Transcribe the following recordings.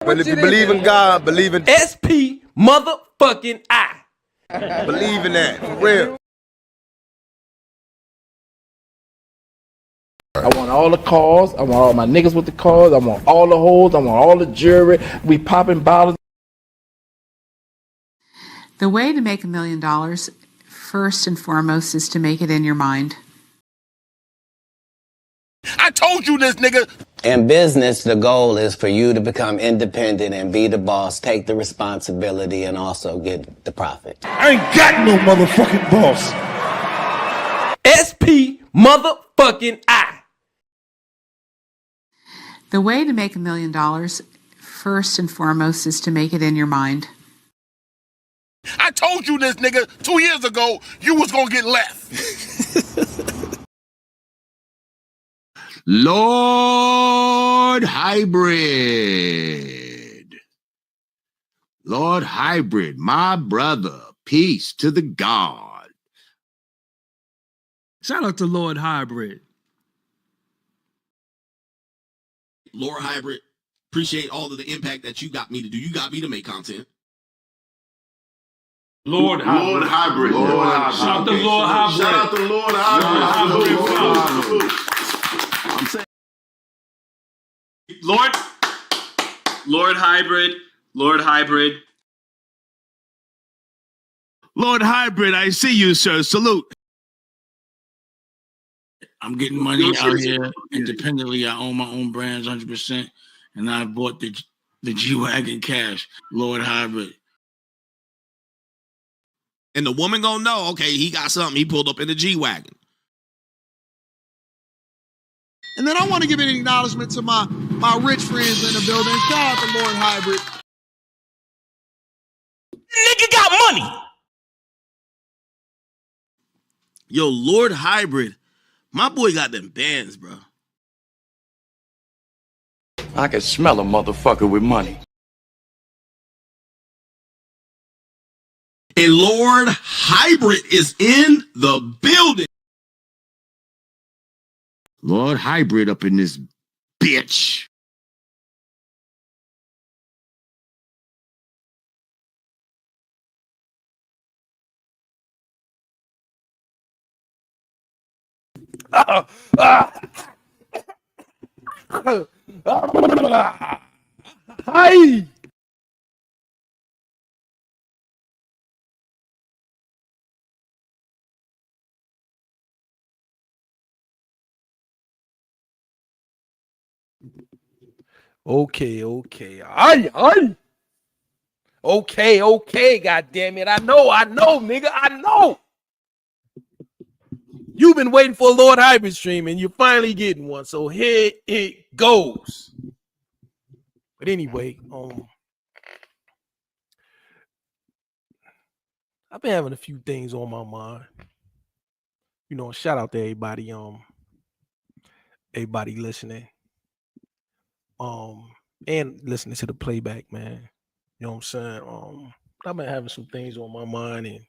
But if you believe in God, believe in SP motherfucking I. believe in that for real. I want all the cars. I want all my niggas with the cars. I want all the hoes. I want all the jewelry. We popping bottles. The way to make $1 million, first and foremost, is to make it in your mind. I told you this, nigga. In business, the goal is for you to become independent and be the boss, take the responsibility, and also get the profit. I ain't got no motherfucking boss. SP motherfucking I. The way to make $1 million, first and foremost, is to make it in your mind. I told you this, nigga, 2 years ago, you was gonna get left. Lord Hybrid. Lord Hybrid, my brother. Peace to the God. Shout out to Lord Hybrid. Lord Hybrid, appreciate all of the impact that you got me to do. You got me to make content. Lord Hybrid. Shout out to Lord Hybrid. Shout out to Lord Hybrid. I'm saying, Lord Hybrid. Lord Hybrid, I see you, sir. Salute. I'm getting money out here independently. I own my own brands 100%, and I bought the G-Wagon cash. Lord Hybrid. And the woman gonna know, okay, he got something. He pulled up in the G-Wagon. And then I want to give an acknowledgement to my rich friends in the building. Shout out to Lord Hybrid. Nigga got money. Yo, Lord Hybrid, my boy got them bands, bro. I can smell a motherfucker with money. And Lord Hybrid is in the building. Lord Hybrid up in this bitch. Hi. Okay. Aye. Okay, god damn it. I know, nigga. I know. You've been waiting for a Lord Hybrid stream and you're finally getting one. So here it goes. But anyway, I've been having a few things on my mind. You know, shout out to everybody, everybody listening. And listening to the playback, man. You know what I'm saying? I've been having some things on my mind and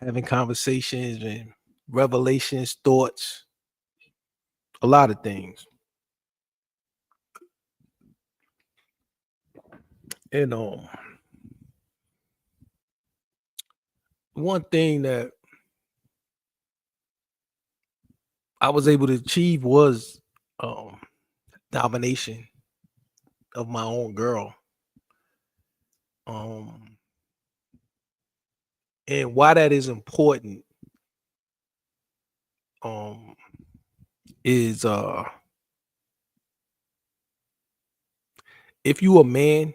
having conversations and revelations, thoughts, a lot of things. And one thing that I was able to achieve was domination of my own girl. And why that is important is if you a man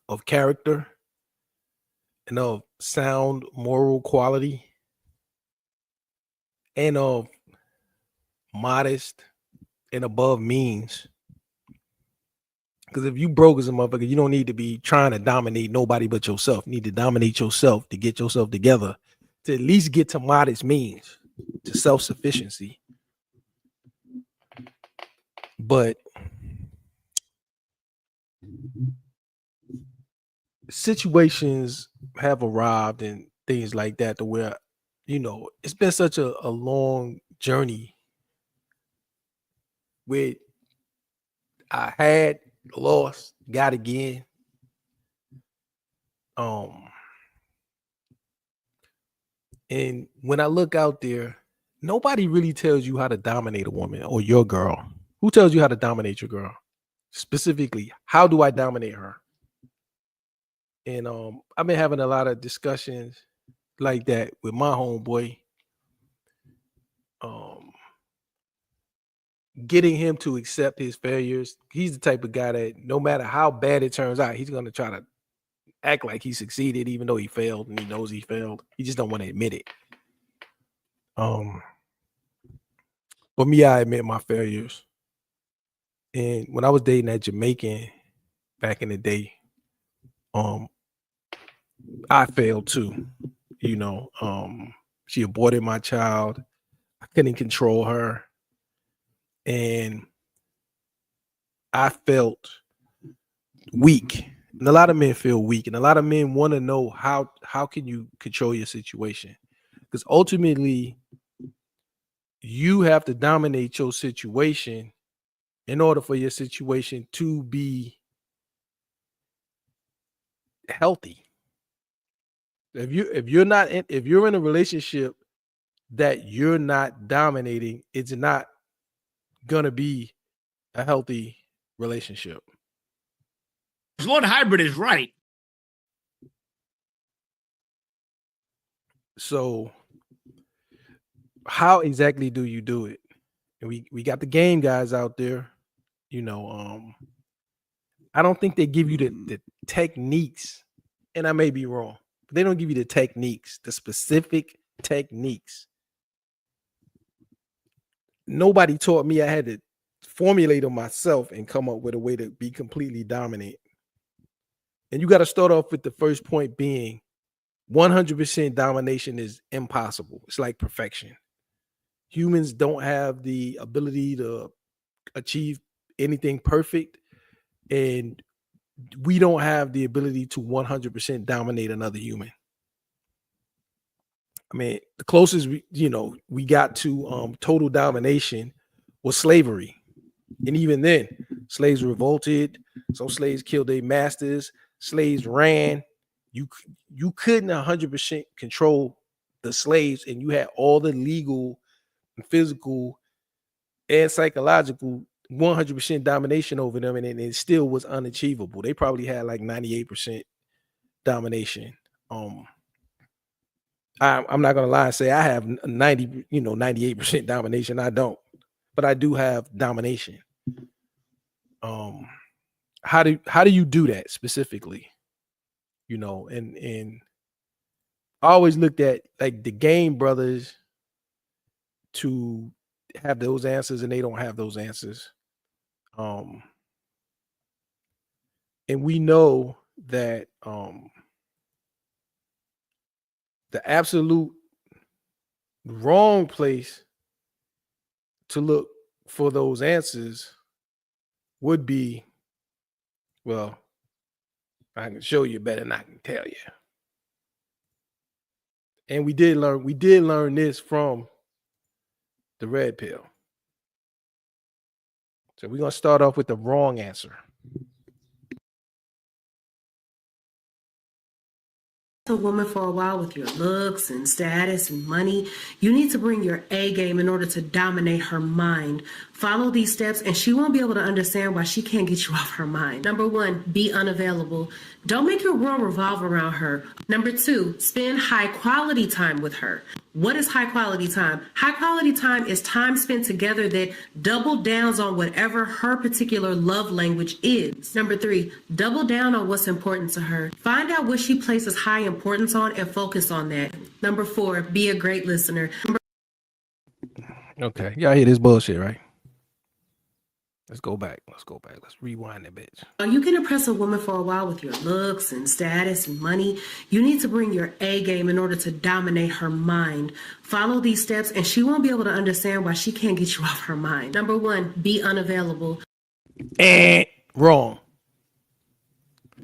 of character and of sound moral quality and of modest and above means, because if you broke as a motherfucker, you don't need to be trying to dominate nobody but yourself. You need to dominate yourself to get yourself together, to at least get to modest means, to self-sufficiency. But situations have arrived and things like that to where, you know, it's been such a long journey where I had lost, got again. And when I look out there, nobody really tells you how to dominate a woman or your girl. Who tells you how to dominate your girl? Specifically, how do I dominate her? And I've been having a lot of discussions like that with my homeboy. Getting him to accept his failures. He's the type of guy that no matter how bad it turns out, he's going to try to act like he succeeded, even though he failed and he knows he failed. He just don't want to admit it. For me, I admit my failures. And when I was dating that Jamaican back in the day, I failed too. You know, she aborted my child. I couldn't control her. And I felt weak. And a lot of men feel weak. And a lot of men want to know how can you control your situation? Because ultimately, you have to dominate your situation in order for your situation to be healthy. If you're in a relationship that you're not dominating, it's not gonna be a healthy relationship. Lord Hybrid is right. So how exactly do you do it? And we got the game guys out there, you know. I don't think they give you the techniques, and I may be wrong, but they don't give you the techniques, the specific techniques. Nobody taught me. I had to formulate them myself and come up with a way to be completely dominant. And you got to start off with the first point being 100% domination is impossible. It's like perfection. Humans don't have the ability to achieve anything perfect, and we don't have the ability to 100% dominate another human. I mean, the closest we got to total domination was slavery. And even then, slaves revolted. Some slaves killed their masters. Slaves ran. You couldn't 100% control the slaves, and you had all the legal and physical and psychological 100% domination over them, and it still was unachievable. They probably had like 98% domination. I'm not gonna lie and say I have 98% domination. I don't, but I do have domination. How do you do that specifically? You know, and I always looked at like the Game brothers to have those answers, and they don't have those answers. And we know that the absolute wrong place to look for those answers would be, well, I can show you better than I can tell you. And we did learn this from the red pill. So we're going to start off with the wrong answer. A woman for a while with your looks and status and money. You need to bring your A game in order to dominate her mind. Follow these steps and she won't be able to understand why she can't get you off her mind. Number 1, be unavailable. Don't make your world revolve around her. Number 2, spend high quality time with her. What is high quality time? High quality time is time spent together that double downs on whatever her particular love language is. Number 3, double down on what's important to her. Find out what she places high importance on and focus on that. Number 4, be a great listener. Okay, y'all hear this bullshit, right? Let's go back. Let's rewind that bitch. You can impress a woman for a while with your looks and status and money. You need to bring your A game in order to dominate her mind. Follow these steps and she won't be able to understand why she can't get you off her mind. Number 1, be unavailable. Wrong.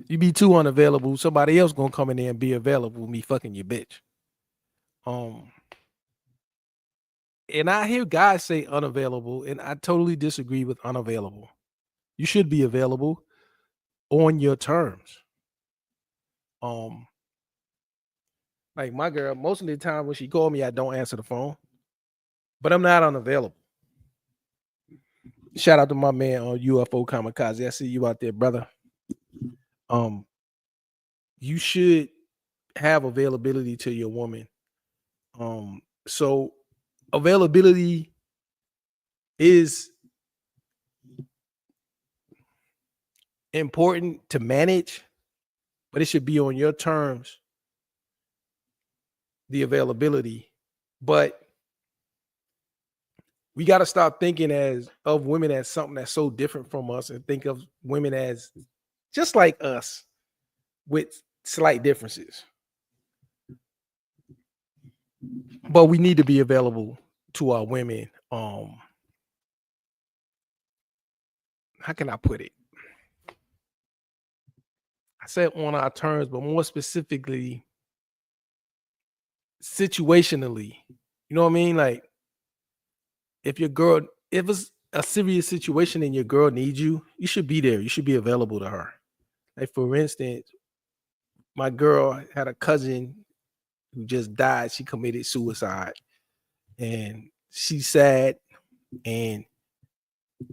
You be too unavailable, somebody else gonna come in there and be available, me fucking your bitch. And I hear guys say unavailable, and I totally disagree with unavailable. You should be available. on your terms. Like my girl, most of the time when she called me, I don't answer the phone, but I'm not unavailable. Shout out to my man on UFO Kamikaze. I see you out there, brother. You should have availability to your woman. So availability is important to manage, but it should be on your terms, the availability. But we got to stop thinking of women as something that's so different from us and think of women as just like us with slight differences. But we need to be available to our women. How can I put it? I said on our terms, but more specifically, situationally. You know what I mean? Like, if it's a serious situation and your girl needs you, you should be there. You should be available to her. Like, for instance, my girl had a cousin who just died. She committed suicide, and she's sad, and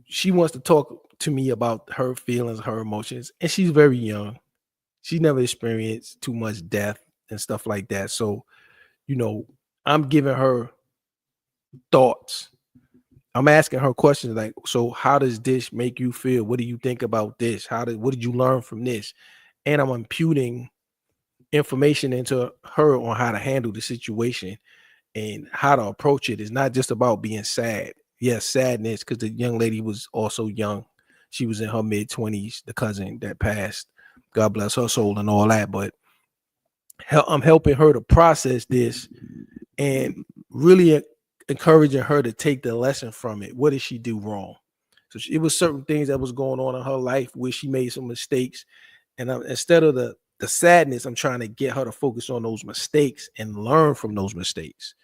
she wants to talk to me about her feelings, her emotions, and she's very young. She never experienced too much death and stuff like that. So, I'm giving her thoughts. I'm asking her questions like, so how does this make you feel? What do you think about this? What did you learn from this? And I'm imputing information into her on how to handle the situation and how to approach it. It's not just about being sad. Yes, sadness, because the young lady was also young. She was in her mid-20s, the cousin that passed. God bless her soul and all that. But I'm helping her to process this and really encouraging her to take the lesson from it. What did she do wrong? So it was certain things that was going on in her life where she made some mistakes. And instead of the sadness, I'm trying to get her to focus on those mistakes and learn from those mistakes.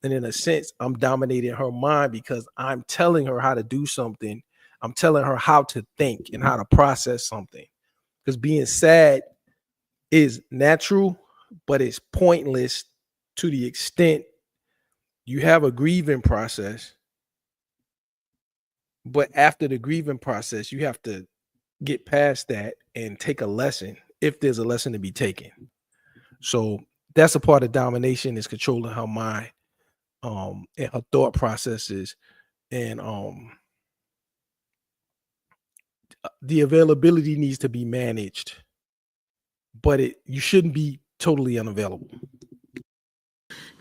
And in a sense, I'm dominating her mind because I'm telling her how to do something. I'm telling her how to think and how to process something. Because being sad is natural, but it's pointless to the extent you have a grieving process. But after the grieving process, you have to get past that and take a lesson if there's a lesson to be taken. So that's a part of domination, is controlling her mind and her thought processes. And the availability needs to be managed, but you shouldn't be totally unavailable.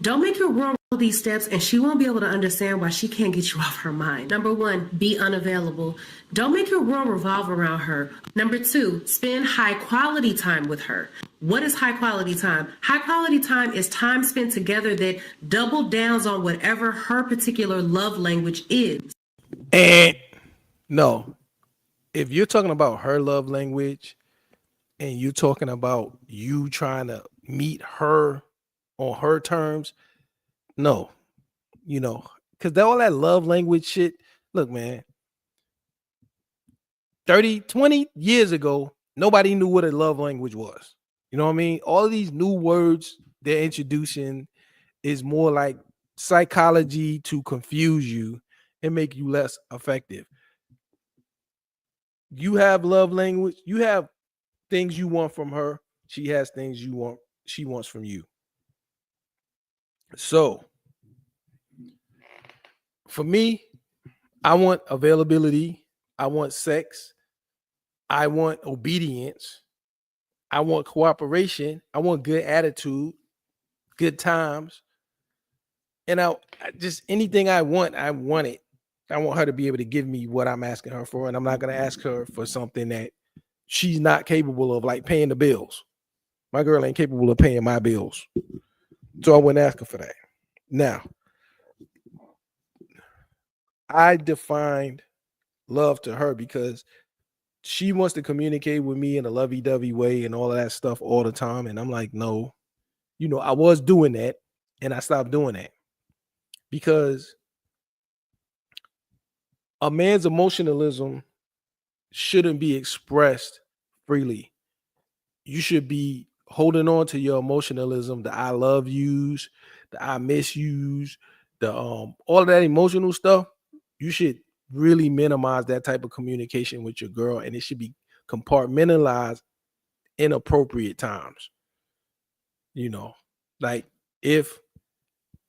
Don't make your girl roll these steps and she won't be able to understand why she can't get you off her mind. Number 1, be unavailable. Don't make your world revolve around her. Number 2, spend high quality time with her. What is high quality time? High quality time is time spent together that double downs on whatever her particular love language is. And no, if you're talking about her love language and you're talking about you trying to meet her on her terms, no, because all that love language shit, look, man, 20 years ago, nobody knew what a love language was. You know what I mean? All of these new words they're introducing is more like psychology to confuse you and make you less effective. You have love language. You have things you want from her. She has things she wants from you. So for me, I want availability. I want sex. I want obedience. I want cooperation. I want good attitude, good times. And I just anything I want it. I want her to be able to give me what I'm asking her for. And I'm not going to ask her for something that she's not capable of, like paying the bills. My girl ain't capable of paying my bills. So I wouldn't ask her for that. Now, I defined love to her because she wants to communicate with me in a lovey-dovey way and all of that stuff all the time. And I'm like, no, I was doing that and I stopped doing that because a man's emotionalism shouldn't be expressed freely. You should be holding on to your emotionalism, the I love yous, the I miss yous, the all of that emotional stuff. You should really minimize that type of communication with your girl, and it should be compartmentalized in appropriate times. You know, like if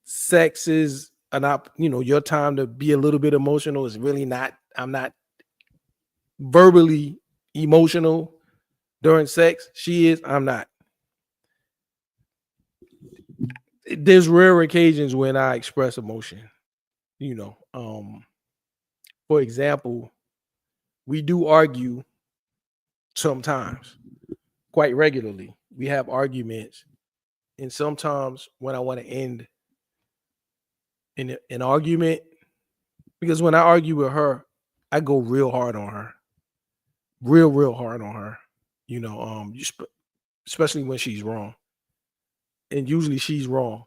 sex is your time to be a little bit emotional is really not. I'm not verbally emotional during sex. She is. I'm not. There's rare occasions when I express emotion. For example, we do argue sometimes, quite regularly. We have arguments, and sometimes when I want to end an argument, because when I argue with her, I go real hard on her, real hard on her. Especially when she's wrong, and usually she's wrong.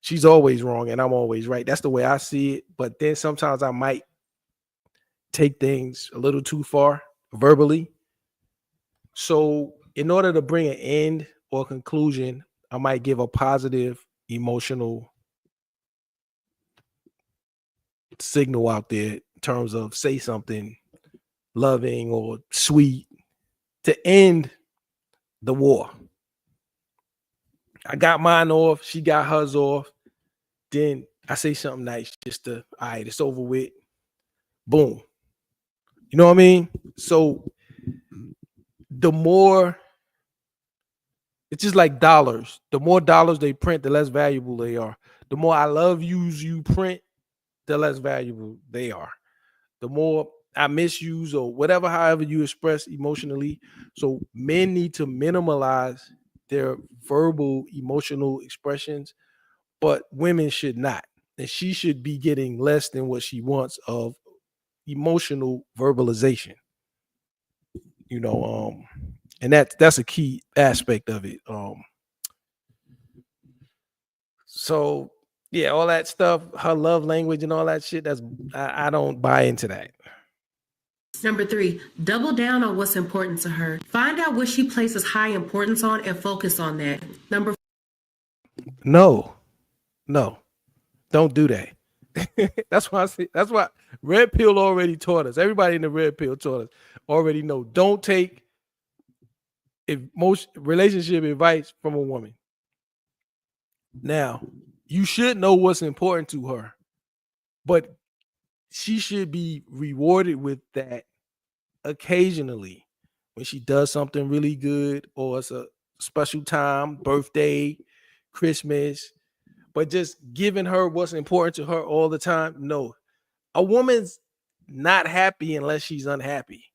She's always wrong, and I'm always right. That's the way I see it. But then sometimes I might take things a little too far verbally. So in order to bring an end or conclusion, I might give a positive emotional signal out there in terms of say something loving or sweet to end the war. I got mine off, she got hers off. Then I say something nice just to, all right, it's over with. Boom. You know what I mean? So the more, it's just like dollars. The more dollars they print, the less valuable they are. The more I love yous you print, the less valuable they are. The more I misuse or whatever, however you express emotionally. So men need to minimalize their verbal emotional expressions, but women should not. And she should be getting less than what she wants of emotional verbalization. And that's a key aspect of it. So yeah, all that stuff, her love language and all that shit, I don't buy into that. Number 3, double down on what's important to her. Find out what she places high importance on and focus on that. Number No, don't do that. That's why Red Pill already taught us. Everybody in the Red Pill taught us already know. Don't take most relationship advice from a woman. Now, you should know what's important to her, but she should be rewarded with that occasionally when she does something really good, or it's a special time, birthday, Christmas. But just giving her what's important to her all the time, no. A woman's not happy unless she's unhappy.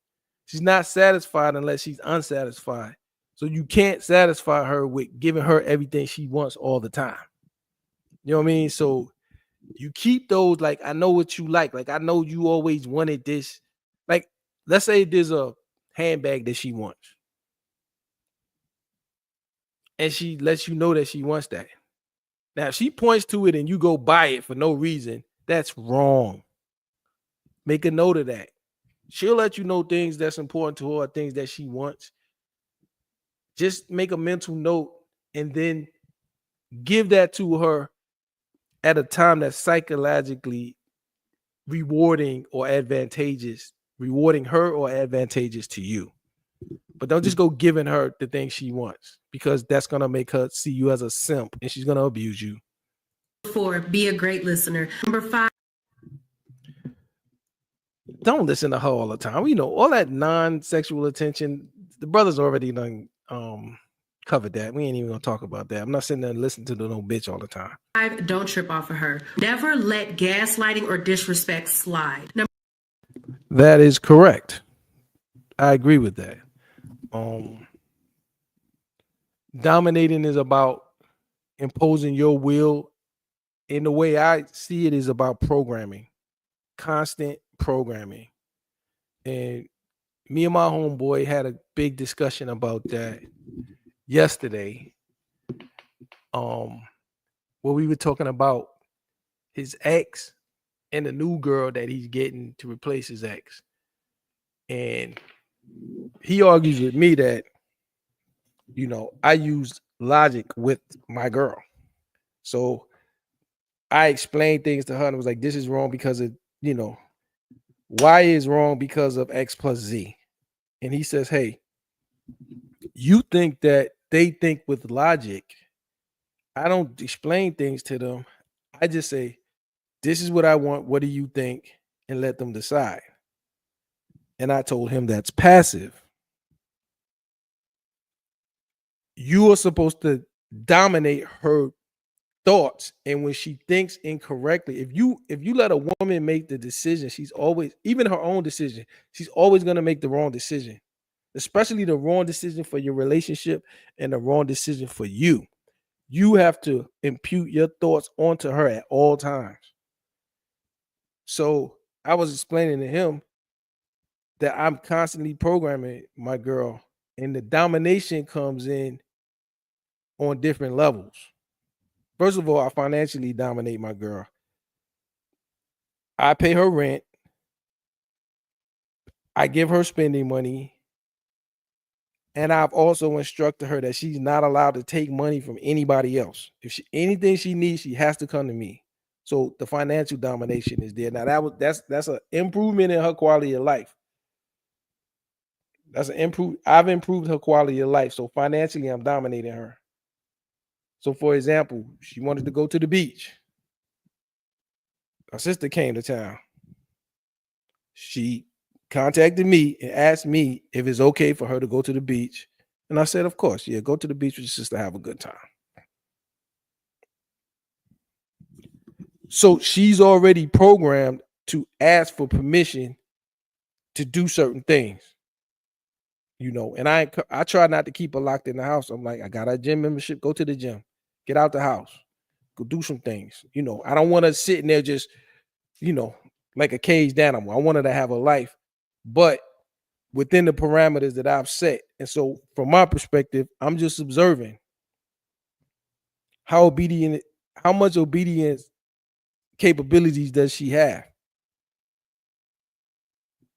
She's not satisfied unless she's unsatisfied. So you can't satisfy her with giving her everything she wants all the time. You know what I mean? So you keep those, like, I know what you like. Like, I know you always wanted this. Like, let's say there's a handbag that she wants, and she lets you know that she wants that. Now, if she points to it and you go buy it for no reason, that's wrong. Make a note of that. She'll let you know things that's important to her, things that she wants. Just make a mental note and then give that to her at a time that's psychologically rewarding or advantageous, rewarding her or advantageous to you. But don't just go giving her the things she wants, because that's going to make her see you as a simp and she's going to abuse you. 4, be a great listener. Number 5. Don't listen to her all the time. You know, all that non-sexual attention, the brothers already done covered that. We ain't even gonna talk about that. I'm not sitting there and listening to no bitch all the time. 5, don't trip off of her. Never let gaslighting or disrespect slide. That is correct. I agree with that. Dominating is about imposing your will. In the way I see it, is about programming, constant programming. And me and my homeboy had a big discussion about that yesterday. Where we were talking about his ex and the new girl that he's getting to replace his ex. And he argues with me that, you know, I used logic with my girl. So I explained things to her and was like, this is wrong because of, you know, Y is wrong because of X plus Z. And he says, hey, you think that they think with logic. I don't explain things to them. I just say, this is what I want. What do you think? And let them decide. And I told him that's passive. You are supposed to dominate her thoughts. And when she thinks incorrectly, if you let a woman make the decision, she's always, even her own decision, she's always going to make the wrong decision, especially the wrong decision for your relationship and the wrong decision for you. You have to impute your thoughts onto her at all times. So I was explaining to him that I'm constantly programming my girl, and the domination comes in on different levels. First of all, I financially dominate my girl. I pay her rent. I give her spending money. And I've also instructed her that she's not allowed to take money from anybody else. If anything she needs, she has to come to me. So the financial domination is there. Now that's an improvement in her quality of life. I've improved her quality of life. So financially, I'm dominating her. So for example, she wanted to go to the beach. Her sister came to town. She contacted me and asked me if it's okay for her to go to the beach. And I said, of course, yeah, go to the beach with your sister, have a good time. So she's already programmed to ask for permission to do certain things, you know, and I try not to keep her locked in the house. I'm like, I got a gym membership, go to the gym, get out the house, go do some things. You know, I don't want her sitting there just, you know, like a caged animal. I want her to have a life, but within the parameters that I've set. And so from my perspective, I'm just observing how much obedience capabilities does she have.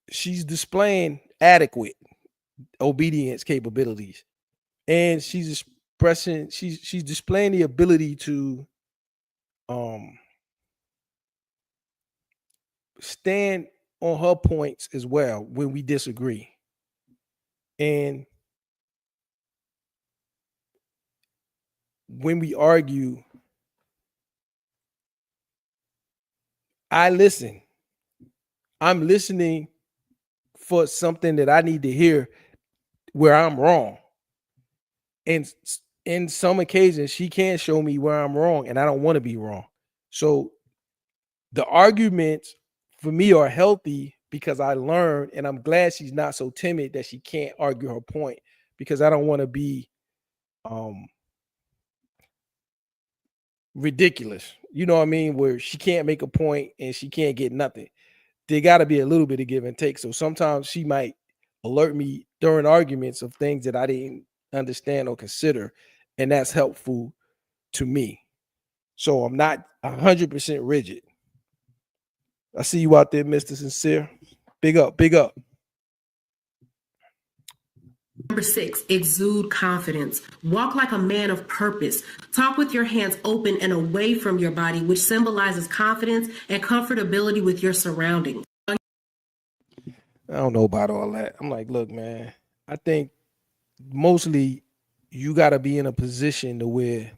She's displaying adequate obedience capabilities, and she's displaying the ability to stand on her points as well when we disagree. And when we argue, I listen. I'm listening for something that I need to hear where I'm wrong. And in some occasions, she can't show me where I'm wrong, and I don't want to be wrong. So the arguments for me are healthy because I learned, and I'm glad she's not so timid that she can't argue her point, because I don't want to be ridiculous. You know what I mean? Where she can't make a point and she can't get nothing. There got to be a little bit of give and take. So sometimes she might alert me during arguments of things that I didn't understand or consider, and that's helpful to me. So I'm not 100% rigid. I see you out there, Mr. Sincere. Big up, big up. Number 6, exude confidence. Walk like a man of purpose. Talk with your hands open and away from your body, which symbolizes confidence and comfortability with your surroundings. I don't know about all that. I'm like, look, man, I think mostly you got to be in a position to where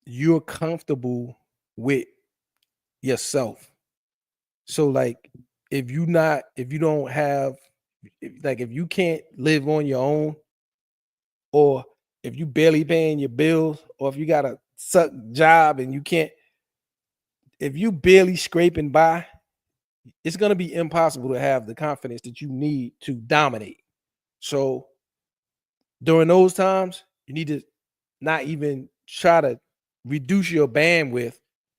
you're comfortable with yourself. So like, if you can't live on your own, or if you barely paying your bills, or if you got a suck job and if you barely scraping by, it's going to be impossible to have the confidence that you need to dominate. So during those times, you need to not even try to reduce your bandwidth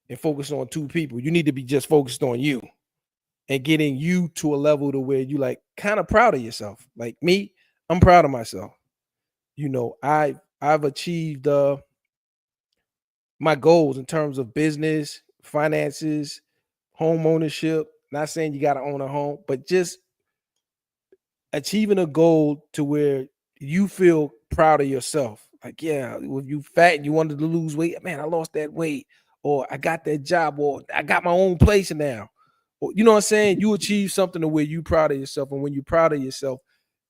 and focus on 2 people. You need to be just focused on you and getting you to a level to where you like kind of proud of yourself. Like me, I'm proud of myself. You know, I've achieved my goals in terms of business, finances, home ownership. Not saying you got to own a home, but just achieving a goal to where you feel proud of yourself. Like, yeah, if you fat and you wanted to lose weight, man, I lost that weight, or I got that job, or I got my own place now. Or, you know what I'm saying? You achieve something to where you proud of yourself. And when you're proud of yourself,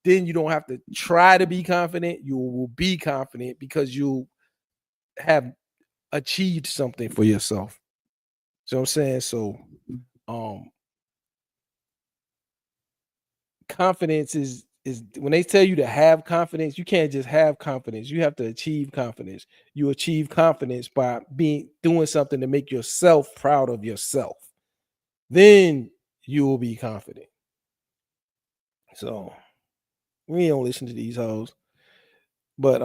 then you don't have to try to be confident. You will be confident because you have achieved something for yourself. So I'm saying, so confidence is when they tell you to have confidence, you can't just have confidence. You have to achieve confidence. You achieve confidence by doing something to make yourself proud of yourself. Then you will be confident. So we don't listen to these hoes, but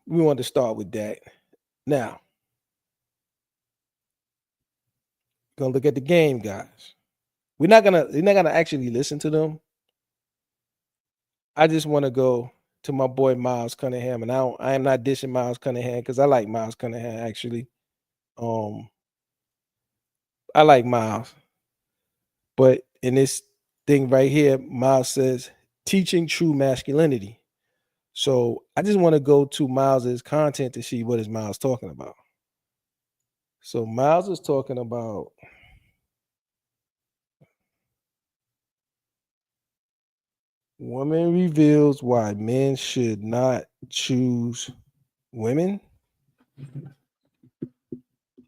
we want to start with that. Now, gonna look at the game, guys. We're not gonna actually listen to them. I just want to go to my boy Miles Cunningham, and I am not dishing Miles Cunningham because I like Miles Cunningham actually. I like Miles, but in this thing right here, Miles says teaching true masculinity. So I just want to go to Miles's content to see what is Miles talking about. So Miles is talking about woman reveals why men should not choose women.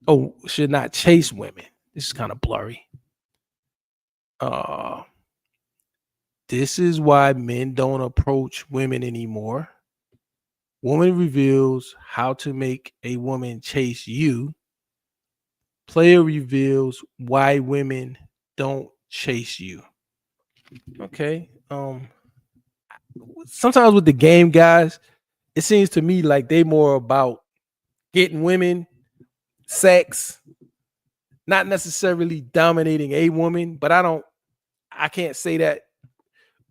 Oh, should not chase women. This is kind of blurry. This is why men don't approach women anymore. Woman reveals how to make a woman chase you. Player reveals why women don't chase you. Okay. Sometimes with the game, guys, it seems to me like they more about getting women, sex, not necessarily dominating a woman, but I can't say that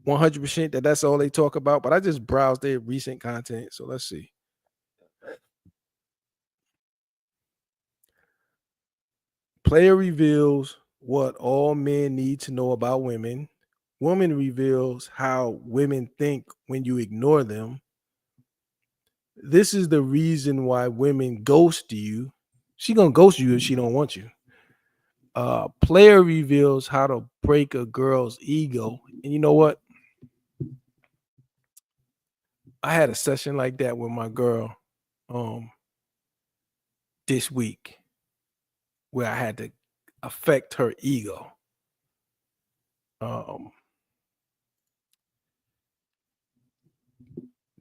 100% that that's all they talk about, but I just browsed their recent content. So let's see. Player reveals what all men need to know about women. Woman reveals how women think when you ignore them. This is the reason why women ghost you. She gonna ghost you if she don't want you. Player reveals how to break a girl's ego. And you know what? I had a session like that with my girl this week where I had to affect her ego.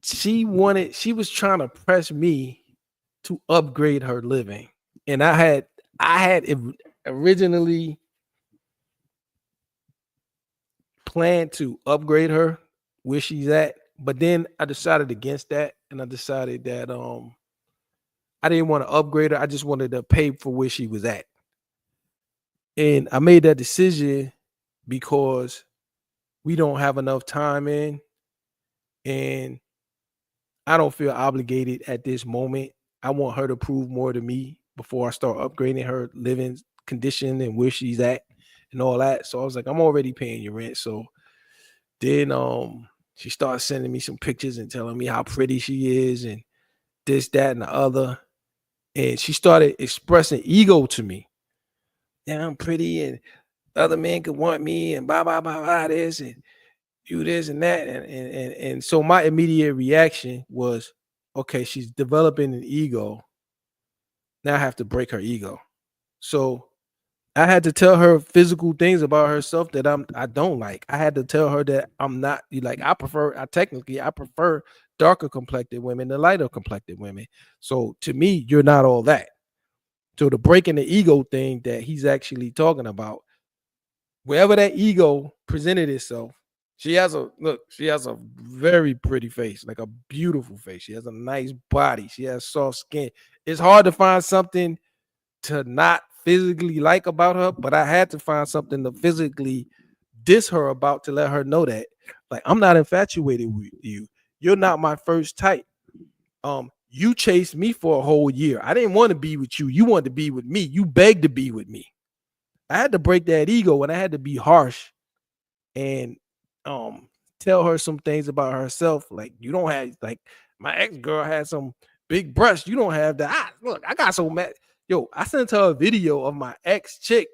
She was trying to press me to upgrade her living. And I had originally planned to upgrade her where she's at, but then I decided against that, and I decided that I didn't want to upgrade her. I just wanted to pay for where she was at. And I made that decision because we don't have enough time in, and I don't feel obligated at this moment. I want her to prove more to me before I start upgrading her living condition and where she's at and all that. So I was like, I'm already paying your rent. So then she started sending me some pictures and telling me how pretty she is and this, that, and the other. And she started expressing ego to me. Yeah, I'm pretty and other men could want me and blah, blah, blah, blah, this and you this and that. And so my immediate reaction was, okay, she's developing an ego. Now I have to break her ego. So I had to tell her physical things about herself that I don't like. I had to tell her that I'm not like, I prefer darker complected women than lighter complected women. So to me, you're not all that. So the breaking the ego thing that he's actually talking about, wherever that ego presented itself, she has a very pretty face, like a beautiful face. She has a nice body. She has soft skin. It's hard to find something to not physically like about her, but I had to find something to physically diss her about to let her know that, like, I'm not infatuated with you. You're not my first type. You chased me for a whole year. I didn't want to be with you. You wanted to be with me. You begged to be with me. I had to break that ego, and I had to be harsh and tell her some things about herself. Like, you don't have, like, my ex-girl had some big breasts. You don't have that. Look, I got so mad. Yo, I sent her a video of my ex-chick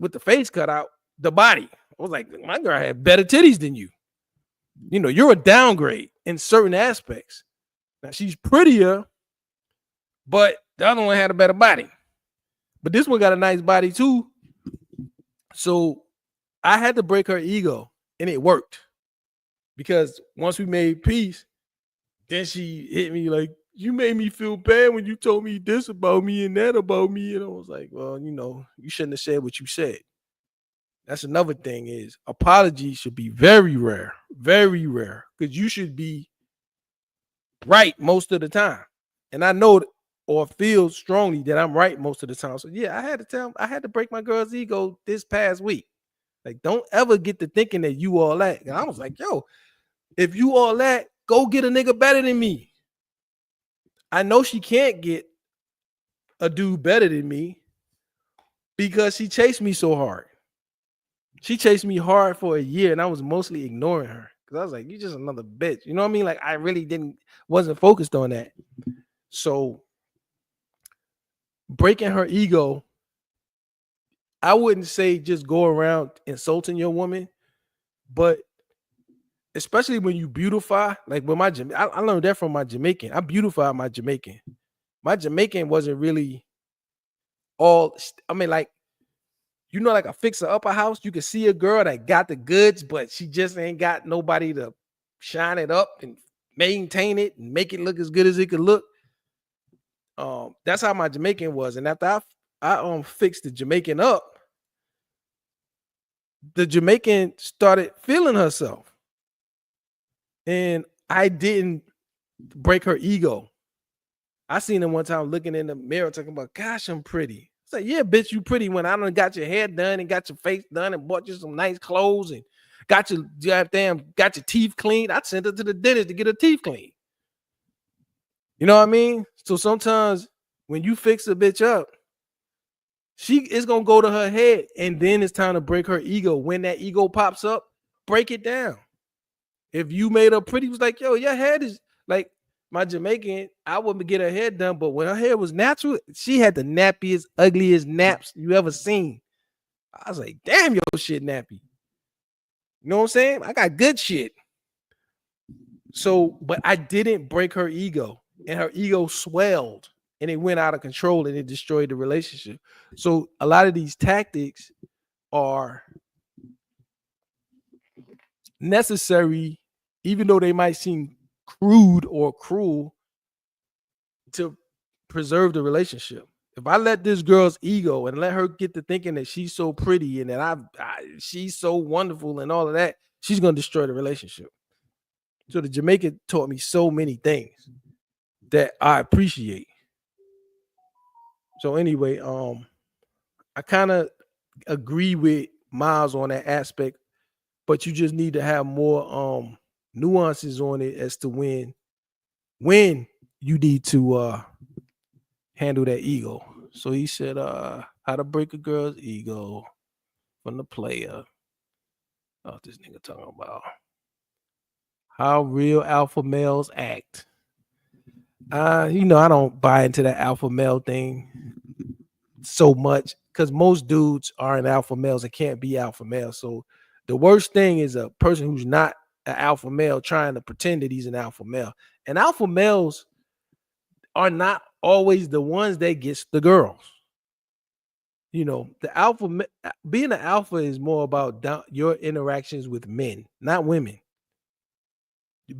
with the face cut out, the body. I was like, my girl had better titties than you. You know, you're a downgrade in certain aspects. Now, she's prettier, but the other one had a better body. But this one got a nice body too. So I had to break her ego, and it worked. Because once we made peace, then she hit me like, you made me feel bad when you told me this about me and that about me. And I was like, well, you know, you shouldn't have said what you said. That's another thing is apologies should be very rare, because you should be right most of the time. And I know or feel strongly that I'm right most of the time. So yeah, I had to break my girl's ego this past week. Like, don't ever get to thinking that you all that. And I was like, yo, if you all that, go get a nigga better than me. I know she can't get a dude better than me because she chased me so hard. She chased me hard for a year, and I was mostly ignoring her because I was like, "You just another bitch." You know what I mean? Like, I really wasn't focused on that. So breaking her ego, I wouldn't say just go around insulting your woman, but especially when you beautify, like with I learned that from my Jamaican. I beautified my Jamaican. My Jamaican wasn't really all, I mean, like, you know, like a fixer upper house, you can see a girl that got the goods, but she just ain't got nobody to shine it up and maintain it and make it look as good as it could look. That's how my Jamaican was. And after I fixed the Jamaican up, the Jamaican started feeling herself. And I didn't break her ego. I seen her one time looking in the mirror talking about, gosh, I'm pretty. It's like, yeah, bitch, you pretty when I done got your hair done and got your face done and bought you some nice clothes and got your teeth cleaned. I sent her to the dentist to get her teeth cleaned. You know what I mean? So sometimes when you fix a bitch up, she is gonna go to her head, and then it's time to break her ego. When that ego pops up, break it down. If you made her pretty, it was like, yo, your head is like my Jamaican. I wouldn't get her hair done, but when her hair was natural, she had the nappiest, ugliest naps you ever seen. I was like, damn, your shit nappy. You know what I'm saying? I got good shit. So, but I didn't break her ego, and her ego swelled, and it went out of control, and it destroyed the relationship. So a lot of these tactics are necessary, even though they might seem crude or cruel, to preserve the relationship. If I let this girl's ego and let her get to thinking that she's so pretty and that she's so wonderful and all of that, she's going to destroy the relationship. So the Jamaican taught me so many things that I appreciate. So anyway, I kind of agree with Miles on that aspect, but you just need to have more nuances on it as to when you need to handle that ego. So he said, how to break a girl's ego from the player. Oh, this nigga talking about how real alpha males act. You know, I don't buy into that alpha male thing so much because most dudes aren't alpha males and can't be alpha males. So the worst thing is a person who's not an alpha male trying to pretend that he's an alpha male. And alpha males are not always the ones that gets the girls. You know, the alpha, being an alpha is more about your interactions with men, not women.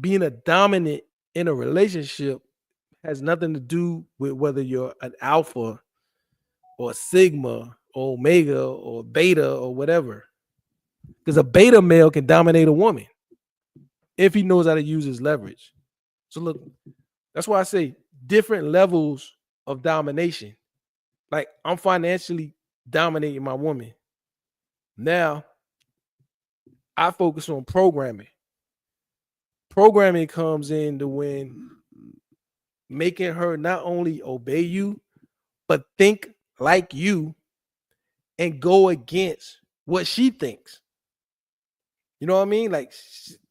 Being a dominant in a relationship has nothing to do with whether you're an alpha or sigma or omega or beta or whatever. Because a beta male can dominate a woman if he knows how to use his leverage. So look, that's why I say different levels of domination. Like, I'm financially dominating my woman. Now, I focus on programming. Programming comes in to when making her not only obey you, but think like you and go against what she thinks. You know what I mean? Like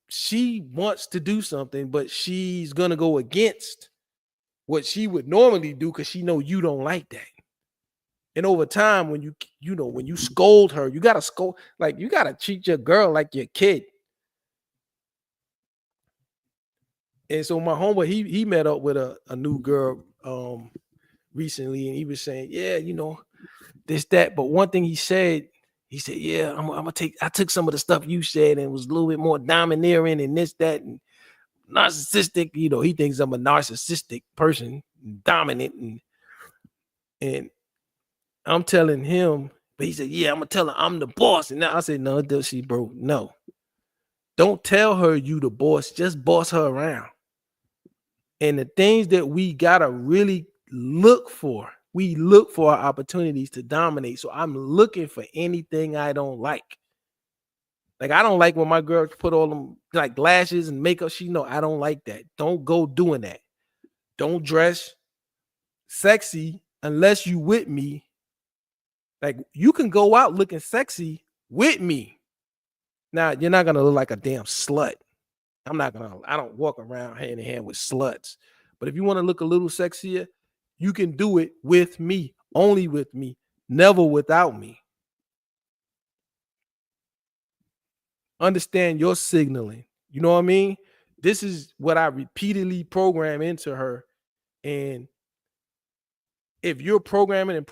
she wants to do something, but she's gonna go against what she would normally do because she know you don't like that. And over time, when when you scold her, you gotta scold, like you gotta treat your girl like your kid. And so my homeboy, he met up with a new girl recently, and he was saying, yeah, this, that. But one thing he said, yeah, I took some of the stuff you said and was a little bit more domineering and this, that, and narcissistic. He thinks I'm a narcissistic person, dominant, and I'm telling him, but he said, yeah, I'm gonna tell her I'm the boss. And now I said, no, bro, no. Don't tell her you the boss, just boss her around. And the things that we gotta really look for, we look for opportunities to dominate. So I'm looking for anything I don't like. Like, I don't like when my girl put all them like lashes and makeup. She know I don't like that. Don't go doing that. Don't dress sexy unless you with me. Like, you can go out looking sexy with me. Now, you're not gonna look like a damn slut. I don't walk around hand in hand with sluts. But if you want to look a little sexier, you can do it with me, only with me, never without me. Understand your signaling. You know what I mean? This is what I repeatedly program into her. And if you're programming and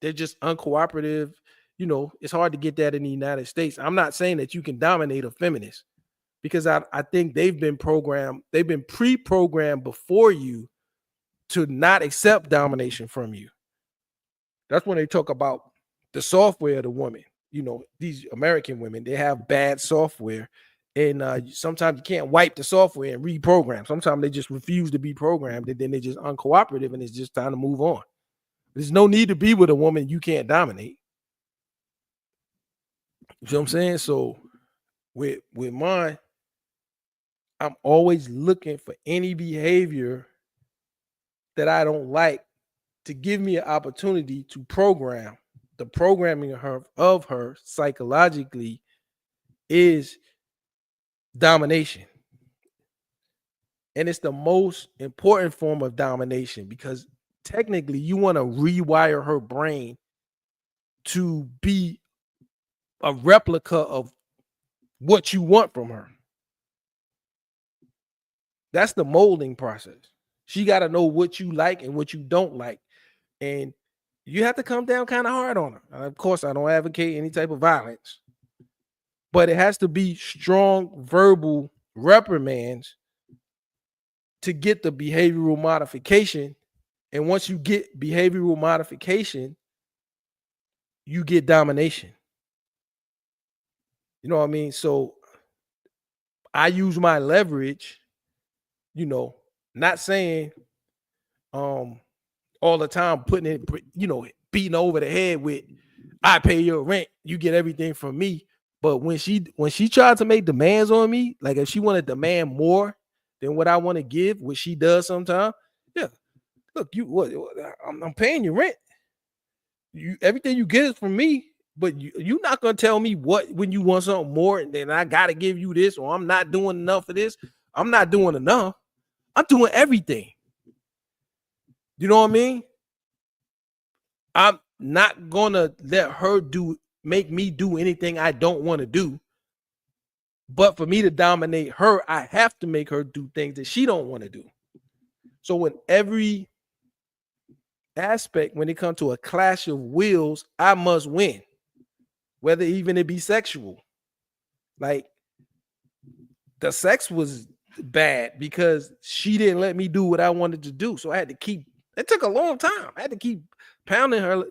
they're just uncooperative, it's hard to get that in the United States. I'm not saying that you can dominate a feminist, because I think they've been pre-programmed before you to not accept domination from you. That's when they talk about the software of the woman. These American women, they have bad software, and sometimes you can't wipe the software and reprogram. Sometimes they just refuse to be programmed, and then they're just uncooperative, and it's just time to move on. There's no need to be with a woman you can't dominate. You know what I'm saying? So with mine, I'm always looking for any behavior that I don't like to give me an opportunity to program. The programming of her psychologically is domination. And it's the most important form of domination, because technically you want to rewire her brain to be a replica of what you want from her. That's the molding process. She got to know what you like and what you don't like. And you have to come down kind of hard on her. Of course, I don't advocate any type of violence, but it has to be strong verbal reprimands to get the behavioral modification. And once you get behavioral modification, you get domination. You know what I mean? So I use my leverage, not saying all the time, putting it, beating over the head with, I pay your rent, you get everything from me. But when she tried to make demands on me, like if she want to demand more than what I want to give, which she does sometimes, yeah, look, I'm paying your rent. Everything you get is from me, but you're not gonna tell me when you want something more, and then I gotta give you this, or I'm not doing enough of this. I'm not doing enough. I'm doing everything. You know what I mean? I'm not gonna let her make me do anything I don't want to do. But for me to dominate her, I have to make her do things that she don't want to do. So in every aspect, when it comes to a clash of wills, I must win, whether even it be sexual. Like, the sex was bad because she didn't let me do what I wanted to do. So I had to keep, it took a long time. I had to keep pounding her,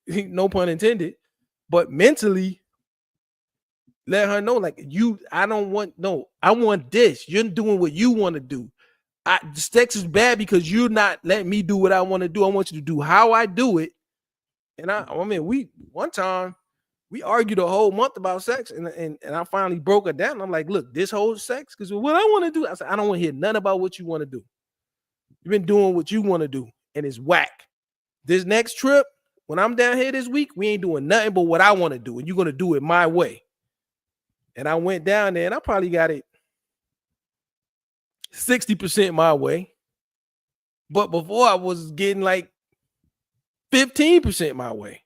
no pun intended, but mentally let her know, like, I want this. You're doing what you want to do. The sex is bad because you're not letting me do what I want to do. I want you to do how I do it. And one time we argued a whole month about sex, and I finally broke her down. I'm like, look, this whole sex, because what I want to do, I said, I don't want to hear nothing about what you want to do. You've been doing what you want to do, and it's whack. This next trip, when I'm down here this week, we ain't doing nothing but what I want to do, and you're going to do it my way. And I went down there and I probably got it 60% my way. But before I was getting like 15% my way.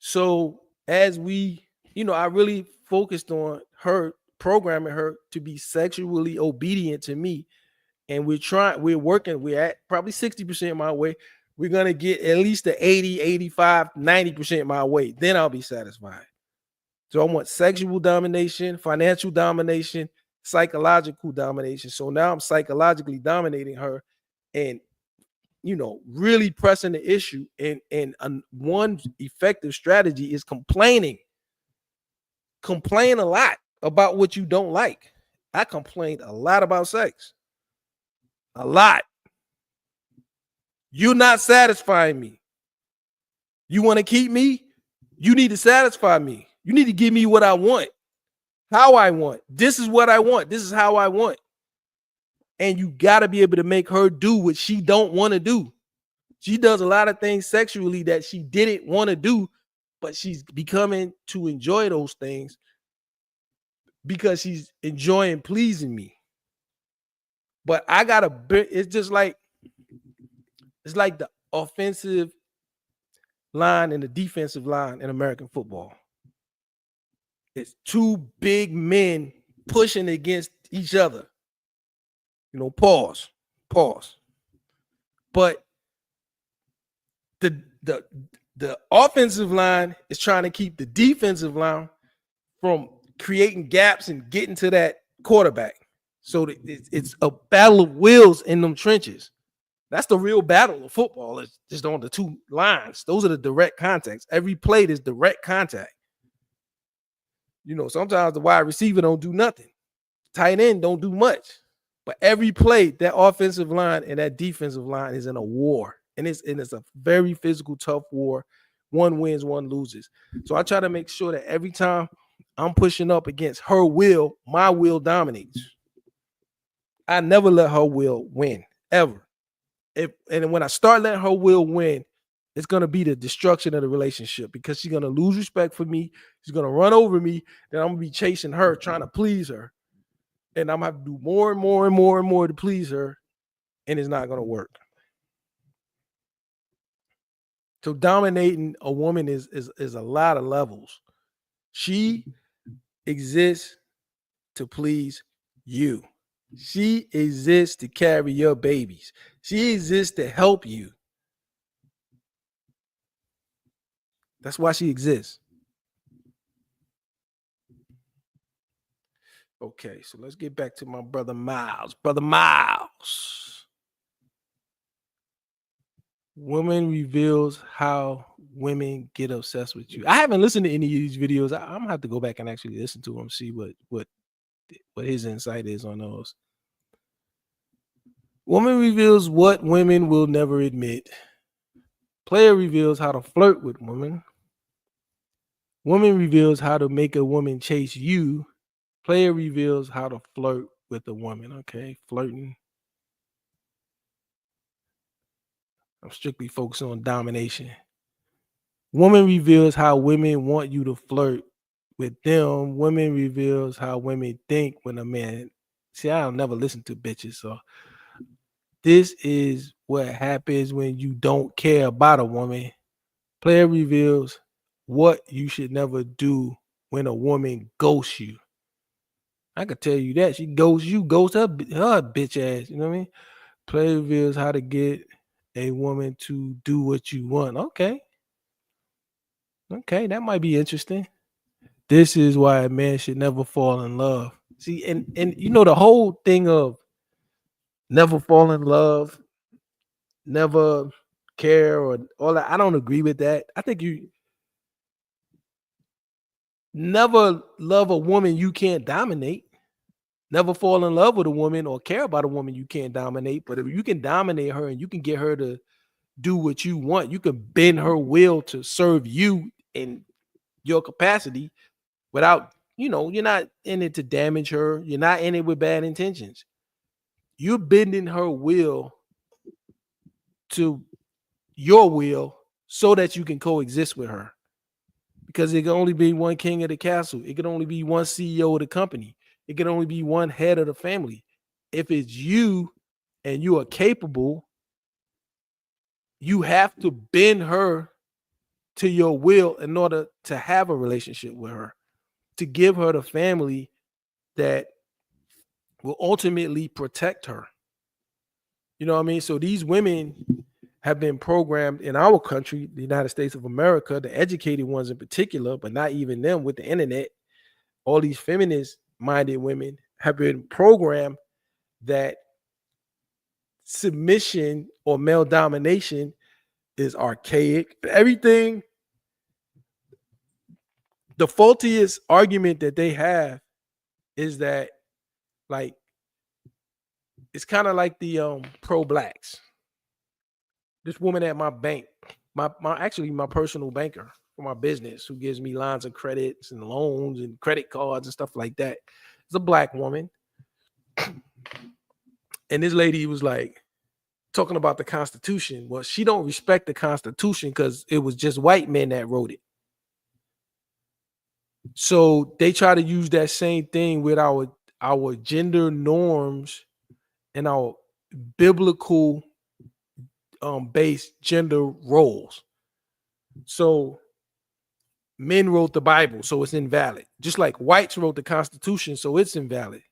So as we, I really focused on her, programming her to be sexually obedient to me. And we're at probably 60% my way. We're going to get at least the 80, 85, 90% my way. Then I'll be satisfied. So I want sexual domination, financial domination, psychological domination. So now I'm psychologically dominating her and, really pressing the issue. And one effective strategy is complaining. Complain a lot about what you don't like. I complained a lot about sex. A lot. You're not satisfying me. You want to keep me? You need to satisfy me. You need to give me what I want, how I want. This is what I want. This is how I want. And you got to be able to make her do what she don't want to do. She does a lot of things sexually that she didn't want to do, but she's becoming to enjoy those things because she's enjoying pleasing me. But I got to, it's like the offensive line and the defensive line in American football. It's two big men pushing against each other. Pause. But the offensive line is trying to keep the defensive line from creating gaps and getting to that quarterback. So it's a battle of wills in them trenches. That's the real battle of football. It's just on the two lines. Those are the direct contacts. Every play is direct contact. Sometimes the wide receiver don't do nothing. Tight end don't do much. But every play, that offensive line and that defensive line is in a war. And it's a very physical, tough war. One wins, one loses. So I try to make sure that every time I'm pushing up against her will, my will dominates. I never let her will win, ever. And when I start letting her will win, it's going to be the destruction of the relationship because she's going to lose respect for me. She's going to run over me. Then I'm going to be chasing her, trying to please her. And I'm going to have to do more and more and more and more to please her. And it's not going to work. So dominating a woman is a lot of levels. She exists to please you. She exists to carry your babies. She exists to help you. That's why she exists. Okay, so let's get back to my brother Miles. Brother Miles. Woman reveals how women get obsessed with you. I haven't listened to any of these videos. I'm gonna have to go back and actually listen to them, see what his insight is on those. Woman reveals what women will never admit. Player reveals how to flirt with women. Woman reveals how to make a woman chase you. Player reveals how to flirt with a woman. Okay, flirting. I'm strictly focused on domination. Woman reveals how women want you to flirt with them. Women reveals how women think when a man. See, I don't never listen to bitches. So this is what happens when you don't care about a woman. Player reveals what you should never do when a woman ghosts you. I could tell you that. She ghosts you, ghosts her bitch ass. You know what I mean? Player reveals how to get a woman to do what you want. Okay, that might be interesting. This is why a man should never fall in love. See, and the whole thing of never fall in love, never care, or all that, I don't agree with that. I think you never love a woman you can't dominate. Never fall in love with a woman or care about a woman you can't dominate. But if you can dominate her and you can get her to do what you want, you can bend her will to serve you in your capacity without, you're not in it to damage her. You're not in it with bad intentions. You're bending her will to your will so that you can coexist with her. because it can only be one king of the castle. It can only be one CEO of the company. It can only be one head of the family. If it's you and you are capable, you have to bend her to your will in order to have a relationship with her, to give her the family that will ultimately protect her. You know what I mean? So these women have been programmed in our country, the United States of America, the educated ones in particular, but not even them with the internet. All these feminist-minded women have been programmed that submission or male domination is archaic. Everything, the faultiest argument that they have is that, like, it's kind of like the pro-blacks. This woman at my bank, my personal banker for my business, who gives me lines of credits and loans and credit cards and stuff like that, is a black woman. And this lady was like talking about the Constitution. Well, she don't respect the Constitution because it was just white men that wrote it. So they try to use that same thing with our gender norms and our biblical based gender roles. So men wrote the Bible, so it's invalid. Just like whites wrote the Constitution, so it's invalid.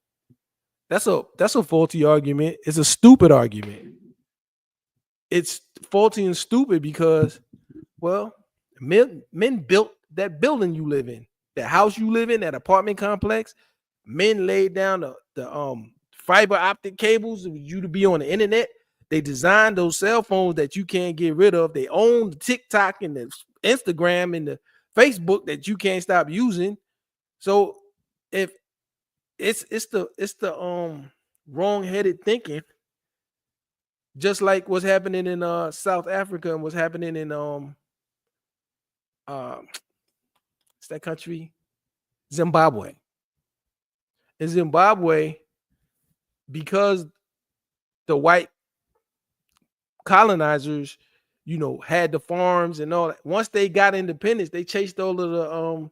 That's a faulty argument. It's a stupid argument. It's faulty and stupid because, well, men built that building you live in, that house you live in, that apartment complex. Men laid down the fiber optic cables for you to be on the internet. They designed those cell phones that you can't get rid of. They own the TikTok and the Instagram and the Facebook that you can't stop using. So if it's the wrong-headed thinking, just like what's happening in South Africa and what's happening in it's that country, Zimbabwe. In Zimbabwe, because the white colonizers, had the farms and all that. Once they got independence, they chased all of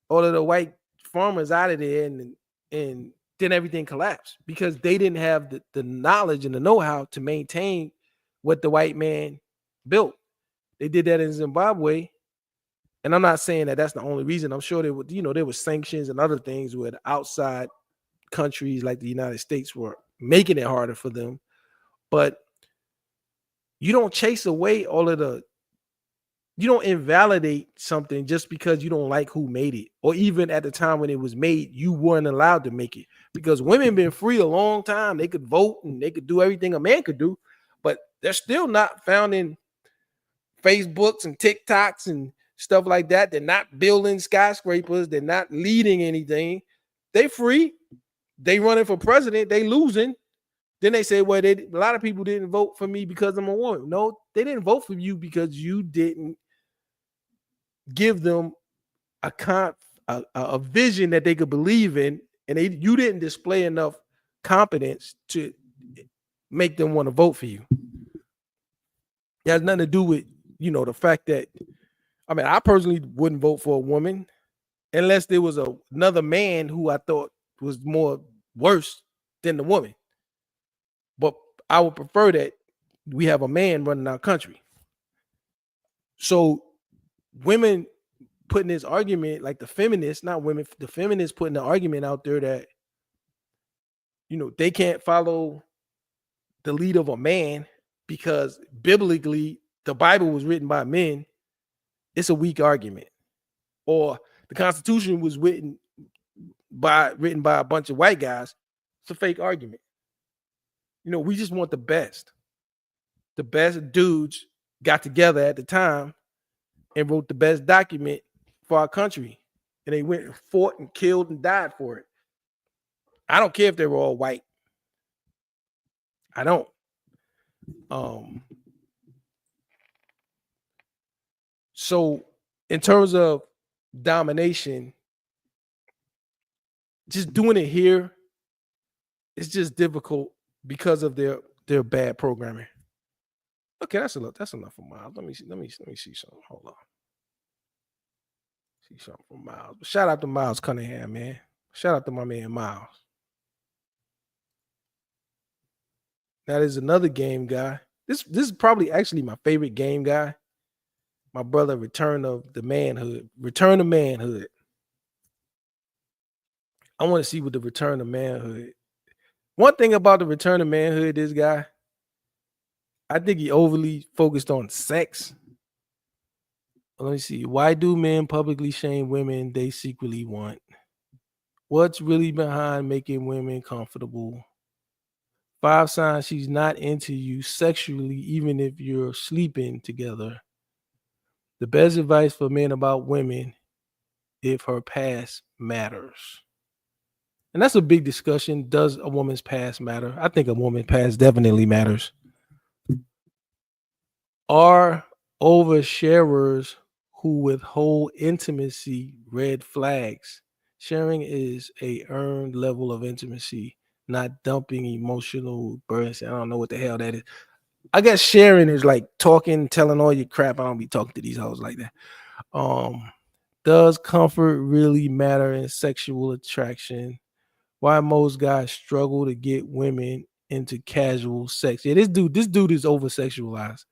the white farmers out of there, and then everything collapsed because they didn't have the knowledge and the know-how to maintain what the white man built. They did that in Zimbabwe. And I'm not saying that that's the only reason. I'm sure there were sanctions and other things where the outside countries like the United States were making it harder for them. But you don't chase away you don't invalidate something just because you don't like who made it, or even at the time when it was made, you weren't allowed to make it, because women been free a long time. They could vote and they could do everything a man could do, but they're still not found in Facebooks and TikToks and stuff like that. They're not building skyscrapers. They're not leading anything. They free. They running for president. They losing. Then they say, well, a lot of people didn't vote for me because I'm a woman. No, they didn't vote for you because you didn't give them a vision that they could believe in, and you didn't display enough competence to make them want to vote for you. It has nothing to do with the fact that, I personally wouldn't vote for a woman unless there was another man who I thought was more worse than the woman. But I would prefer that we have a man running our country. So women putting this argument, like the feminists, not women, the feminists putting the argument out there that, they can't follow the lead of a man because biblically the Bible was written by men. It's a weak argument. Or the Constitution was written by a bunch of white guys. It's a fake argument. We just want the best. The best dudes got together at the time and wrote the best document for our country. And they went and fought and killed and died for it. I don't care if they were all white. I don't. So in terms of domination, just doing it here, it's just difficult because of their bad programming. Okay, that's enough for Miles. Let me see something. Hold on. See something from Miles. But shout out to Miles Cunningham, man. Shout out to my man Miles. That is another game guy. This is probably actually my favorite game guy. My brother, Return of Manhood. I want to see what the Return of Manhood. One thing about the Return of Manhood, this guy, I think he overly focused on sex. Let me see. Why do men publicly shame women they secretly want? What's really behind making women comfortable? 5 signs she's not into you sexually, even if you're sleeping together. The best advice for men about women if her past matters. And that's a big discussion. Does a woman's past matter? I think a woman's past definitely matters. Are oversharers who withhold intimacy red flags? Sharing is a earned level of intimacy, not dumping emotional burdens. I don't know what the hell that is. I guess sharing is like talking, telling all your crap. I don't be talking to these hoes like that. Does comfort really matter in sexual attraction? Why most guys struggle to get women into casual sex? Yeah, this dude is over sexualized.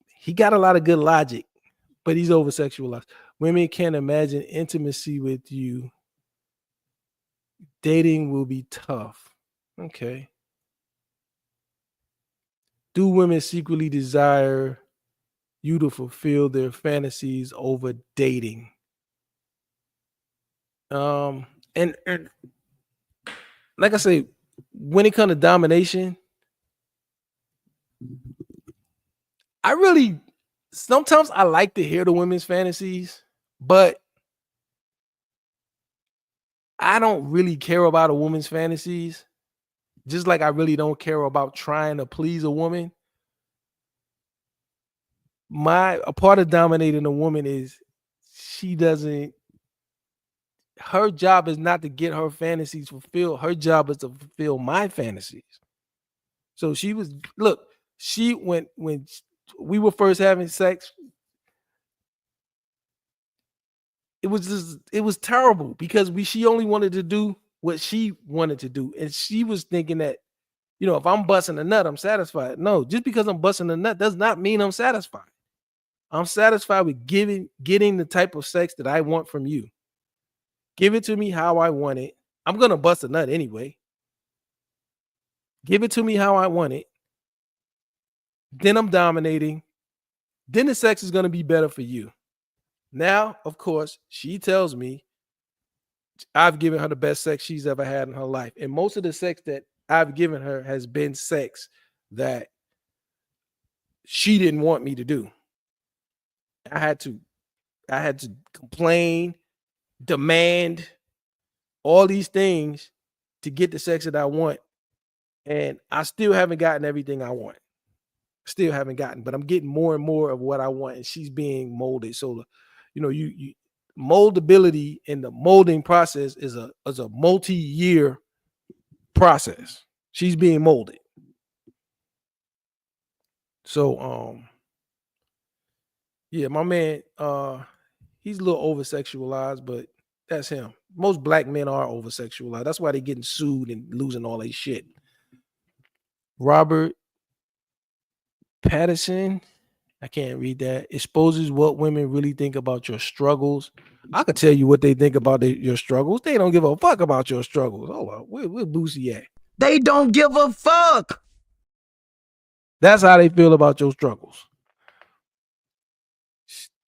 He got a lot of good logic, but he's over sexualized. Women can't imagine intimacy with you. Dating will be tough. Okay. Do women secretly desire you to fulfill their fantasies over dating? And like I say, when it comes to domination, sometimes I like to hear the women's fantasies, but I don't really care about a woman's fantasies. Just like I really don't care about trying to please a woman. A part of dominating a woman is her job is not to get her fantasies fulfilled. Her job is to fulfill my fantasies. So when we were first having sex, it was terrible because she only wanted to do what she wanted to do. And she was thinking that, if I'm busting a nut, I'm satisfied. No, just because I'm busting a nut does not mean I'm satisfied. I'm satisfied with getting the type of sex that I want from you. Give it to me how I want it. I'm going to bust a nut anyway. Give it to me how I want it. Then I'm dominating. Then the sex is going to be better for you. Now, of course, she tells me I've given her the best sex she's ever had in her life. And most of the sex that I've given her has been sex that she didn't want me to do. I had to complain, demand all these things to get the sex that I want. And I still haven't gotten everything I want. Still haven't gotten, but I'm getting more and more of what I want. And she's being molded. So, you moldability in the molding process is a multi-year process. She's being molded. So, yeah, my man, he's a little over-sexualized, but that's him. Most black men are over-sexualized. That's why they're getting sued and losing all their shit. Robert Patterson, I can't read that, exposes what women really think about your struggles. I could tell you what they think about your struggles. They don't give a fuck about your struggles. Hold on, where Boosie at? They don't give a fuck. That's how they feel about your struggles.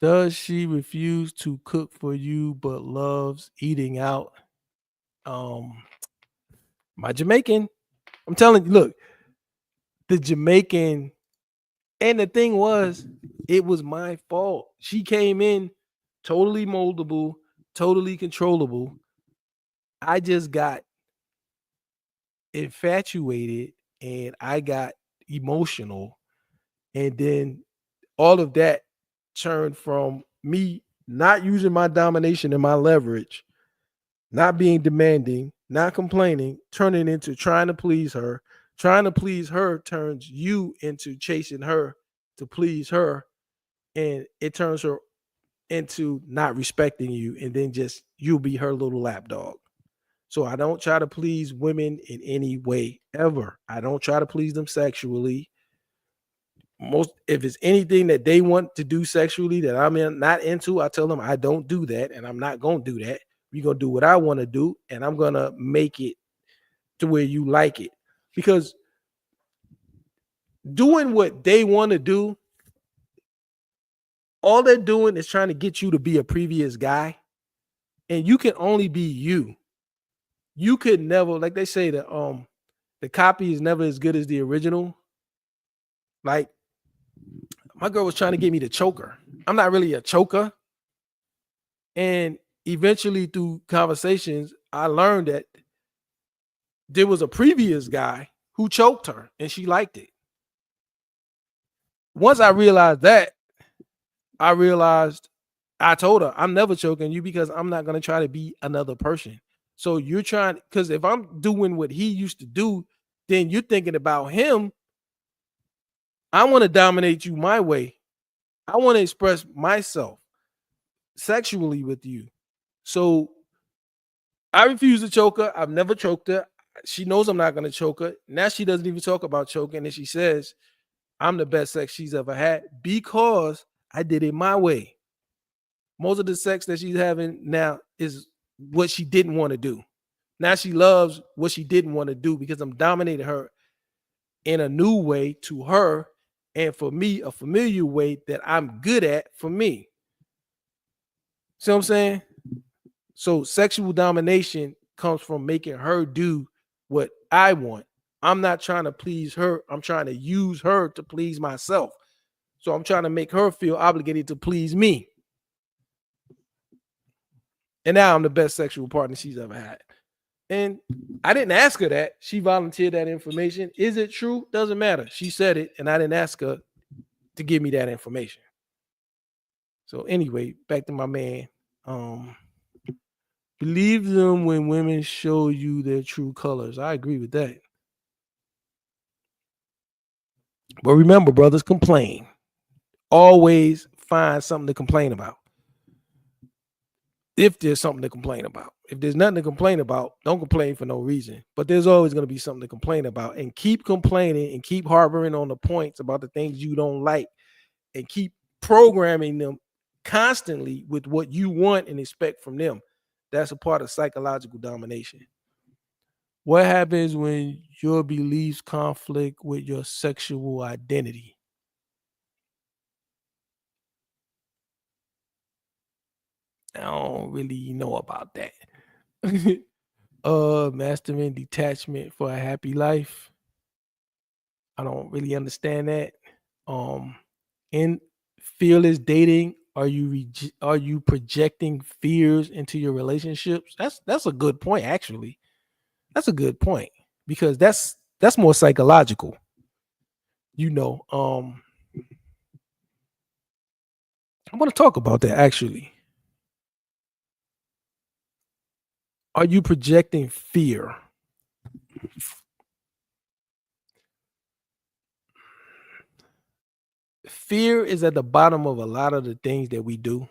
Does she refuse to cook for you but loves eating out? My Jamaican, I'm telling you, look, the Jamaican, and the thing was, it was my fault. She came in totally moldable, totally controllable. I just got infatuated and I got emotional. And then all of that turned from me not using my domination and my leverage, not being demanding, not complaining, turning into trying to please her. Trying to please her turns you into chasing her to please her. And it turns her into not respecting you, and then just you'll be her little lapdog. So I don't try to please women in any way ever. I don't try to please them sexually. If it's anything that they want to do sexually that I'm not into, I tell them I don't do that, and I'm not gonna do that. We're gonna do what I want to do, and I'm gonna make it to where you like it. Because doing what they want to do, all they're doing is trying to get you to be a previous guy, and you can only be you. You could never, like they say, the copy is never as good as the original. Like, my girl was trying to get me to choke her. I'm not really a choker. And eventually through conversations, I learned that there was a previous guy who choked her and she liked it. Once I realized that, I told her, I'm never choking you because I'm not going to try to be another person. So you're trying, because if I'm doing what he used to do, then you're thinking about him. I want to dominate you my way. I want to express myself sexually with you. So I refuse to choke her. I've never choked her. She knows I'm not going to choke her. Now she doesn't even talk about choking. And she says, I'm the best sex she's ever had because I did it my way. Most of the sex that she's having now is what she didn't want to do. Now she loves what she didn't want to do because I'm dominating her in a new way to her. And for me, a familiar way that I'm good at for me. See what I'm saying? So sexual domination comes from making her do what I want. I'm not trying to please her. I'm trying to use her to please myself. So I'm trying to make her feel obligated to please me. And now I'm the best sexual partner she's ever had. And I didn't ask her that. She volunteered that information. Is it true? Doesn't matter. She said it, and I didn't ask her to give me that information. So anyway, back to my man. Believe them when women show you their true colors. I agree with that. But remember, brothers, complain. Always find something to complain about. If there's something to complain about. If there's nothing to complain about, don't complain for no reason. But there's always going to be something to complain about. And keep complaining and keep harboring on the points about the things you don't like. And keep programming them constantly with what you want and expect from them. That's a part of psychological domination. What happens when your beliefs conflict with your sexual identity? I don't really know about that. Mastering detachment for a happy life. I don't really understand that. In fearless dating, are you projecting fears into your relationships? That's a good point, actually. That's a good point because that's more psychological. I want to talk about that actually. Are you projecting fear? Fear is at the bottom of a lot of the things that we do.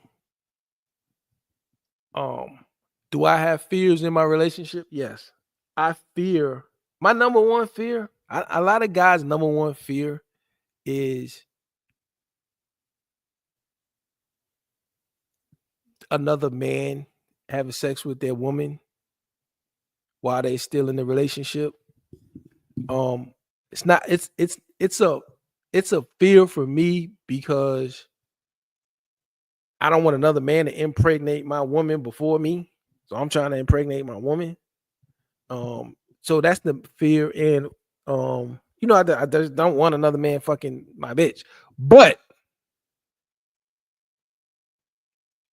Do I have fears in my relationship? Yes. I fear. My number one fear, a lot of guys' number one fear is another man having sex with their woman while they're still in the relationship. It's a fear for me because I don't want another man to impregnate my woman before me. So I'm trying to impregnate my woman. So that's the fear. And I just don't want another man fucking my bitch. But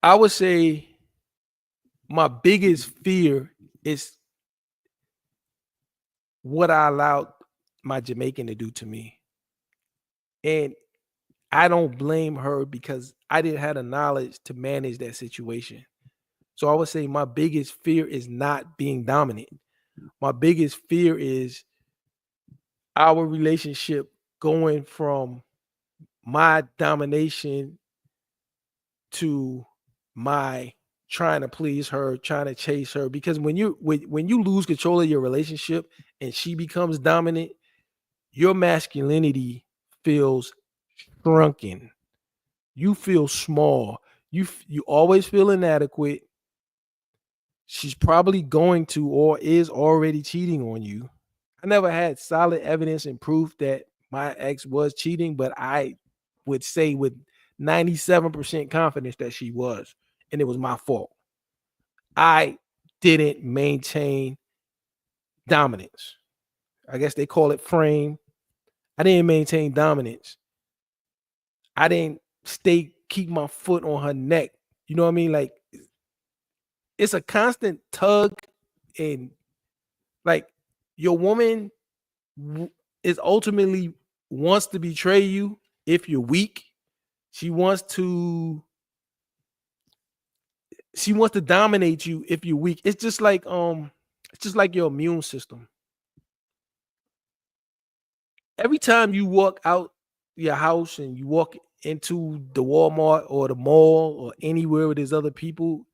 I would say my biggest fear is what I allowed my Jamaican to do to me. And I don't blame her because I didn't have the knowledge to manage that situation. So I would say my biggest fear is not being dominant. My biggest fear is our relationship going from my domination to my trying to please her, trying to chase her. Because when you lose control of your relationship and she becomes dominant, your masculinity feels shrunken. You feel small. You always feel inadequate. She's probably going to or is already cheating on you. I never had solid evidence and proof that my ex was cheating, but I would say with 97% confidence that she was, and it was my fault. I didn't maintain dominance. I guess they call it frame. I didn't maintain dominance. I didn't keep my foot on her neck. You know what I mean? Like, it's a constant tug, and like your woman is ultimately wants to betray you if you're weak. She wants to dominate you if you're weak. It's just like your immune system. Every time you walk out your house and you walk into the Walmart or the mall or anywhere where there's other people,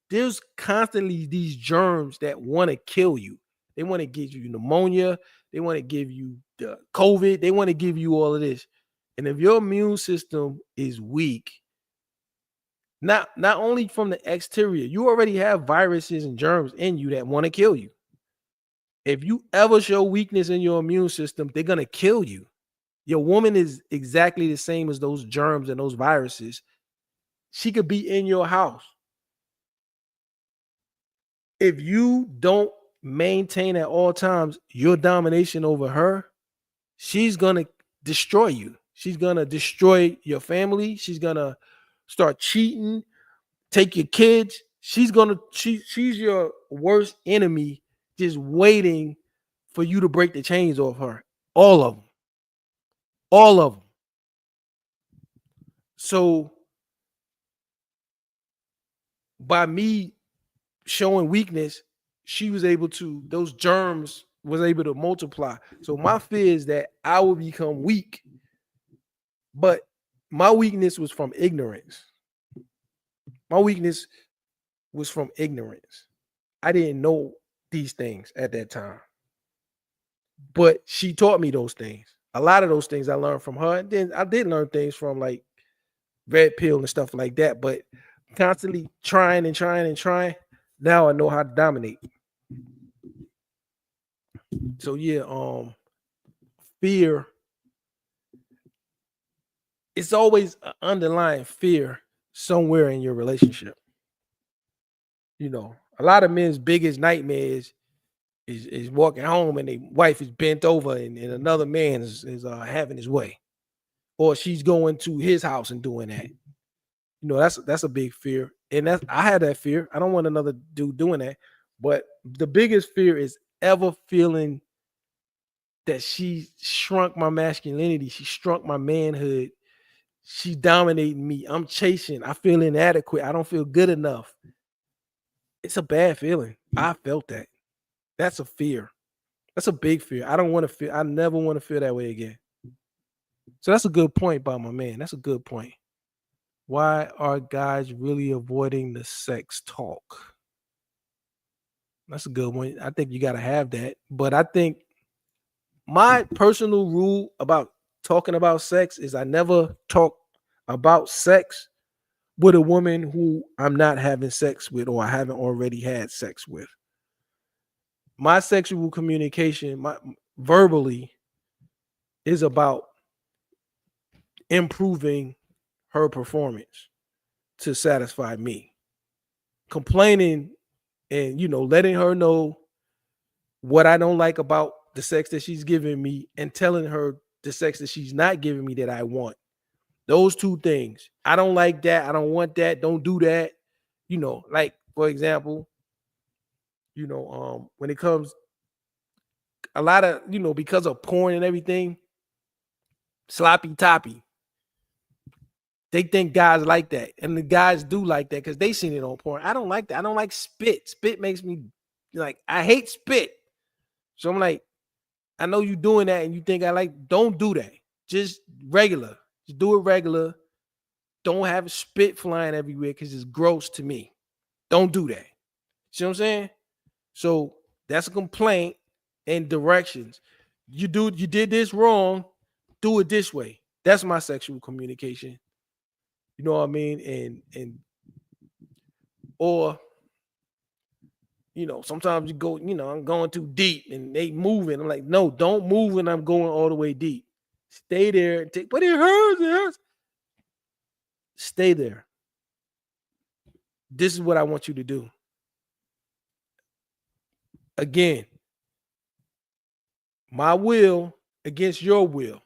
there's constantly these germs that want to kill you. They want to give you pneumonia. They want to give you the COVID. They want to give you all of this. And if your immune system is weak, not only from the exterior, you already have viruses and germs in you that want to kill you. If you ever show weakness in your immune system, they're going to kill you. Your woman is exactly the same as those germs and those viruses. She could be in your house. If you don't maintain at all times your domination over her, she's going to destroy you. She's going to destroy your family. She's going to start cheating, take your kids. She's your worst enemy, just waiting for you to break the chains off her. All of them. All of them. So by me showing weakness, those germs was able to multiply. So my fear is that I will become weak, but my weakness was from ignorance. My weakness was from ignorance. I didn't know these things at that time, but she taught me those things. A lot of those things I learned from her. And then I did learn things from like Red Pill and stuff like that, but constantly trying. Now I know how to dominate. So yeah, fear. It's always an underlying fear somewhere in your relationship. You know, a lot of men's biggest nightmares is walking home and their wife is bent over and another man is having his way, or she's going to his house and doing that. You know, that's a big fear, and I had that fear. I don't want another dude doing that, but the biggest fear is ever feeling that she shrunk my masculinity, she shrunk my manhood, she dominating me. I'm chasing. I feel inadequate. I don't feel good enough. It's a bad feeling. I felt that. That's a fear. That's a big fear. I don't want to feel. I never want to feel that way again. So that's a good point by my man. That's a good point. Why are guys really avoiding the sex talk? That's a good one. I think you got to have that. But I think my personal rule about talking about sex is I never talk about sex with a woman who I'm not having sex with or I haven't already had sex with. My sexual communication, verbally, is about improving her performance to satisfy me. Complaining and, letting her know what I don't like about the sex that she's giving me and telling her the sex that she's not giving me that I want. Those two things. I don't like that. I don't want that. Don't do that. Like, for example, when it comes a lot of, because of porn and everything, sloppy toppy. They think guys like that. And the guys do like that because they seen it on porn. I don't like that. I don't like spit. Spit makes me I hate spit. So I'm like, I know you doing that and you think I like, don't do that. Just regular. Just do it regular. Don't have spit flying everywhere because it's gross to me. Don't do that. See what I'm saying? So that's a complaint and directions. You did this wrong. Do it this way. That's my sexual communication. You know what I mean? Or sometimes you go, I'm going too deep and they moving. I'm like, no, don't move when I'm going all the way deep. Stay there and but it hurts. Stay there. This is what I want you to do. Again, my will against your will.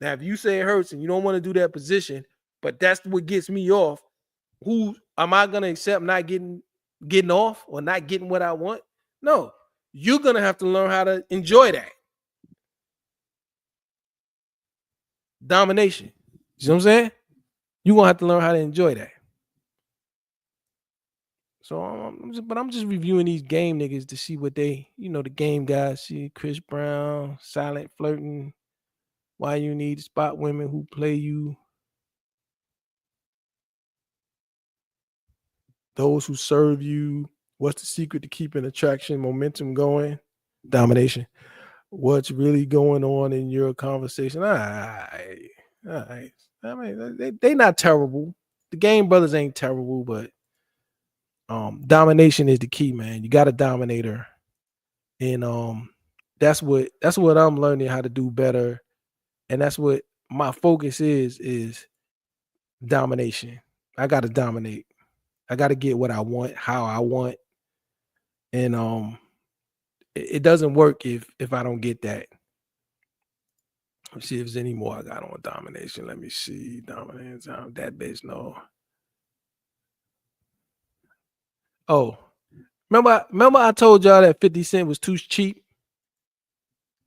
Now, if you say it hurts and you don't want to do that position, but that's what gets me off, who am I going to accept not getting off or not getting what I want? No, you're going to have to learn how to enjoy that. Domination. You know what I'm saying? You're going to have to learn how to enjoy that. So I'm just reviewing these game niggas to see what they, the game guys see. Chris Brown, silent flirting. Why you need spot women who play you. Those who serve you. What's the secret to keeping attraction, momentum going? Domination. What's really going on in your conversation? All right. I mean, they not terrible. The Game Brothers ain't terrible, but domination is the key, man. You got to dominate her. And that's what I'm learning how to do better. And that's what my focus is domination. I got to dominate. I got to get what I want, how I want. And it doesn't work if I don't get that. Let's see if there's any more I got on domination. Let me see. Dominance. That bitch, no. Oh, remember I told y'all that 50 Cent was too cheap?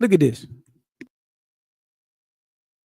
Look at this.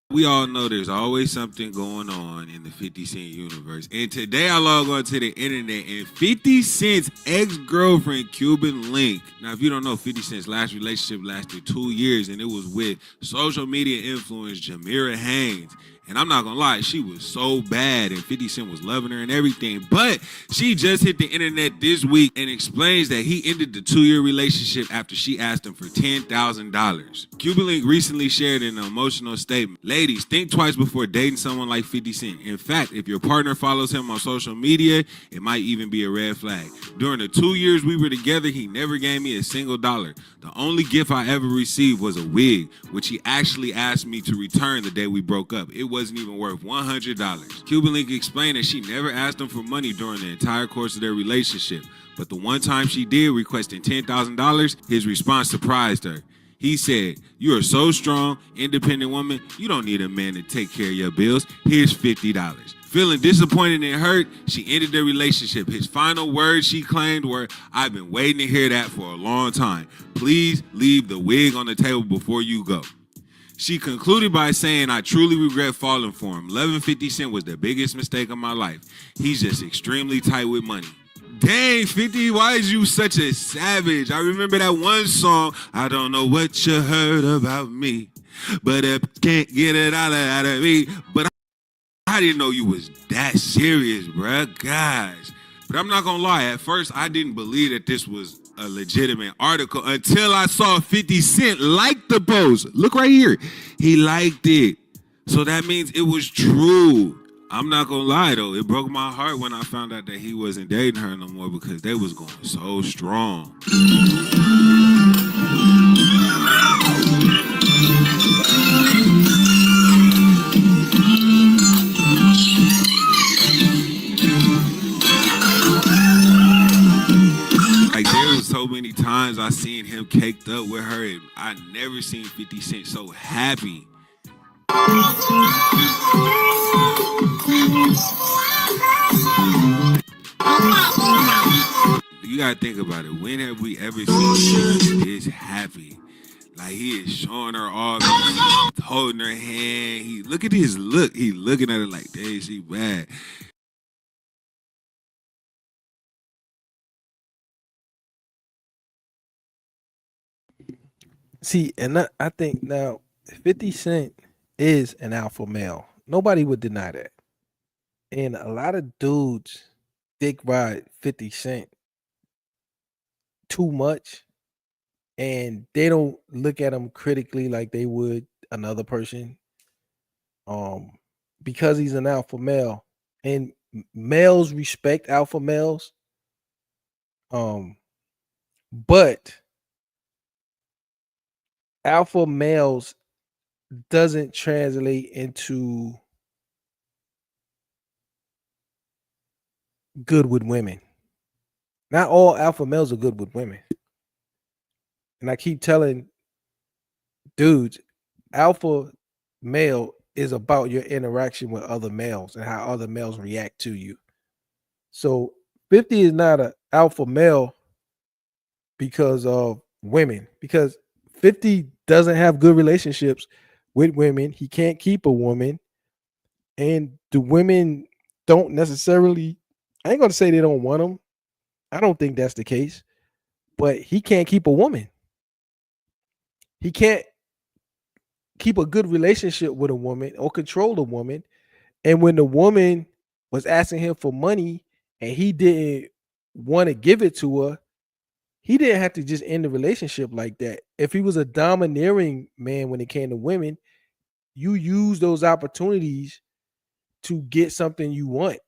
We all know there's always something going on in the 50 Cent universe. And today I log on to the internet and 50 Cent's ex-girlfriend, Cuban Link. Now, if you don't know, 50 Cent's last relationship lasted 2 years and it was with social media influencer Jamira Haynes. And I'm not gonna lie, she was so bad and 50 Cent was loving her and everything. But she just hit the internet this week and explains that he ended the 2-year relationship after she asked him for $10,000. Cuban Link recently shared an emotional statement. Ladies, think twice before dating someone like 50 Cent. In fact, if your partner follows him on social media, it might even be a red flag. During the 2 years we were together, he never gave me a single dollar. The only gift I ever received was a wig, which he actually asked me to return the day we broke up. It wasn't even worth $100. Cuban Link explained that she never asked him for money during the entire course of their relationship. But the one time she did, requesting $10,000, his response surprised her. He said, "You are so strong, independent woman, you don't need a man to take care of your bills. Here's $50. Feeling disappointed and hurt, she ended the relationship. His final words, she claimed, were, "I've been waiting to hear that for a long time. Please leave the wig on the table before you go." She concluded by saying, "I truly regret falling for him. Loving 50 Cent was the biggest mistake of my life. He's just extremely tight with money." Dang, 50, why is you such a savage? I remember that one song, "I don't know what you heard about me, but I can't get it out of me." But I didn't know you was that serious, bruh. Guys. But I'm not gonna lie, at first I didn't believe that this was a legitimate article until I saw 50 Cent like the post. Look right here. He liked it. So that means it was true. I'm not gonna lie though, it broke my heart when I found out that he wasn't dating her no more because they was going so strong. Like there was so many times I seen him caked up with her and I never seen 50 Cent so happy. You gotta think about it. When have we ever seen him this happy? Like he is showing her off, holding her hand. Look at his look. He looking at her like, dang, she bad. See, and I think now 50 Cent is an alpha male. Nobody would deny that. And a lot of dudes dick ride 50 Cent too much, and they don't look at him critically like they would another person. Because he's an alpha male, and males respect alpha males. But alpha males doesn't translate into good with women. Not all alpha males are good with women. And I keep telling dudes, alpha male is about your interaction with other males and how other males react to you. So 50 is not an alpha male because of women, because 50 doesn't have good relationships with women. He can't keep a woman, and the women don't necessarily, I ain't gonna say they don't want him. I don't think that's the case, but he can't keep a woman. He can't keep a good relationship with a woman or control a woman. And when the woman was asking him for money and he didn't want to give it to her, he didn't have to just end the relationship like that. If he was a domineering man when it came to women, you use those opportunities to get something you want.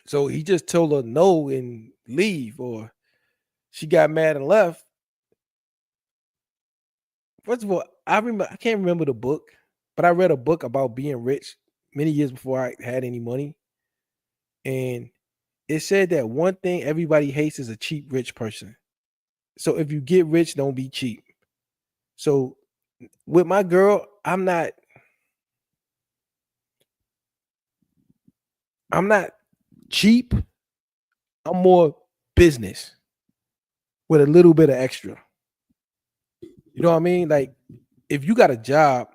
So he just told her no and leave, or she got mad and left. First of all, I can't remember the book, but I read a book about being rich many years before I had any money. And it said that one thing everybody hates is a cheap rich person. So if you get rich, don't be cheap. So with my girl, I'm not cheap. I'm more business with a little bit of extra. You know what I mean? Like, if you got a job,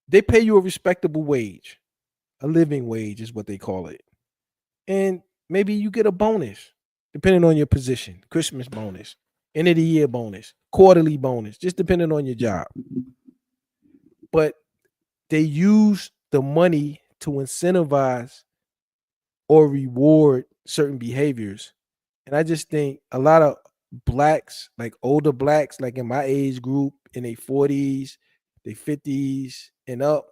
they pay you a respectable wage. A living wage is what they call it. And maybe you get a bonus, depending on your position. Christmas bonus, end of the year bonus, quarterly bonus, just depending on your job. But they use the money to incentivize or reward certain behaviors. And I just think a lot of blacks, like older blacks, like in my age group, in their 40s, their 50s and up,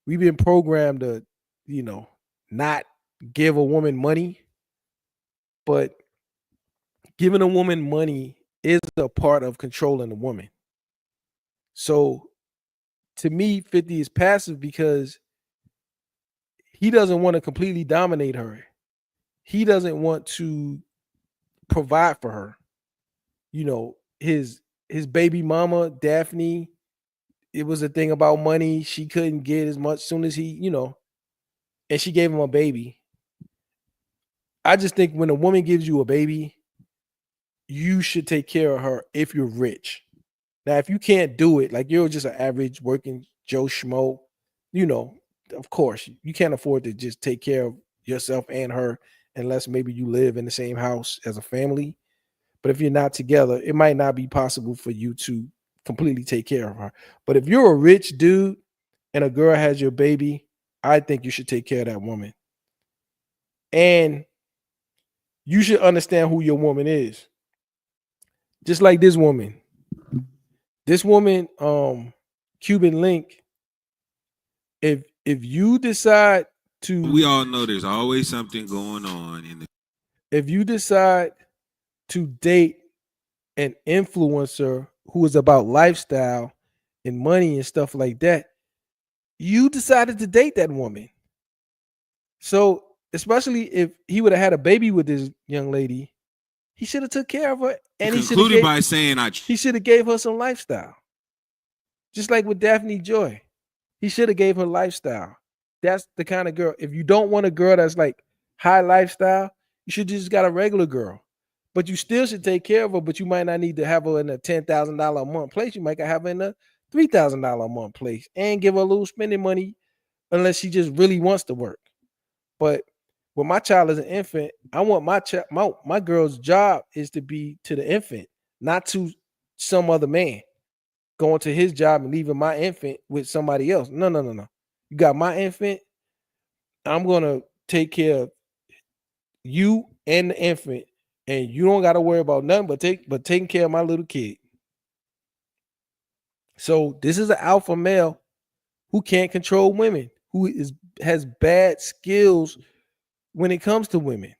we've been programmed to, not give a woman money. But giving a woman money is a part of controlling a woman. So to me, 50 is passive because he doesn't want to completely dominate her. He doesn't want to provide for her. His baby mama, Daphne, it was a thing about money. She couldn't get as much soon as he, and she gave him a baby. I just think when a woman gives you a baby, you should take care of her if you're rich. Now, if you can't do it, like you're just an average working Joe Schmo, of course, you can't afford to just take care of yourself and her unless maybe you live in the same house as a family. But if you're not together, it might not be possible for you to completely take care of her. But if you're a rich dude and a girl has your baby, I think you should take care of that woman. And you should understand who your woman is. Just like this woman. This woman, Cuban Link, if you decide to, we all know there's always something going on in the. If you decide to date an influencer who is about lifestyle and money and stuff like that, you decided to date that woman. So especially if he would have had a baby with this young lady, he should have took care of her, and he concluded by saying he should have gave her some lifestyle. Just like with Daphne Joy, he should have gave her lifestyle. That's the kind of girl. If you don't want a girl that's like high lifestyle, you should just got a regular girl. But you still should take care of her, but you might not need to have her in a $10,000 a month place. You might have her in a $3,000 a month place and give her a little spending money unless she just really wants to work. But when my child is an infant, I want my girl's job is to be to the infant, not to some other man going to his job and leaving my infant with somebody else. No. You got my infant. I'm gonna take care of you and the infant, and you don't got to worry about nothing but taking care of my little kid. So this is an alpha male who can't control women, who has bad skills when it comes to women.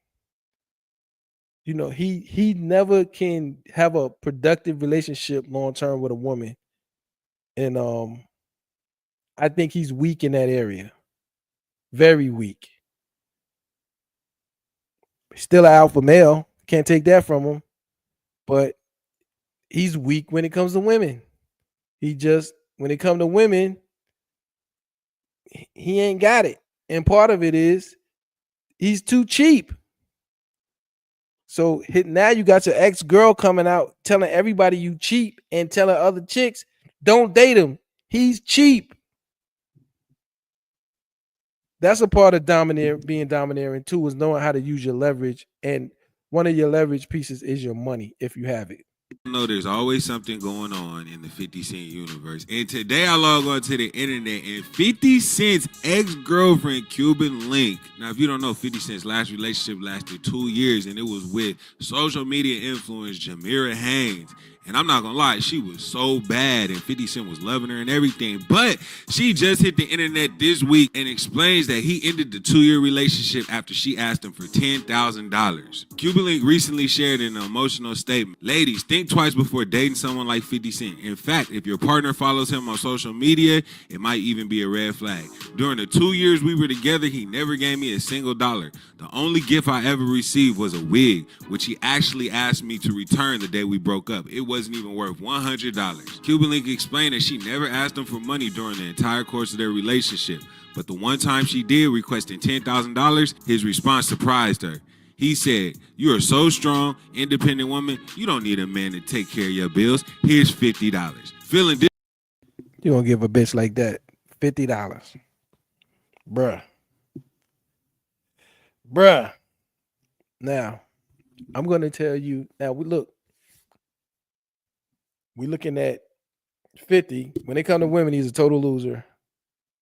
You know, he never can have a productive relationship long term with a woman. And I think he's weak in that area. Very weak. Still an alpha male. Can't take that from him. But he's weak when it comes to women. When it comes to women, he ain't got it. And part of it is he's too cheap. So now you got your ex-girl coming out telling everybody you cheap and telling other chicks, don't date him. He's cheap. That's a part of being domineering too, is knowing how to use your leverage. And one of your leverage pieces is your money, if you have it. I know there's always something going on in the 50 Cent universe. And today I log on to the internet and 50 Cent's ex-girlfriend, Cuban Link. Now, if you don't know, 50 Cent's last relationship lasted 2 years, and it was with social media influencer Jamira Haynes. And I'm not gonna lie, she was so bad, and 50 Cent was loving her and everything. But she just hit the internet this week and explains that he ended the 2-year relationship after she asked him for $10,000. Cuban Link recently shared an emotional statement. Ladies, think twice before dating someone like 50 Cent. In fact, if your partner follows him on social media, it might even be a red flag. During the 2 years we were together, he never gave me a single dollar. The only gift I ever received was a wig, which he actually asked me to return the day we broke up. It wasn't even worth $100. Cuban Link explained that she never asked him for money during the entire course of their relationship. But the one time she did, requesting $10,000, his response surprised her. He said, "You are so strong, independent woman. You don't need a man to take care of your bills. Here's $50. Feeling this. You gonna give a bitch like that $50. Bruh. Now, I'm gonna tell you, now we're looking at 50. When it comes to women, he's a total loser.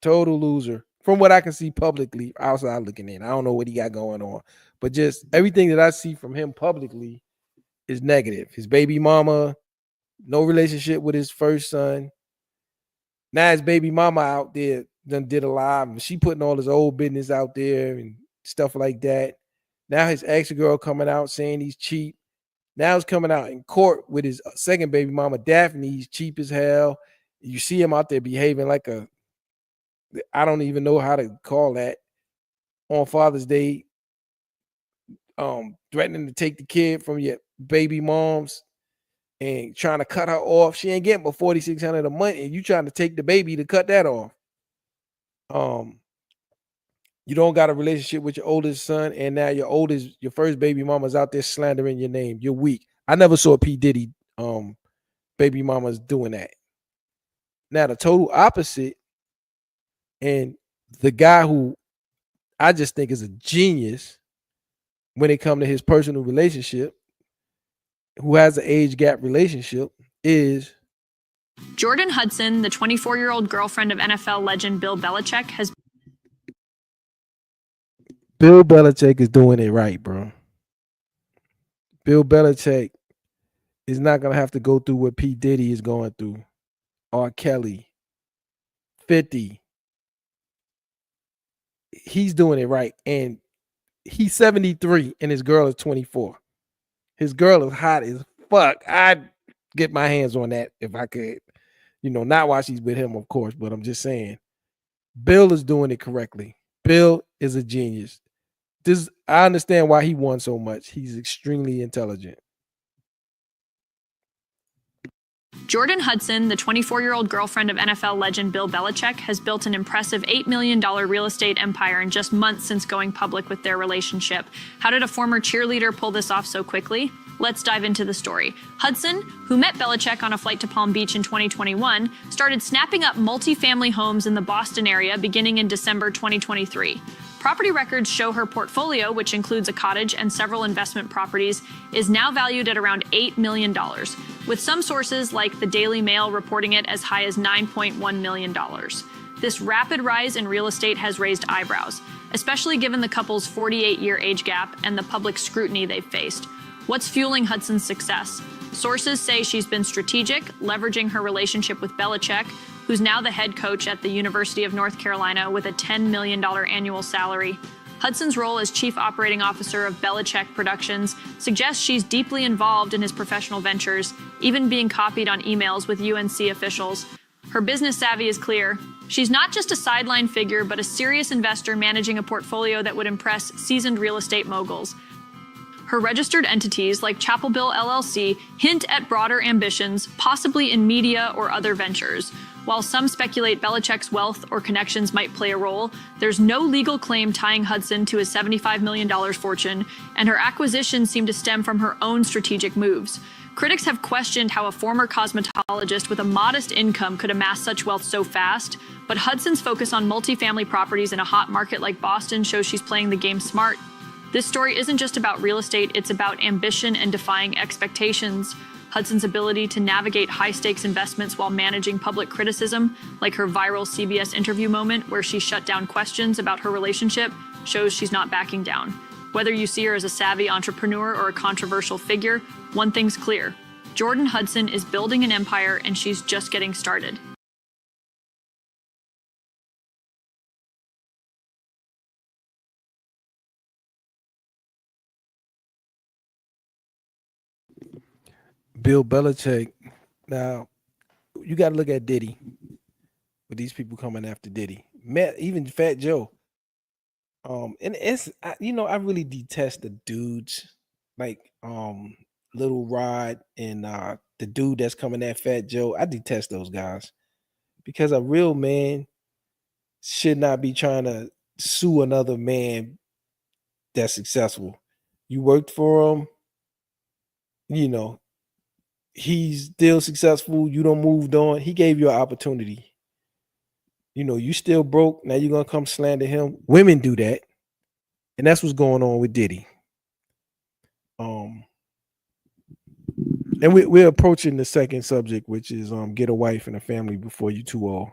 Total loser. From what I can see publicly, outside looking in. I don't know what he got going on. But just everything that I see from him publicly is negative. His baby mama, no relationship with his first son. Now his baby mama out there done did a live, and she putting all his old business out there and stuff like that. Now his ex-girl coming out saying he's cheap. Now he's coming out in court with his second baby mama, Daphne. He's cheap as hell. You see him out there behaving like I don't even know how to call that, on Father's Day, threatening to take the kid from your baby mom's and trying to cut her off. She ain't getting but $4,600 a month, and you trying to take the baby to cut that off. You don't got a relationship with your oldest son, and now your first baby mama's out there slandering your name. You're weak. I never saw P. Diddy baby mamas doing that. Now the total opposite, and the guy who I just think is a genius when it comes to his personal relationship, who has an age gap relationship, is Jordan Hudson, the 24-year-old girlfriend of NFL legend Bill Belichick, Bill Belichick is doing it right, bro. Bill Belichick is not going to have to go through what P. Diddy is going through. R. Kelly. 50. He's doing it right. And he's 73 and his girl is 24. His girl is hot as fuck. I'd get my hands on that if I could. You know, not while she's with him, of course, but I'm just saying. Bill is doing it correctly. Bill is a genius. I understand why he won so much. He's extremely intelligent. Jordan Hudson, the 24-year-old girlfriend of NFL legend Bill Belichick, has built an impressive $8 million real estate empire in just months since going public with their relationship. How did a former cheerleader pull this off so quickly? Let's dive into the story. Hudson, who met Belichick on a flight to Palm Beach in 2021, started snapping up multifamily homes in the Boston area beginning in December 2023. Property records show her portfolio, which includes a cottage and several investment properties, is now valued at around $8 million, with some sources like the Daily Mail reporting it as high as $9.1 million. This rapid rise in real estate has raised eyebrows, especially given the couple's 48-year age gap and the public scrutiny they've faced. What's fueling Hudson's success? Sources say she's been strategic, leveraging her relationship with Belichick, who's now the head coach at the University of North Carolina with a $10 million annual salary. Hudson's role as chief operating officer of Belichick Productions suggests she's deeply involved in his professional ventures, even being copied on emails with UNC officials. Her business savvy is clear. She's not just a sideline figure, but a serious investor managing a portfolio that would impress seasoned real estate moguls. Her registered entities, like Chapel Bill LLC, hint at broader ambitions, possibly in media or other ventures. While some speculate Belichick's wealth or connections might play a role, there's no legal claim tying Hudson to his $75 million fortune, and her acquisitions seem to stem from her own strategic moves. Critics have questioned how a former cosmetologist with a modest income could amass such wealth so fast, but Hudson's focus on multifamily properties in a hot market like Boston shows she's playing the game smart. This story isn't just about real estate, it's about ambition and defying expectations. Hudson's ability to navigate high-stakes investments while managing public criticism, like her viral CBS interview moment where she shut down questions about her relationship, shows she's not backing down. Whether you see her as a savvy entrepreneur or a controversial figure, one thing's clear. Jordan Hudson is building an empire and she's just getting started. Bill Belichick. Now, you got to look at Diddy. With these people coming after Diddy, even Fat Joe. And it's I really detest the dudes like Little Rod and the dude that's coming at Fat Joe. I detest those guys because a real man should not be trying to sue another man that's successful. You worked for him, he's still successful. You don't moved on. He gave you an opportunity. You still broke. Now you're going to come slander him. Women do that. And that's what's going on with Diddy. And we're approaching the second subject, which is get a wife and a family before you too old.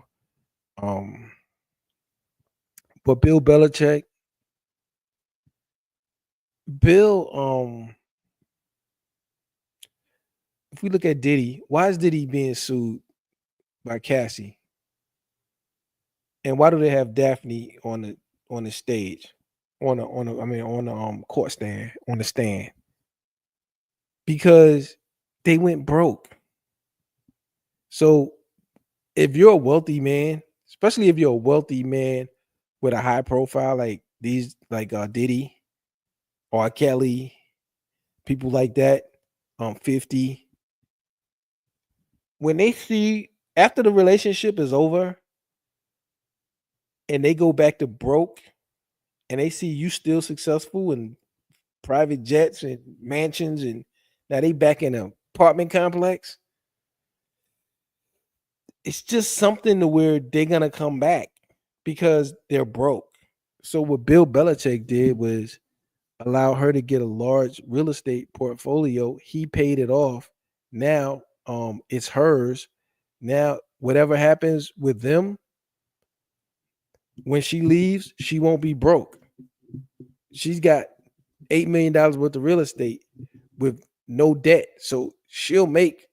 But Bill Belichick, if we look at Diddy, why is Diddy being sued by Cassie? And why do they have Daphne on the stage, on the court stand, on the stand? Because they went broke. So if you're a wealthy man, especially if you're a wealthy man with a high profile like these, like Diddy or Kelly, people like that, 50. When they see after the relationship is over and they go back to broke and they see you still successful in private jets and mansions and now they back in an apartment complex, it's just something to where they're going to come back because they're broke. So what Bill Belichick did was allow her to get a large real estate portfolio. He paid it off. Now it's hers. Now, whatever happens with them, when she leaves, she won't be broke. She's got $8 million worth of real estate with no debt. So she'll make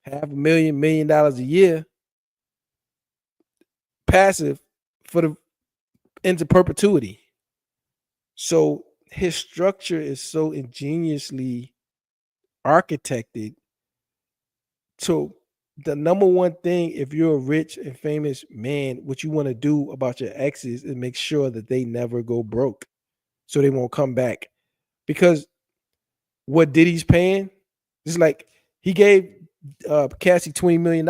$500,000 million a year passive into perpetuity. So his structure is so ingeniously architected. So the number one thing, if you're a rich and famous man, what you want to do about your exes is make sure that they never go broke so they won't come back. Because what Diddy's paying, it's like he gave Cassie $20 million.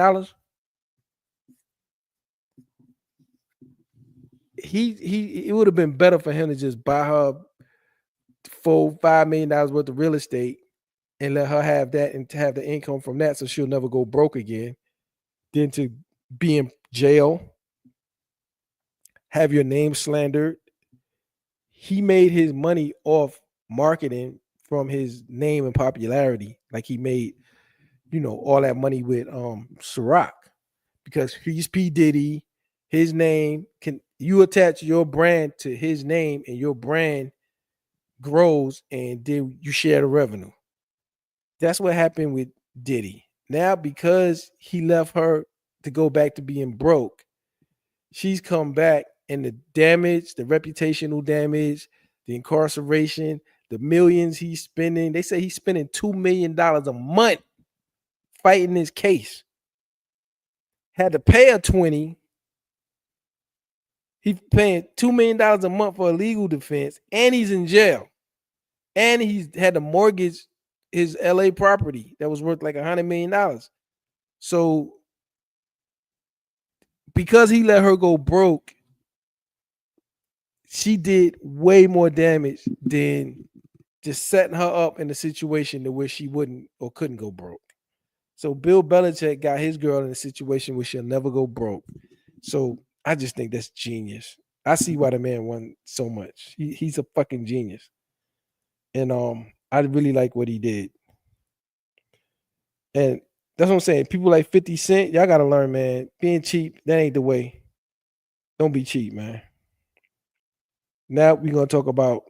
It would have been better for him to just buy her $4-5 million worth of real estate and let her have that and to have the income from that so she'll never go broke again, than to be in jail, have your name slandered. He made his money off marketing from his name and popularity. Like he made, all that money with Ciroc because he's P. Diddy. his name can you attach your brand to his name and your brand grows and then you share the revenue. That's what happened with Diddy. Now, because he left her to go back to being broke, she's come back, and the damage, the reputational damage, the incarceration, the millions he's spending. They say he's spending $2 million a month fighting this case. Had to pay her 20. He's paying $2 million a month for a legal defense, and he's in jail. And he's had to mortgage his LA property that was worth like $100 million. So because he let her go broke, she did way more damage than just setting her up in a situation to where she wouldn't or couldn't go broke. So Bill Belichick got his girl in a situation where she'll never go broke. So I just think that's genius. I see why the man won so much. He's a fucking genius. And I really like what he did. And that's what I'm saying. People like 50 Cent, y'all gotta learn, man. Being cheap, that ain't the way. Don't be cheap, man. Now we're gonna talk about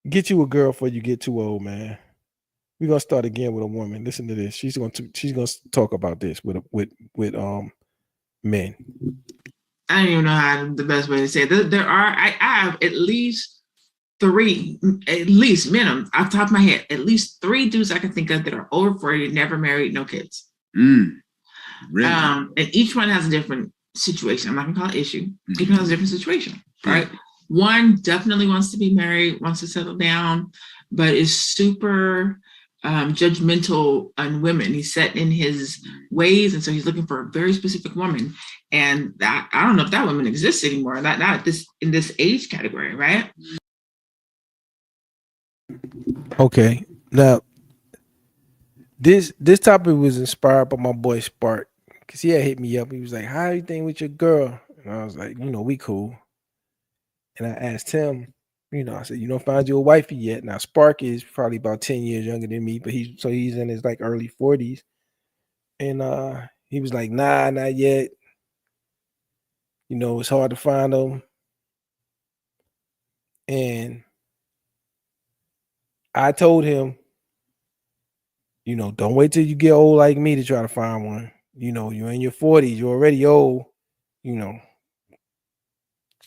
get you a girl before you get too old, man. We're gonna start again with a woman. Listen to this. She's gonna talk about this with men. I don't even know how the best way to say it. I have at least three, at least minimum, off the top of my head, at least 3 dudes I can think of that are over 40, never married, no kids. Really? And each one has a different situation. I'm not gonna call it issue. Each one has a different situation, right? One definitely wants to be married, wants to settle down, but is super judgmental on women. He's set in his ways, and so he's looking for a very specific woman. And that, I don't know if that woman exists anymore. Not at this in this age category, right? Okay. Now, this topic was inspired by my boy Spark, because he had hit me up. He was like, "How you think with your girl?" And I was like, we cool. And I asked him, I said, found you a wifey yet? Now Spark is probably about 10 years younger than me, but he's in his like early 40s. And he was like, nah, not yet. It's hard to find them. And I told him, don't wait till you get old like me to try to find one. You're in your 40s, you're already old,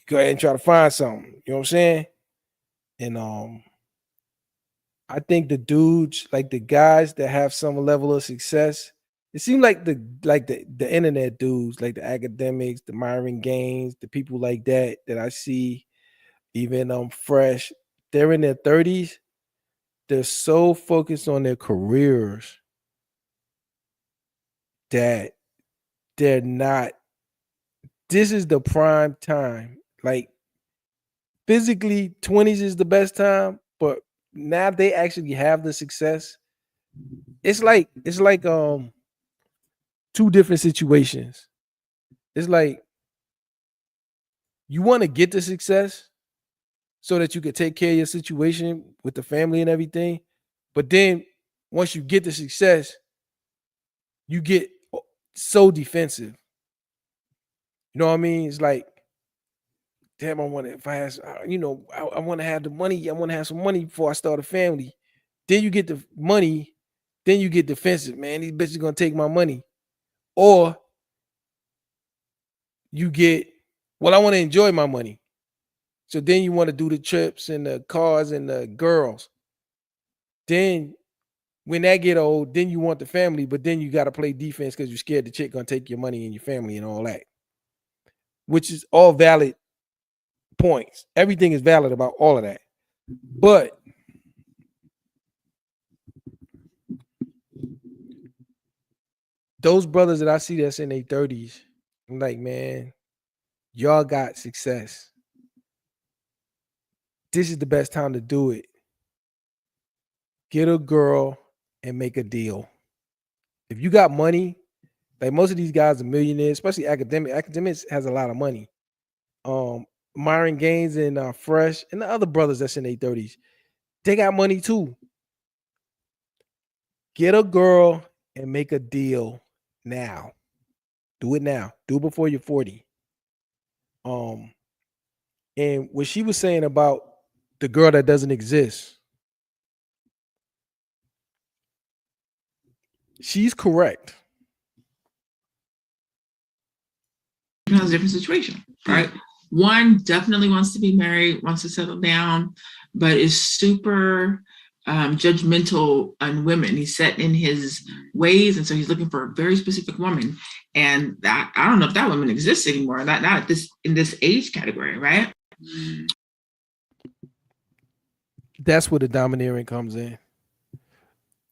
go ahead and try to find something. You know what I'm saying? And I think the dudes, like the guys that have some level of success, it seems like the internet dudes, like the academics, the Myron Gaines, the people like that I see, even Fresh, they're in their 30s. They're so focused on their careers that they're not. This is the prime time. Like physically, 20s is the best time, but now they actually have the success. It's like 2 different situations. It's like you want to get the success so that you can take care of your situation with the family and everything. But then once you get the success, you get so defensive. You know what I mean? It's like, damn, I want to have the money. I want to have some money before I start a family. Then you get the money, then you get defensive, man. These bitches gonna take my money. Or you get, well, I want to enjoy my money. So then you want to do the trips and the cars and the girls. Then when that get old, then you want the family, but then you got to play defense because you're scared the chick gonna take your money and your family and all that. Which is all valid points. Everything is valid about all of that. But those brothers that I see that's in their 30s, I'm like, man, y'all got success. This is the best time to do it. Get a girl and make a deal. If you got money, like most of these guys are millionaires, especially academics. Academics has a lot of money. Myron Gaines and Fresh and the other brothers that's in their 30s, they got money too. Get a girl and make a deal now. Do it now. Do it before you're 40. And what she was saying about the girl that doesn't exist, she's correct. Has a different situation, right? One definitely wants to be married, wants to settle down, but is super judgmental on women. He's set in his ways, and so he's looking for a very specific woman. And that, I don't know if that woman exists anymore. Not at this in this age category, right? That's where the domineering comes in.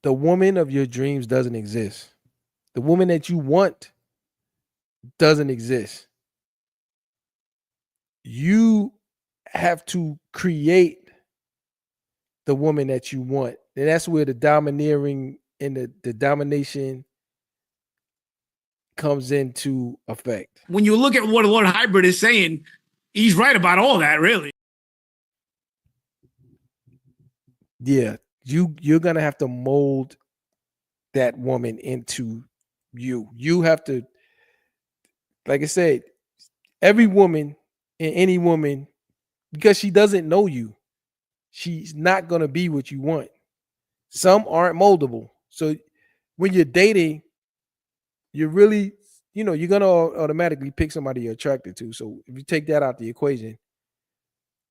The woman of your dreams doesn't exist. The woman that you want doesn't exist. You have to create the woman that you want. And that's where the domineering and the domination comes into effect. When you look at what Lord Hybrid is saying, he's right about all that, really. Yeah, you're gonna have to mold that woman into you. You have to, like I said, every woman and any woman, because she doesn't know you, she's not gonna be what you want. Some aren't moldable. So when you're dating, you're really, you're gonna automatically pick somebody you're attracted to. So if you take that out the equation,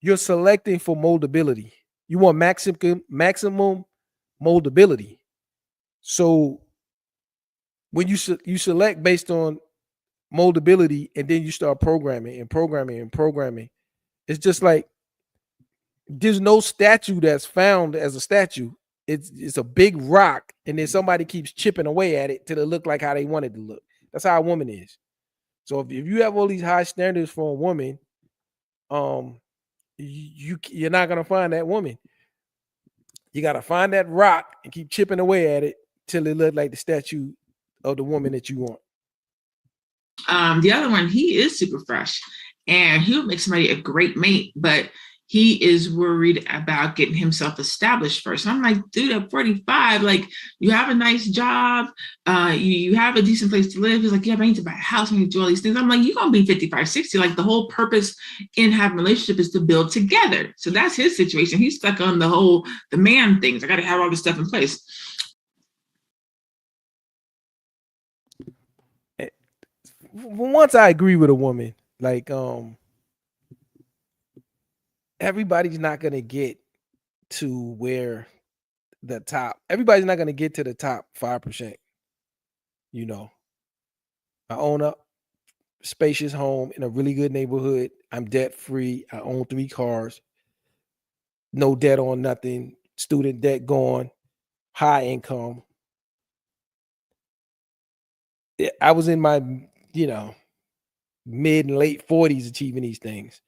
you're selecting for moldability. You want maximum moldability. So when you select based on moldability, and then you start programming, it's just like there's no statue that's found as a statue. It's a big rock, and then somebody keeps chipping away at it till it look like how they want it to look. That's how a woman is. So if you have all these high standards for a woman, you're not gonna find that woman. You gotta find that rock and keep chipping away at it till it look like the statue of the woman that you want. The other one, he is super fresh, and he'll make somebody a great mate, but he is worried about getting himself established first. I'm like, dude, at 45, like, you have a nice job, you have a decent place to live. He's like, yeah, but I need to buy a house, I need to do all these things. I'm like, you're gonna be 55, 60. Like, the whole purpose in having a relationship is to build together. So that's his situation. He's stuck on the man things. I gotta have all this stuff in place. Once I agree with a woman, like, everybody's not gonna get to where everybody's not gonna get to the top 5%. I own a spacious home in a really good neighborhood. I'm debt free. I own 3 cars, no debt on nothing, student debt gone, high income. I was in my mid and late 40s achieving these things.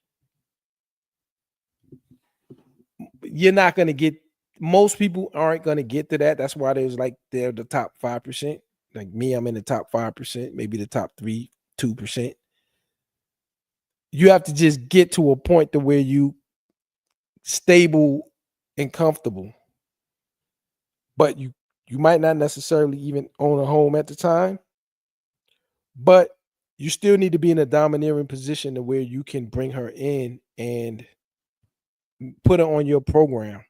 You're not going to get, most people aren't going to get to that. That's why they're the top 5%. Like me, I'm in the top 5%, maybe the top 2%. You have to just get to a point to where you stable and comfortable. But you might not necessarily even own a home at the time, but you still need to be in a domineering position to where you can bring her in and put her on your program.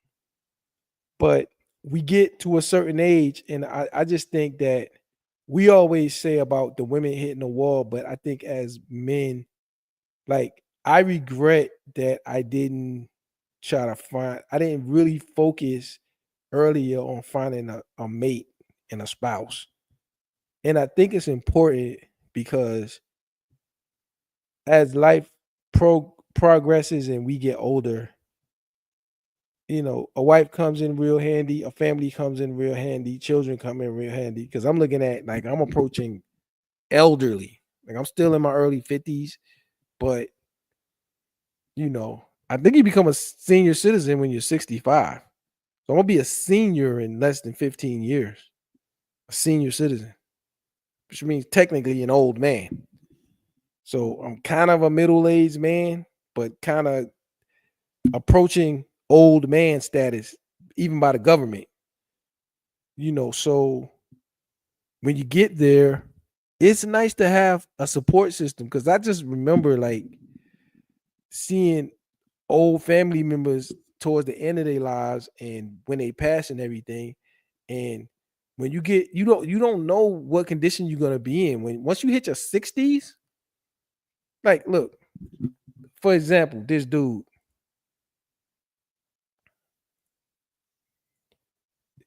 But we get to a certain age, and I just think that we always say about the women hitting the wall, but I think as men, like, I regret that I didn't really focus earlier on finding a mate and a spouse. And I think it's important because as life progresses and we get older, a wife comes in real handy, a family comes in real handy, children come in real handy. Because I'm looking at, like, I'm approaching elderly. Like, I'm still in my early 50s, but I think you become a senior citizen when you're 65. So I'm gonna be a senior in less than 15 years. A senior citizen, which means technically an old man. So I'm kind of a middle-aged man, but kind of approaching old man status, even by the government. So when you get there, it's nice to have a support system, because I just remember like seeing old family members towards the end of their lives and when they pass and everything. And when you don't know what condition you're gonna be in once you hit your 60s. Like, look, for example, this dude.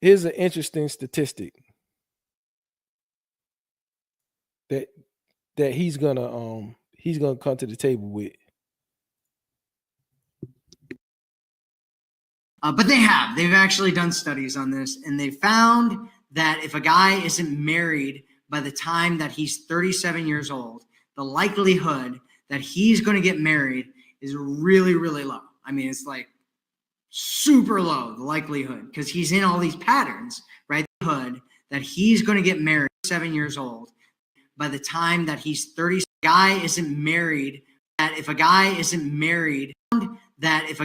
Here's an interesting statistic that he's gonna come to the table with. But they've actually done studies on this, and they found that if a guy isn't married by the time that he's 37 years old, the likelihood that he's going to get married is really, really low. I mean, it's like super low, the likelihood, because he's in all these patterns, right? The likelihood that he's going to get married 7 years old by the time that he's 30. Guy isn't married. That if a guy isn't married, that if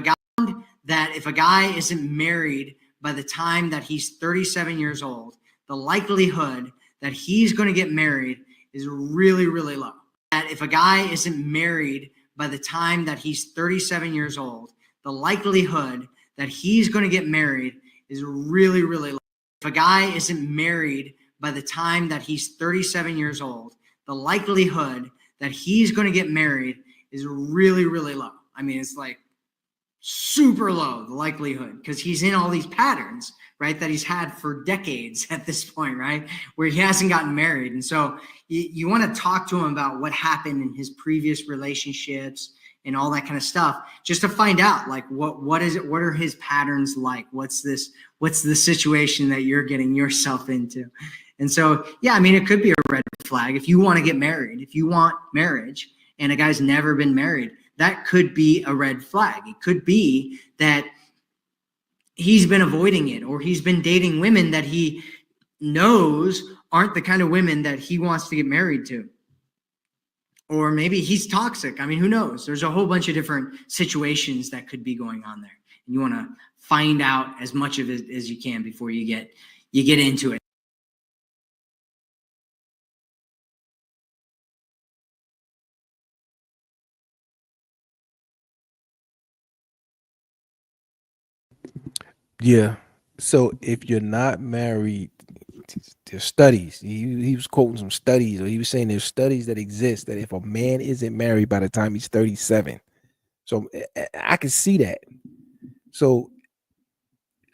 a guy isn't married by the time that he's 37 years old, the likelihood that he's going to get married is really, really low. That if a guy isn't married by the time that he's 37 years old, the likelihood that he's going to get married is really, really low. If a guy isn't married by the time that he's 37 years old, the likelihood that he's going to get married is really, really low. I mean, it's like super low, the likelihood, because he's in all these patterns, right, that he's had for decades at this point, right, where he hasn't gotten married. And so you want to talk to him about what happened in his previous relationships and all that kind of stuff, just to find out, like, what is it, what are his patterns like, what's the situation that you're getting yourself into. And so, yeah, I mean, it could be a red flag if you want to get married, if you want marriage and a guy's never been married. That could be a red flag. It could be that he's been avoiding it, or he's been dating women that he knows aren't the kind of women that he wants to get married to. Or maybe he's toxic. I mean, who knows? There's a whole bunch of different situations that could be going on there. And you want to find out as much of it as you can before you get into it. Yeah. So if you're not married, there's studies. He was quoting some studies, or he was saying there's studies that exist that if a man isn't married by the time he's 37, so I can see that. So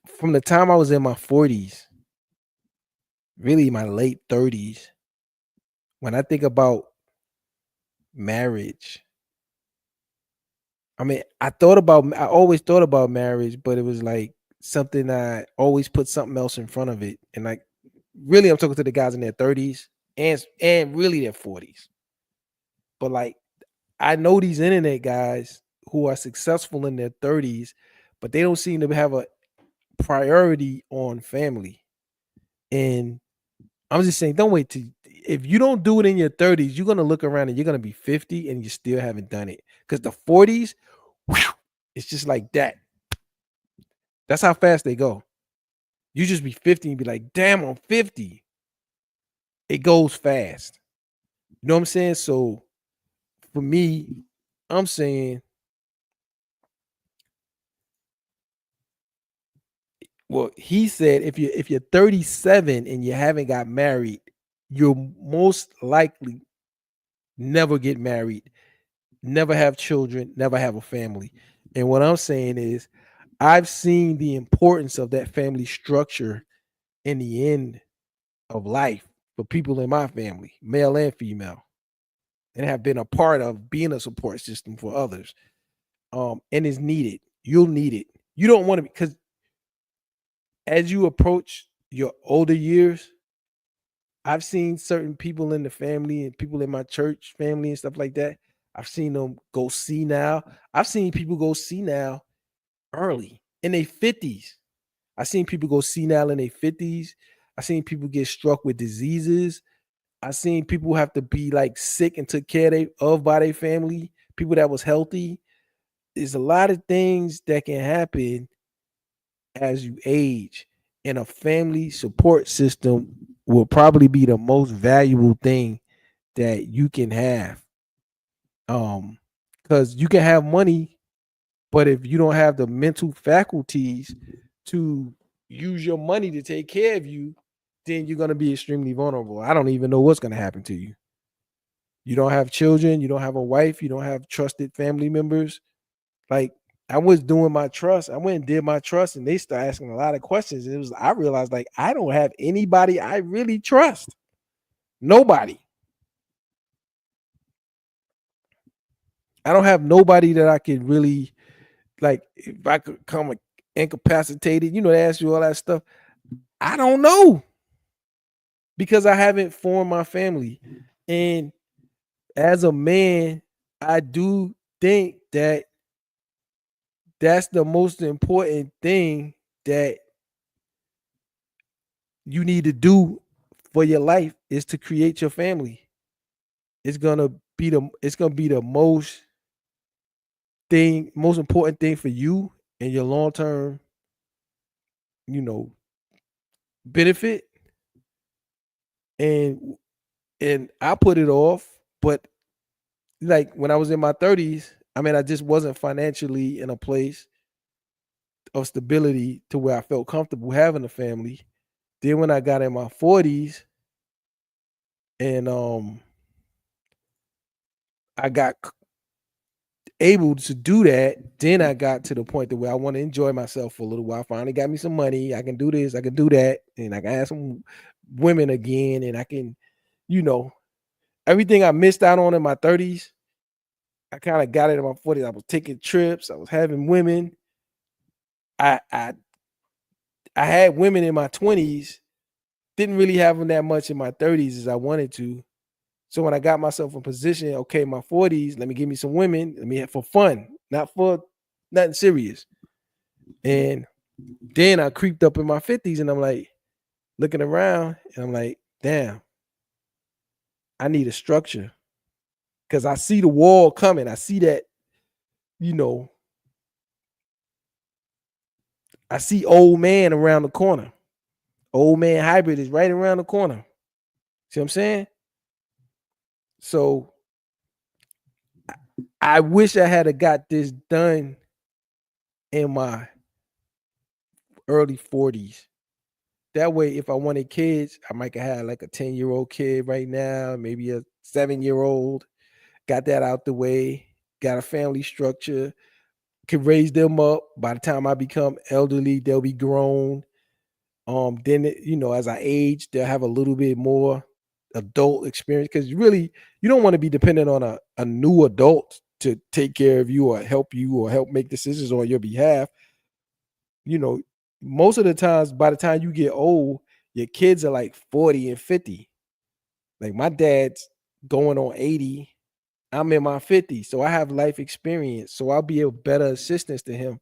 from the time I was in my 40s, really my late 30s, when I think about marriage, I mean, I always thought about marriage, but it was like something I always put something else in front of it. And like, really, I'm talking to the guys in their 30s and really their 40s. But like, I know these internet guys who are successful in their 30s, but they don't seem to have a priority on family. And I'm just saying, don't wait if you don't do it in your 30s, you're going to look around and you're going to be 50 and you still haven't done it. Because the 40s, it's just like that. That's how fast they go. You just be 50 and be like, damn, I'm 50. It goes fast. You know what I'm saying? So for me, I'm saying, well, he said if you're 37 and you haven't got married, you'll most likely never get married, never have children, never have a family. And what I'm saying is, I've seen the importance of that family structure in the end of life for people in my family, male and female, and have been a part of being a support system for others. And it's needed. You'll need it. You don't want to, because as you approach your older years, I've seen certain people in the family and people in my church family and stuff like that. I've seen them go senile. I've seen people go senile early in their 50s. I've seen people go senile in their 50s. I've seen people get struck with diseases. I've seen people have to be like sick and took care of by their family, people that was healthy. There's a lot of things that can happen as you age, and a family support system will probably be the most valuable thing that you can have. Because you can have money, but if you don't have the mental faculties to use your money to take care of you, then you're going to be extremely vulnerable. I don't even know what's going to happen to you. You don't have children, you don't have a wife, you don't have trusted family members. Like, I was doing my trust. I went and did my trust, and they started asking a lot of questions. And I realized, like, I don't have anybody I really trust. Nobody. I don't have nobody that I could really, like, if I could come incapacitated, they ask you all that stuff. I don't know, because I haven't formed my family. And as a man, I do think that that's the most important thing that you need to do for your life, is to create your family. It's gonna be the most important thing for you and your long-term, benefit. And I put it off, but like when I was in my 30s, I just wasn't financially in a place of stability to where I felt comfortable having a family. Then when I got in my 40s and I got able to do that, then I got to the point that where I want to enjoy myself for a little while. I finally got me some money. I can do this, I can do that, and I can have some women again, and I can, everything I missed out on in my 30s, I kind of got it in my 40s. I was taking trips, I was having women. I had women in my 20s, didn't really have them that much in my 30s as I wanted to. So when I got myself in position, okay, my 40s, let me give me some women, let me have for fun, not for nothing serious. And then I creeped up in my 50s, and I'm like looking around, and I'm like, damn, I need a structure, because I see the wall coming. I see that, I see old man around the corner. Old man hybrid is right around the corner. See what I'm saying? So I wish I had got this done in my early 40s. That way, if I wanted kids, I might have had like a 10-year-old kid right now, maybe a 7-year-old. Got that out the way, got a family structure, could raise them up. By the time I become elderly, they'll be grown. Then, as I age, they'll have a little bit more adult experience, because really, you don't want to be dependent on a new adult to take care of you or help make decisions on your behalf. Most of the times, by the time you get old, your kids are like 40 and 50. Like my dad's going on 80. I'm in my 50s, so I have life experience. So I'll be a better assistance to him,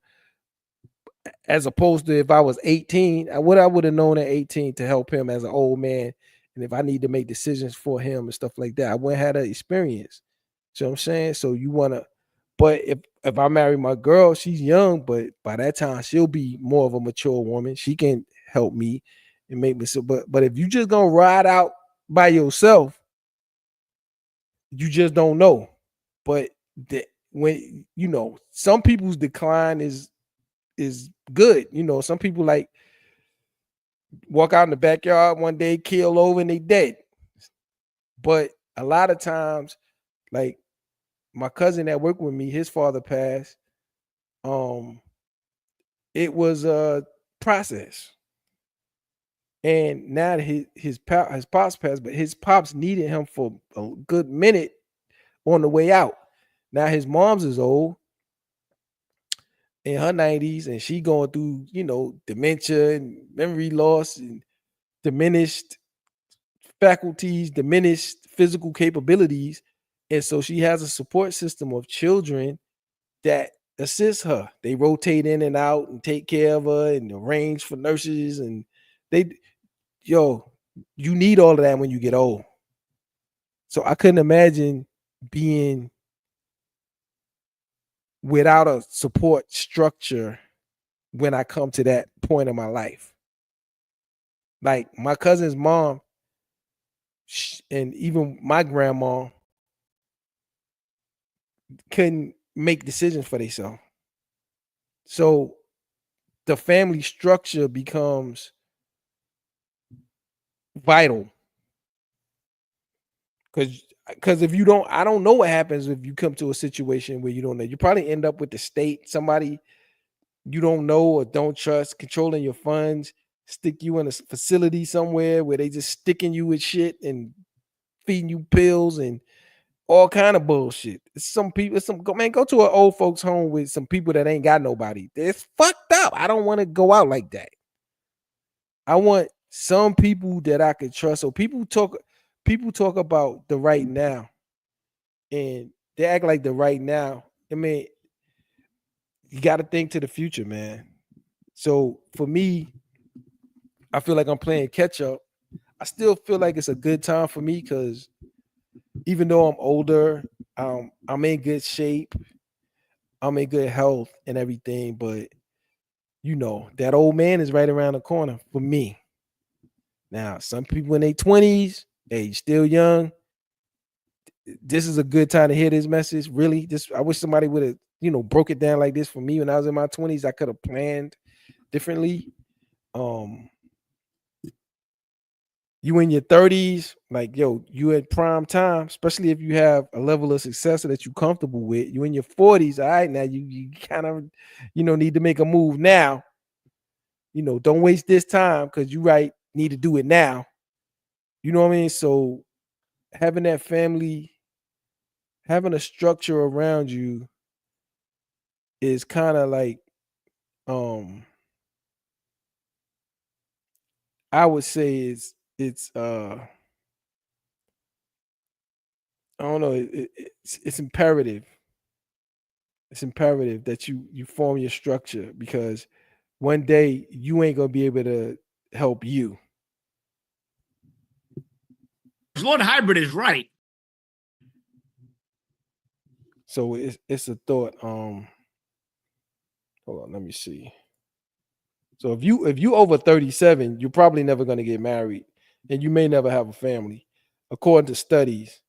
as opposed to if I was 18, what I would have known at 18 to help him as an old man. And if I need to make decisions for him and stuff like that, I wouldn't have that experience. So I'm saying, so you want to, but if I marry my girl, she's young, but by that time she'll be more of a mature woman. She can help me and make me so. But if you just gonna ride out by yourself, you just don't know. But when some people's decline is good. Some people like walk out in the backyard one day, keel over, and they dead. But a lot of times, like my cousin that worked with me, his father passed. It was a process. And now his pops passed, but his pops needed him for a good minute on the way out. Now his mom's is old, in her 90s, and she going through, dementia and memory loss and diminished faculties, diminished physical capabilities. And so she has a support system of children that assist her. They rotate in and out and take care of her and arrange for nurses. And you need all of that when you get old. So I couldn't imagine being without a support structure when I come to that point in my life. Like my cousin's mom, and even my grandma couldn't make decisions for themselves. So the family structure becomes vital. Because if you don't, I don't know what happens if you come to a situation where you don't know. You probably end up with the state, somebody you don't know or don't trust, controlling your funds, stick you in a facility somewhere where they just sticking you with shit and feeding you pills and all kind of bullshit. Some people, go to an old folks home with some people that ain't got nobody. It's fucked up. I don't want to go out like that. I want some people that I could trust. So people talk about the right now, and they act like the right now. I mean, you got to think to the future, man. So for me, I feel like I'm playing catch up. I still feel like it's a good time for me because even though I'm older, I'm in good shape, I'm in good health and everything, but you know, that old man is right around the corner for me. Now, some people in their 20s, hey, still young. This is a good time to hear this message. Really, I wish somebody would have, broke it down like this for me when I was in my 20s. I could have planned differently. You in your 30s, like, yo, you at prime time, especially if you have a level of success that you're comfortable with. You in your 40s, all right, now you kind of, need to make a move now. Don't waste this time because you need to do it now. You know what I mean? So having that family, having a structure around you is kind of like, I would say it's I don't know, it's imperative. It's imperative that you form your structure because one day you ain't gonna be able to help you. Lord Hybrid is right. So it's a thought. Hold on, let me see. So if you over 37, you're probably never gonna get married, and you may never have a family, according to studies.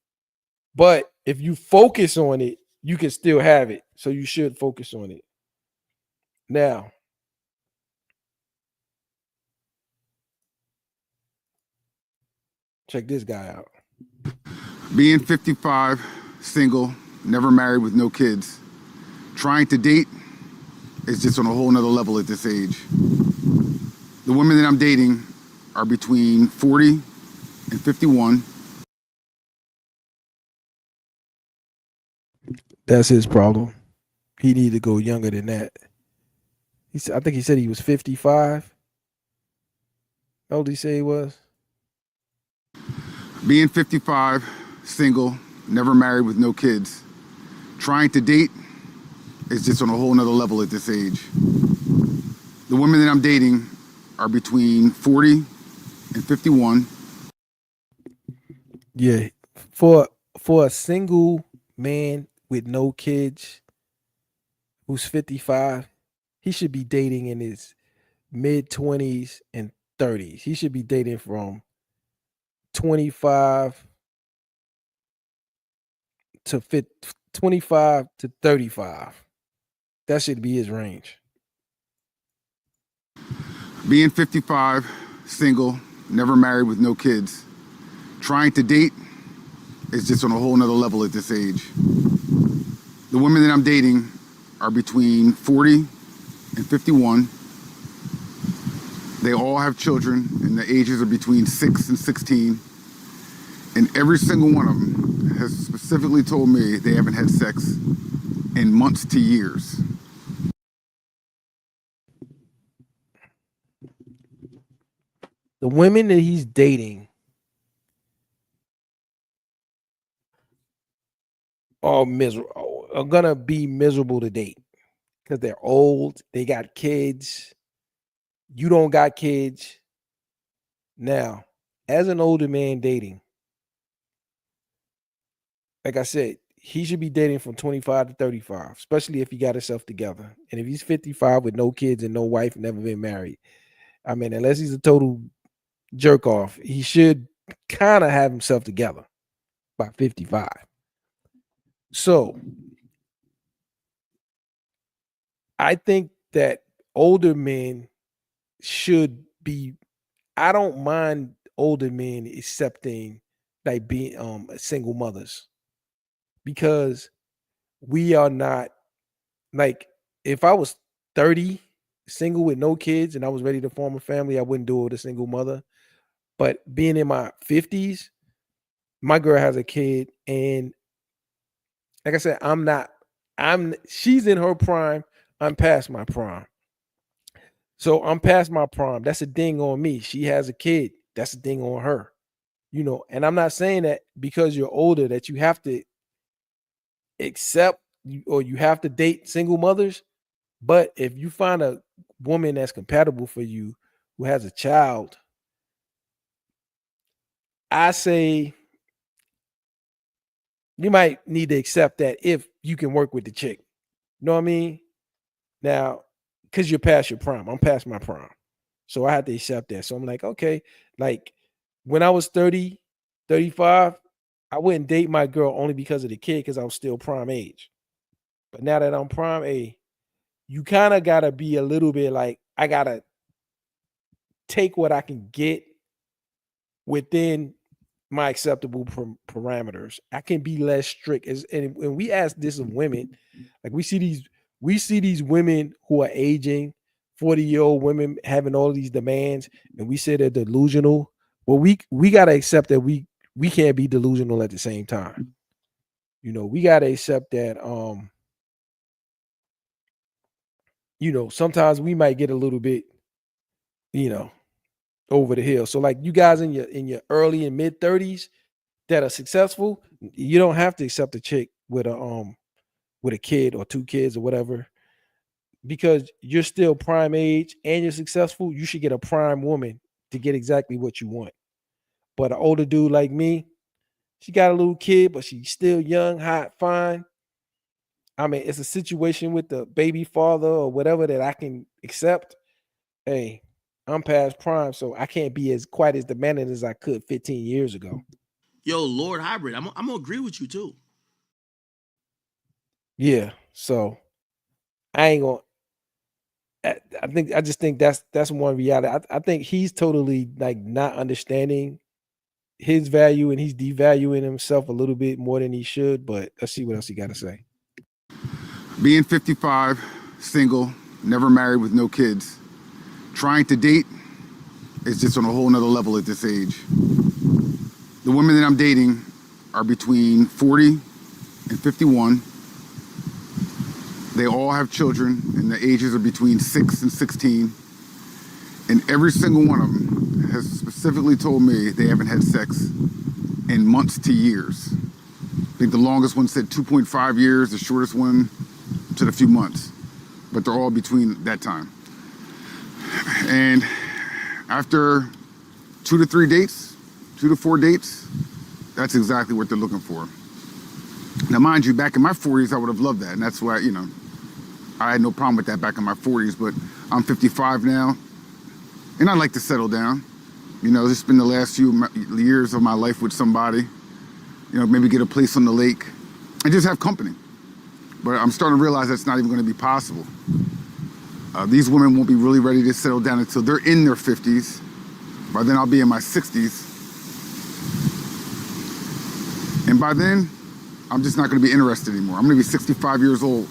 But if you focus on it, you can still have it. So you should focus on it. Now, check this guy out. Being 55, single, never married with no kids, trying to date is just on a whole nother level at this age. The women that I'm dating are between 40 and 51. That's his problem. He need to go younger than that. I think he said he was 55. How old did he say he was? Being 55, single, never married with no kids, trying to date is just on a whole nother level at this age. The women that I'm dating are between 40 and 51. Yeah, for a single man with no kids who's 55, he should be dating in his mid-20s and 30s. He should be dating from 25 to 35. That should be his range. Being 55, single, never married with no kids, trying to date is just on a whole nother level at this age. The women that I'm dating are between 40 and 51. They all have children, and the ages are between 6 and 16. And every single one of them has specifically told me they haven't had sex in months to years. The women that he's dating are gonna be miserable to date because they're old, they got kids. You don't got kids. Now, as an older man dating, like I said, he should be dating from 25 to 35, especially if he got himself together. And if he's 55 with no kids and no wife, never been married, I mean, unless he's a total jerk off, he should kind of have himself together by 55. So I think that older men should be, I don't mind older men accepting like being single mothers, because we are not, like, if I was 30 single with no kids and I was ready to form a family, I wouldn't do it with a single mother. But being in my 50s, my girl has a kid, and like I said, she's in her prime, I'm past my prime. So I'm past my prime. That's a ding on me. She has a kid. That's a ding on her. You know, and I'm not saying that because you're older that you have to accept or you have to date single mothers. But if you find a woman that's compatible for you who has a child, I say you might need to accept that if you can work with the chick. You know what I mean? Now, because you're past your prime. I'm past my prime. So I had to accept that. So I'm like, okay, like when I was 30, 35, I wouldn't date my girl only because of the kid, because I was still prime age. But now that I'm prime age, you kind of got to be a little bit like, I got to take what I can get within my acceptable parameters. I can be less strict. And when we ask this of women, like we see these women who are aging, 40-year-old women having all these demands, and we say they're delusional. Well, we got to accept that we can't be delusional at the same time. You know, we got to accept that, you know, sometimes we might get a little bit, you know, over the hill. So like you guys in your early and mid 30s that are successful, you don't have to accept a chick with a kid or two kids or whatever, because you're still prime age and you're successful. You should get a prime woman to get exactly what you want. But an older dude like me, she got a little kid, but she's still young, hot, fine. I mean, it's a situation with the baby father or whatever that I can accept. Hey, I'm past prime, so I can't be quite as demanding as I could 15 years ago. Yo, Lord Hybrid, I'm gonna agree with you too. Yeah, so I ain't gonna. I just think that's one reality. I think he's totally like not understanding his value, and he's devaluing himself a little bit more than he should. But let's see what else he got to say. Being 55, single, never married with no kids, trying to date is just on a whole nother level at this age. The women that I'm dating are between 40 and 51. They all have children, and the ages are between 6 and 16. And every single one of them has specifically told me they haven't had sex in months to years. I think the longest one said 2.5 years, the shortest one said a few months. But they're all between that time. And after 2 to 3 dates, 2 to 4 dates, that's exactly what they're looking for. Now, mind you, back in my 40s, I would have loved that. And that's why, you know, I had no problem with that back in my 40s, but I'm 55 now, and I'd like to settle down. You know, just spend the last few years of my life with somebody, you know, maybe get a place on the lake and just have company. But I'm starting to realize that's not even going to be possible. These women won't be really ready to settle down until they're in their 50s. By then, I'll be in my 60s. And by then, I'm just not going to be interested anymore. I'm going to be 65 years old.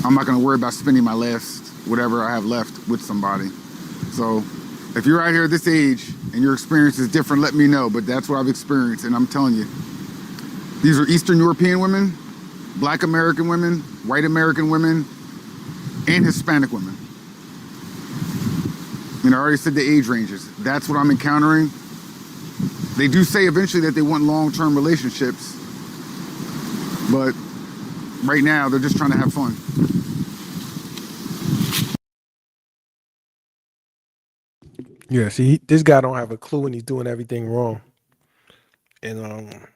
I'm not going to worry about spending my last whatever I have left with somebody. So if you're out here at this age and your experience is different, let me know. But that's what I've experienced. And I'm telling you, these are Eastern European women, Black American women, white American women, and Hispanic women. And I already said the age ranges. That's what I'm encountering. They do say eventually that they want long-term relationships, but right now they're just trying to have fun. Yeah, see, this guy don't have a clue and he's doing everything wrong. And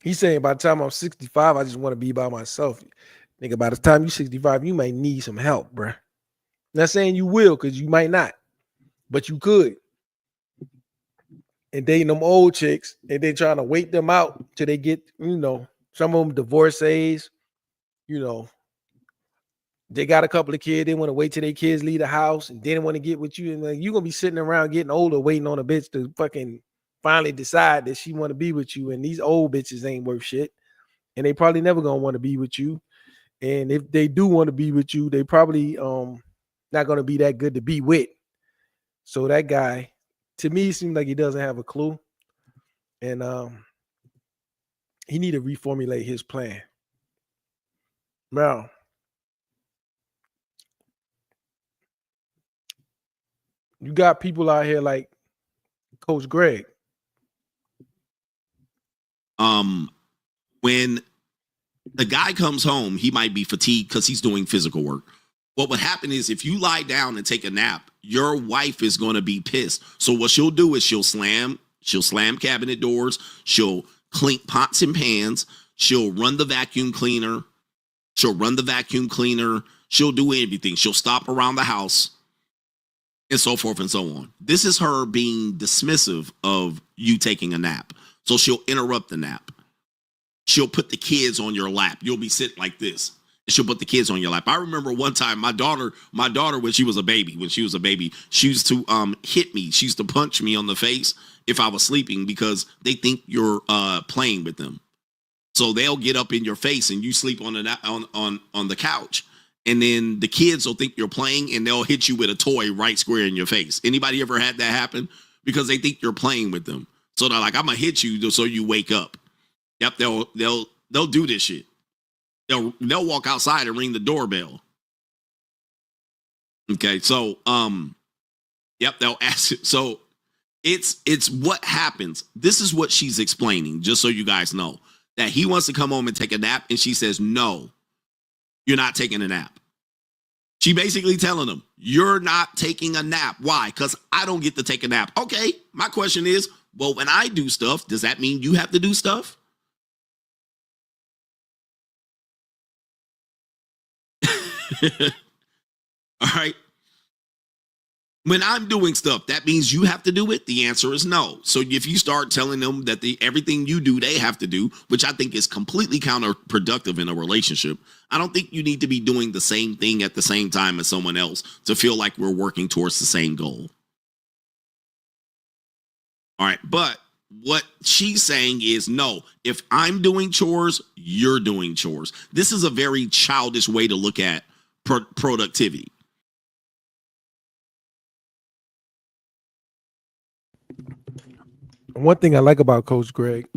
he's saying by the time I'm 65, I just want to be by myself. Nigga, by the time you're 65, you might need some help, bruh. Not saying you will, because you might not, but you could. and dating them old chicks, and then trying to wait them out till they get, some of them divorcees, they got a couple of kids, they want to wait till their kids leave the house, and then want to get with you, and like, you're gonna be sitting around getting older, waiting on a bitch to fucking finally decide that she want to be with you, and these old bitches ain't worth shit, and they probably never gonna want to be with you, and if they do want to be with you, they probably not gonna be that good to be with. So that guy, to me, seems like he doesn't have a clue, and he need to reformulate his plan. Now, you got people out here like Coach Greg. When the guy comes home, he might be fatigued because he's doing physical work. What would happen is if you lie down and take a nap, your wife is going to be pissed. So what she'll do is she'll slam cabinet doors. She'll clean pots and pans. She'll run the vacuum cleaner. She'll do everything. She'll stop around the house and so forth and so on. This is her being dismissive of you taking a nap. So she'll interrupt the nap. She'll put the kids on your lap. You'll be sitting like this. And she'll put the kids on your lap. I remember one time my daughter, when she was a baby, she used to hit me. She used to punch me on the face if I was sleeping because they think you're playing with them. So they'll get up in your face and you sleep on the couch. And then the kids will think you're playing and they'll hit you with a toy right square in your face. Anybody ever had that happen? Because they think you're playing with them. So they're like, I'm gonna hit you so you wake up. Yep, they'll do this shit. They'll walk outside and ring the doorbell. Okay, so they'll ask it. So it's what happens. This is what she's explaining, just so you guys know. That he wants to come home and take a nap, and she says, no, you're not taking a nap. She basically telling him, you're not taking a nap. Why? Because I don't get to take a nap. Okay, my question is, well, when I do stuff, does that mean you have to do stuff? All right. When I'm doing stuff, that means you have to do it? The answer is no. So if you start telling them that everything you do, they have to do, which I think is completely counterproductive in a relationship, I don't think you need to be doing the same thing at the same time as someone else to feel like we're working towards the same goal. All right. But what she's saying is, no, if I'm doing chores, you're doing chores. This is a very childish way to look at productivity. One thing I like about Coach Greg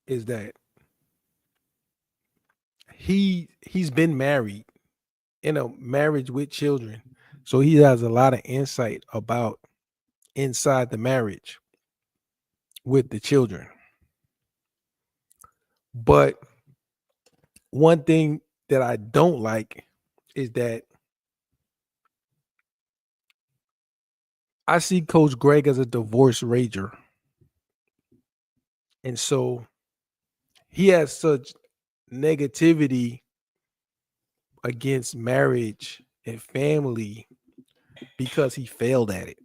is that he's been married in a marriage with children. So he has a lot of insight about inside the marriage with the children. But one thing that I don't like is that I see Coach Greg as a divorce rager. And so he has such negativity against marriage and family because he failed at it.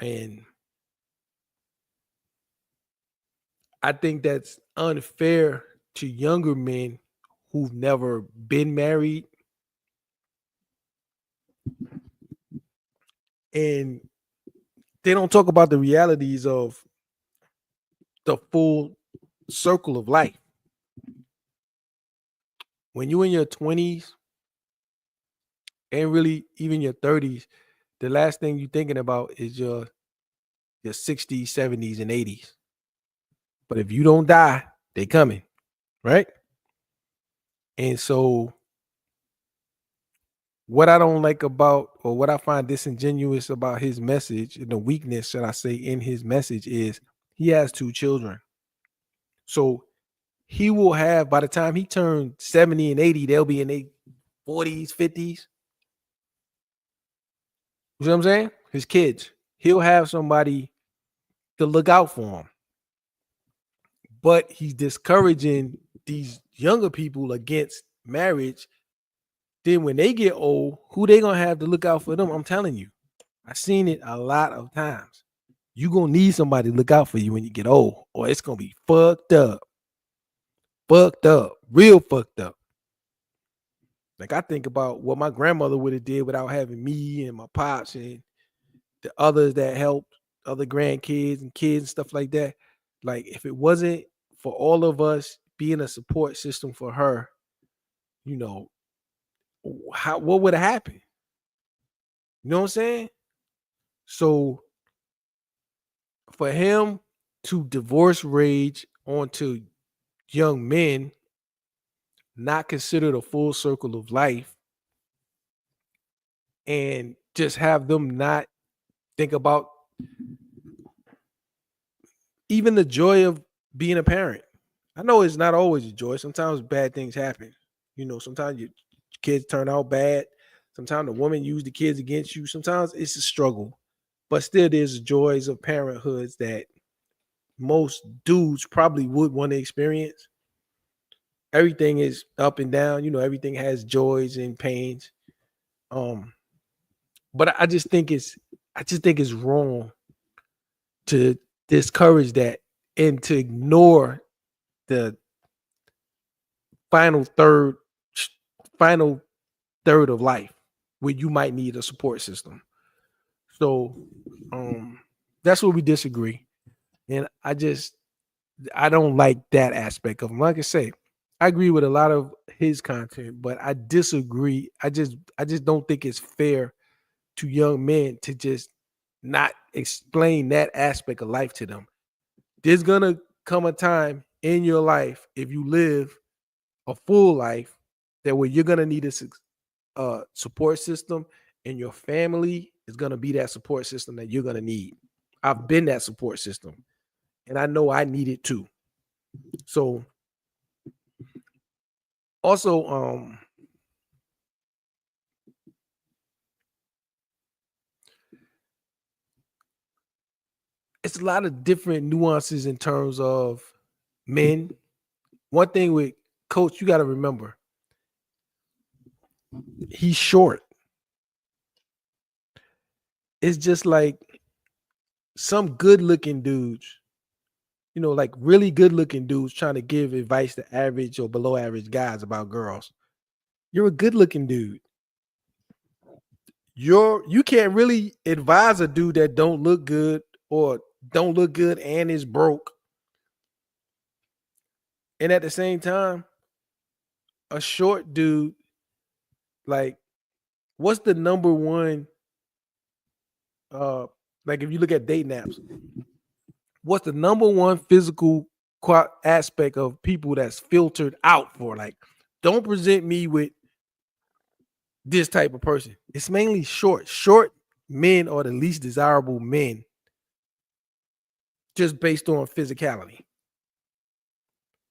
And I think that's unfair to younger men who've never been married. And they don't talk about the realities of the full circle of life. When you're in your 20s and really even your 30s, the last thing you're thinking about is your 60s, 70s, and 80s. But if you don't die, they coming, right? And so what I don't like about, or what I find disingenuous about his message, and the weakness, should I say, in his message is he has 2 children. So he will have, by the time he turns 70 and 80, they'll be in their 40s, 50s. You know what I'm saying? His kids. He'll have somebody to look out for him. But he's discouraging these younger people against marriage. Then when they get old, who they gonna have to look out for them? I'm telling you. I've seen it a lot of times. You gonna need somebody to look out for you when you get old, or it's gonna be fucked up, real fucked up. Like I think about what my grandmother would have did without having me and my pops and the others that helped, other grandkids and kids and stuff like that. Like if it wasn't for all of us being a support system for her, you know, what would have happened? You know what I'm saying? So for him to divorce rage onto young men, not consider the full circle of life, and just have them not think about even the joy of being a parent. I know it's not always a joy. Sometimes bad things happen. You know, sometimes your kids turn out bad. Sometimes the woman used the kids against you. Sometimes it's a struggle. But still, there's joys of parenthood that most dudes probably would want to experience. Everything is up and down. You know, everything has joys and pains. But I just think it's wrong to discourage that and to ignore the final third of life where you might need a support system. So that's where we disagree. And I don't like that aspect of him. Like I say, I agree with a lot of his content, but I disagree. I just don't think it's fair to young men to just not explain that aspect of life to them. There's gonna come a time in your life, if you live a full life, that where you're gonna need a support system, and your family is gonna be that support system that you're gonna need. I've been that support system, and I know I need it too. So also, it's a lot of different nuances in terms of men. One thing with Coach, you got to remember, he's short. It's just like some good-looking dudes, you know, like really good-looking dudes trying to give advice to average or below average guys about girls. You're a good-looking dude. You can't really advise a dude that don't look good or don't look good and is broke. And at the same time, a short dude, like, what's the number one, like if you look at dating apps, what's the number one physical aspect of people that's filtered out for? Like, don't present me with this type of person. It's mainly short. Short men are the least desirable men just based on physicality.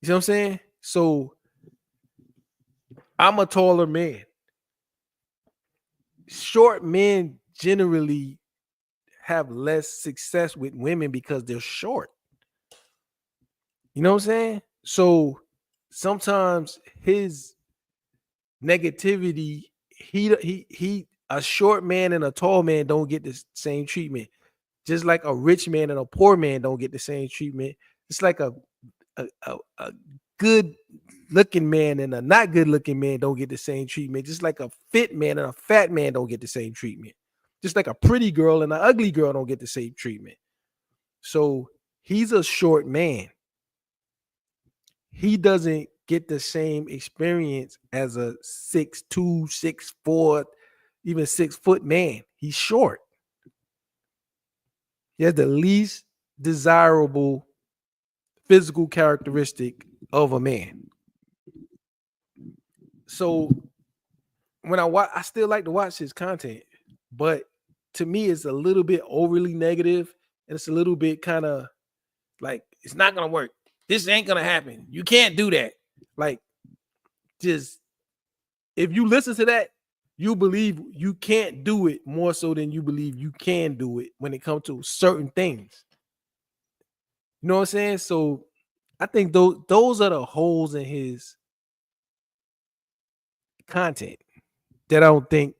You see what I'm saying? So I'm a taller man. Short men generally have less success with women because they're short. You know what I'm saying? So sometimes his negativity, he a short man and a tall man don't get the same treatment. Just like a rich man and a poor man don't get the same treatment. It's like a good looking man and a not good looking man don't get the same treatment. Just like a fit man and a fat man don't get the same treatment. Just like a pretty girl and an ugly girl don't get the same treatment. So he's a short man. He doesn't get the same experience as a 6'2", 6'4", even 6 foot man. He's short. He has the least desirable physical characteristic of a man. So when I still like to watch his content, but to me, it's a little bit overly negative, and it's a little bit kind of like, it's not gonna work. This ain't gonna happen. You can't do that. Like, just if you listen to that, you believe you can't do it more so than you believe you can do it when it comes to certain things. You know what I'm saying? So I think those are the holes in his content that I don't think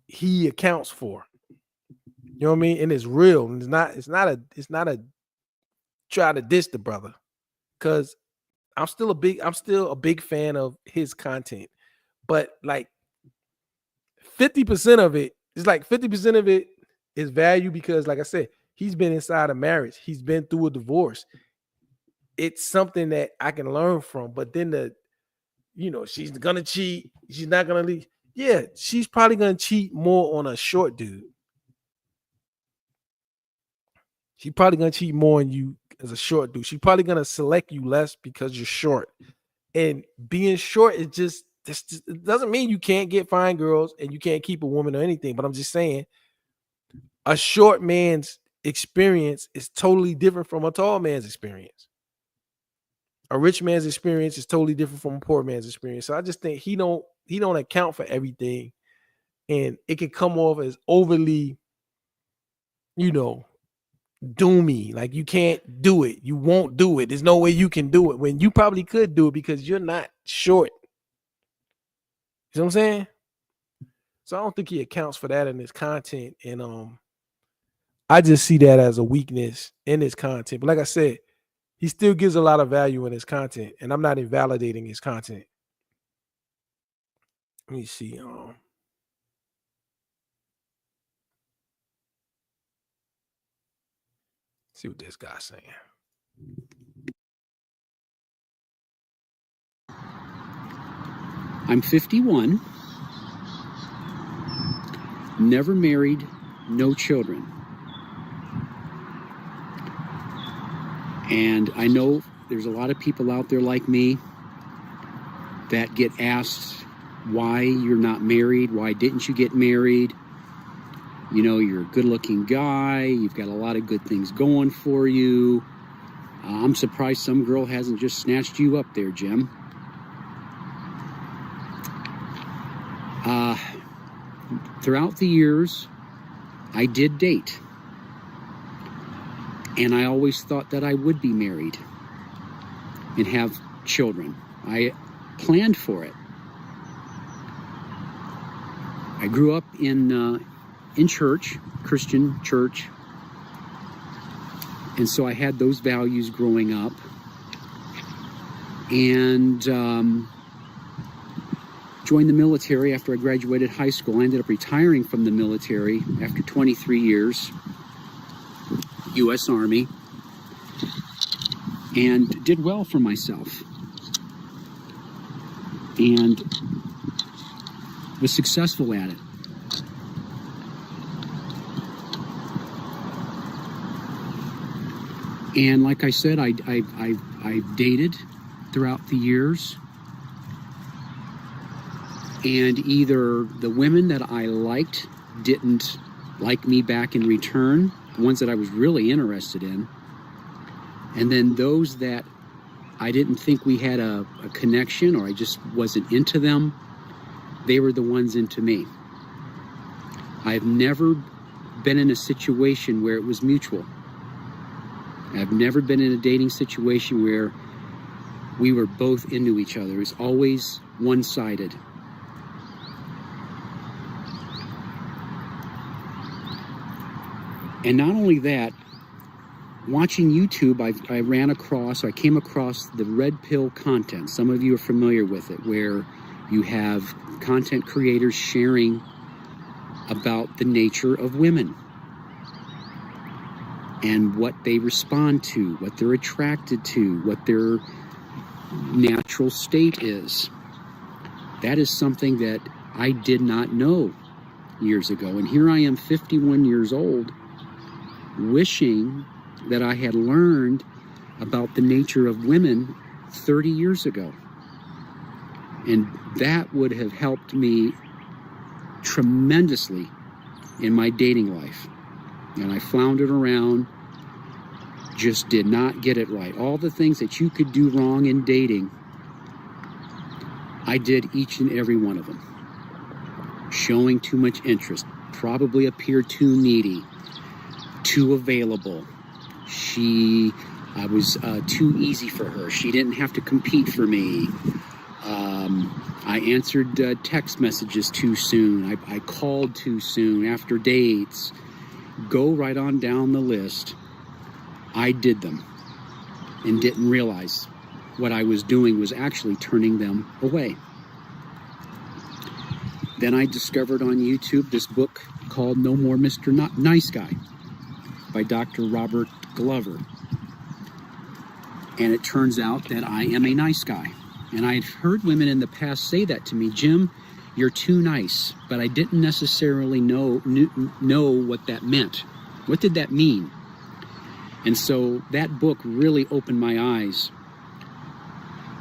he accounts for. You know what I mean? And it's real. And it's not a try to diss the brother. Cause I'm still a big fan of his content. But like 50% of it is value because, like I said, he's been inside a marriage. He's been through a divorce. It's something that I can learn from. But then she's gonna cheat. She's not gonna leave. Yeah, she's probably gonna cheat more on a short dude. She's probably gonna cheat more on you as a short dude. She's probably gonna select you less because you're short. And being short is just it doesn't mean you can't get fine girls and you can't keep a woman or anything. But I'm just saying, a short man's experience is totally different from a tall man's experience. A rich man's experience is totally different from a poor man's experience. So I just think he don't account for everything, and it can come off as overly, doomy. Like you can't do it. You won't do it. There's no way you can do it when you probably could do it because you're not short. You know what I'm saying? So I don't think he accounts for that in his content. And I just see that as a weakness in his content. But like I said, he still gives a lot of value in his content, and I'm not invalidating his content. Let me see. See what this guy's saying. I'm 51, never married, no children. And I know there's a lot of people out there like me that get asked why you're not married, why didn't you get married? You're a good-looking guy, you've got a lot of good things going for you. I'm surprised some girl hasn't just snatched you up there, Jim. Throughout the years, I did date. And I always thought that I would be married and have children. I planned for it. I grew up in church, Christian church. And so I had those values growing up. And joined the military after I graduated high school. I ended up retiring from the military after 23 years, U.S. Army, and did well for myself. And was successful at it. And like I said, I've dated throughout the years. And either the women that I liked didn't like me back in return, the ones that I was really interested in. And then those that I didn't think we had a connection, or I just wasn't into them, they were the ones into me. I've never been in a situation where it was mutual. I've never been in a dating situation where we were both into each other. It's always one-sided. And not only that, watching YouTube, I came across the red pill content. Some of you are familiar with it, where you have content creators sharing about the nature of women and what they respond to, what they're attracted to, what their natural state is. That is something that I did not know years ago. And here I am, 51 years old, wishing that I had learned about the nature of women 30 years ago. And that would have helped me tremendously in my dating life. And I floundered around, just did not get it right. All the things that you could do wrong in dating, I did each and every one of them. Showing too much interest, probably appeared too needy, too available. I was too easy for her. She didn't have to compete for me. I answered text messages too soon. I called too soon after dates. go right on down the list. I did them and didn't realize what I was doing was actually turning them away. Then I discovered on YouTube this book called No More Mr. Nice Guy by Dr. Robert Glover. And it turns out that I am a nice guy. And I'd heard women in the past say that to me, Jim, you're too nice. But I didn't necessarily know what that meant. What did that mean? And so that book really opened my eyes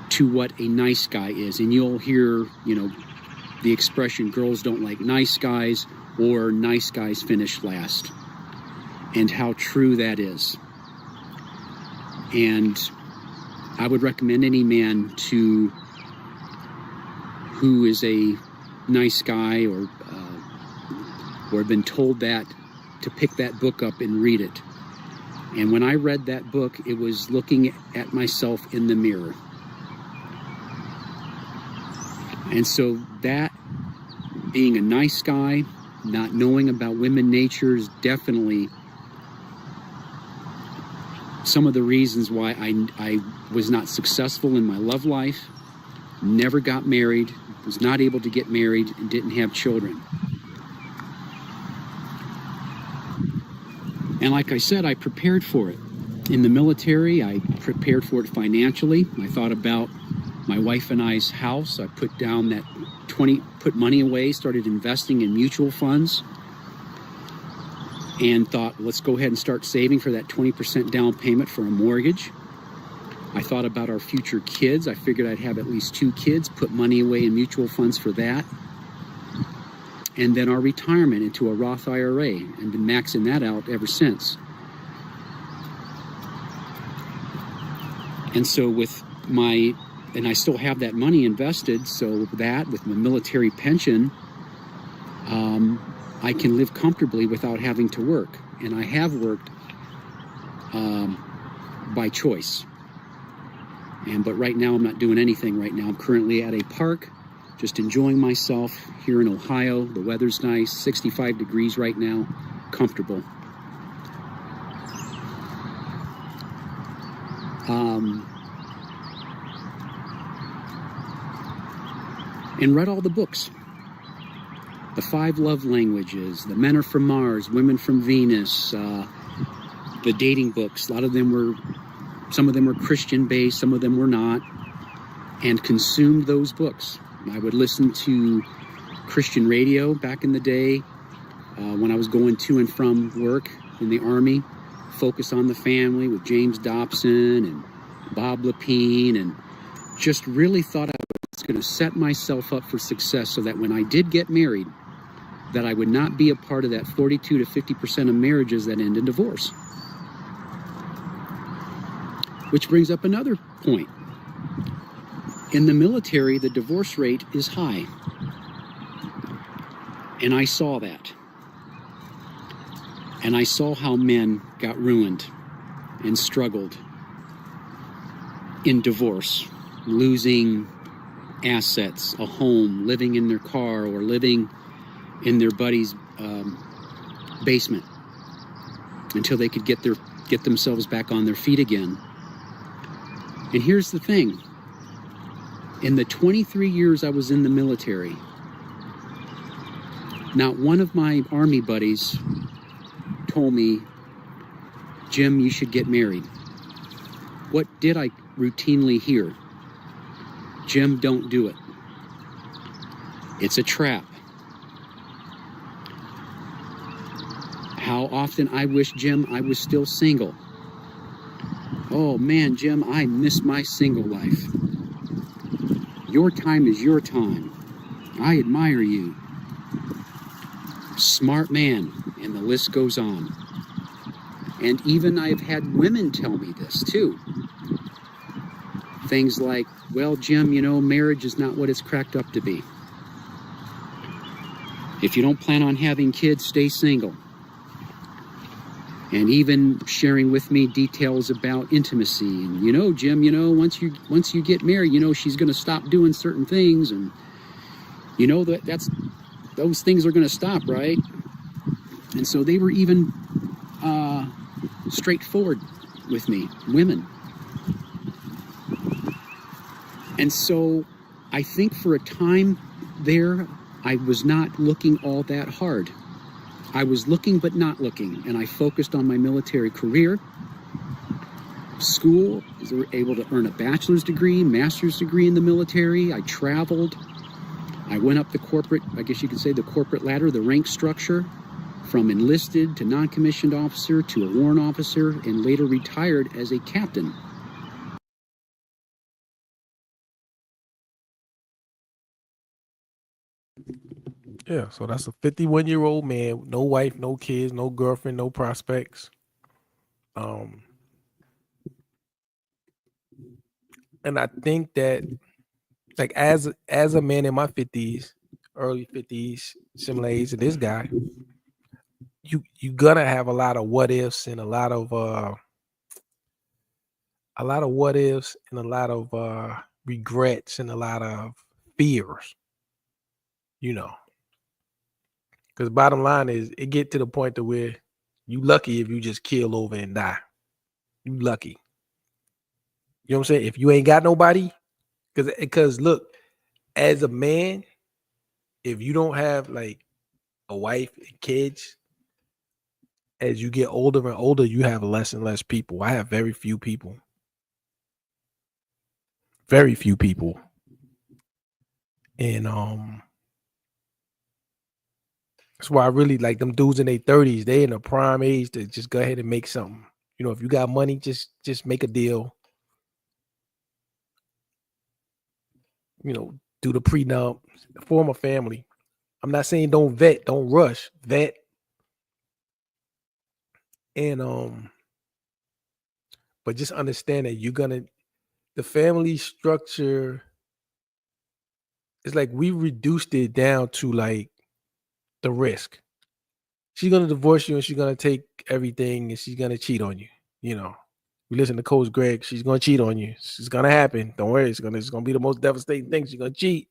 to what a nice guy is. And you'll hear, the expression, girls don't like nice guys, or nice guys finish last. And how true that is. And I would recommend any man who is a nice guy or been told that, to pick that book up and read it. And when I read that book, it was looking at myself in the mirror. And so that, being a nice guy, not knowing about women nature, is definitely some of the reasons why I was not successful in my love life, never got married, was not able to get married, and didn't have children. And like I said, I prepared for it. In the military, I prepared for it financially. I thought about my wife and I's house. I put down that put money away, started investing in mutual funds, and thought, let's go ahead and start saving for that 20% down payment for a mortgage. I thought about our future kids. I figured I'd have at least 2 kids, put money away in mutual funds for that. And then our retirement into a Roth IRA, and been maxing that out ever since. And so and I still have that money invested, so that, with my military pension, I can live comfortably without having to work. And I have worked by choice. But right now, I'm not doing anything right now. I'm currently at a park, just enjoying myself here in Ohio. The weather's nice, 65 degrees right now, comfortable. And read all the books. The 5 Love Languages, The Men Are From Mars, Women From Venus, the dating books. Some of them were Christian-based, some of them were not, and consumed those books. I would listen to Christian radio back in the day when I was going to and from work in the Army. Focus on the Family with James Dobson and Bob Lepine, and just really thought I was going to set myself up for success so that when I did get married, that I would not be a part of that 42 to 50% of marriages that end in divorce. Which brings up another point. In the military, the divorce rate is high. And I saw that. And I saw how men got ruined and struggled in divorce, losing assets, a home, living in their car, or living in their buddy's basement until they could get themselves back on their feet again. And here's the thing. In the 23 years I was in the military, not one of my Army buddies told me, Jim, you should get married. What did I routinely hear? Jim, don't do it. It's a trap. How often I wish, Jim, I was still single. Oh man, Jim, I miss my single life. Your time is your time. I admire you. Smart man, and the list goes on. And even I've had women tell me this too. Things like, well, Jim, marriage is not what it's cracked up to be. If you don't plan on having kids, stay single. And even sharing with me details about intimacy. And, Jim, once you get married, she's going to stop doing certain things. And, those things are going to stop, right? And so they were even straightforward with me, women. And so I think for a time there, I was not looking all that hard. I was looking but not looking, and I focused on my military career. School, I was able to earn a bachelor's degree, master's degree in the military. I traveled. I went up the corporate, I guess you could say the corporate ladder, the rank structure, from enlisted to non-commissioned officer to a warrant officer, and later retired as a captain. Yeah, so that's a 51-year-old man, no wife, no kids, no girlfriend, no prospects. And I think that, like, as a man in my 50s, early 50s, similar age to this guy, you gonna have a lot of what ifs and a lot of what ifs and a lot of regrets and a lot of fears, you know. Because bottom line is, it get to the point to where you lucky if you just kill over and die. You lucky. You know what I'm saying? If you ain't got nobody, because look, as a man, if you don't have like a wife and kids, as you get older and older, you have less and less people. I have very few people. Very few people. And that's why I really like them dudes in their 30s. They in a prime age to just go ahead and make something. You know, if you got money, just make a deal. You know, do the prenup, form a family. I'm not saying don't vet, don't rush, vet. And but just understand that the family structure is like, we reduced it down to like the risk. She's gonna divorce you and she's gonna take everything and she's gonna cheat on you. You know, you listen to Coach Greg, she's gonna cheat on you. It's gonna happen. Don't worry, it's gonna be the most devastating thing. She's gonna cheat.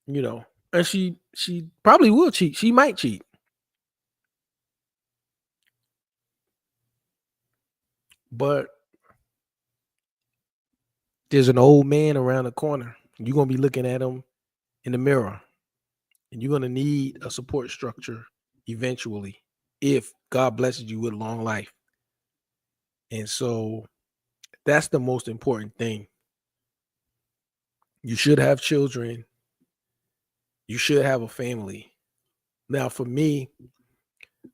You know, and she probably will cheat. She might cheat. But there's an old man around the corner. You're gonna be looking at him in the mirror. And you're going to need a support structure eventually, if God blesses you with a long life. And so that's the most important thing. You should have children. You should have a family. Now, for me,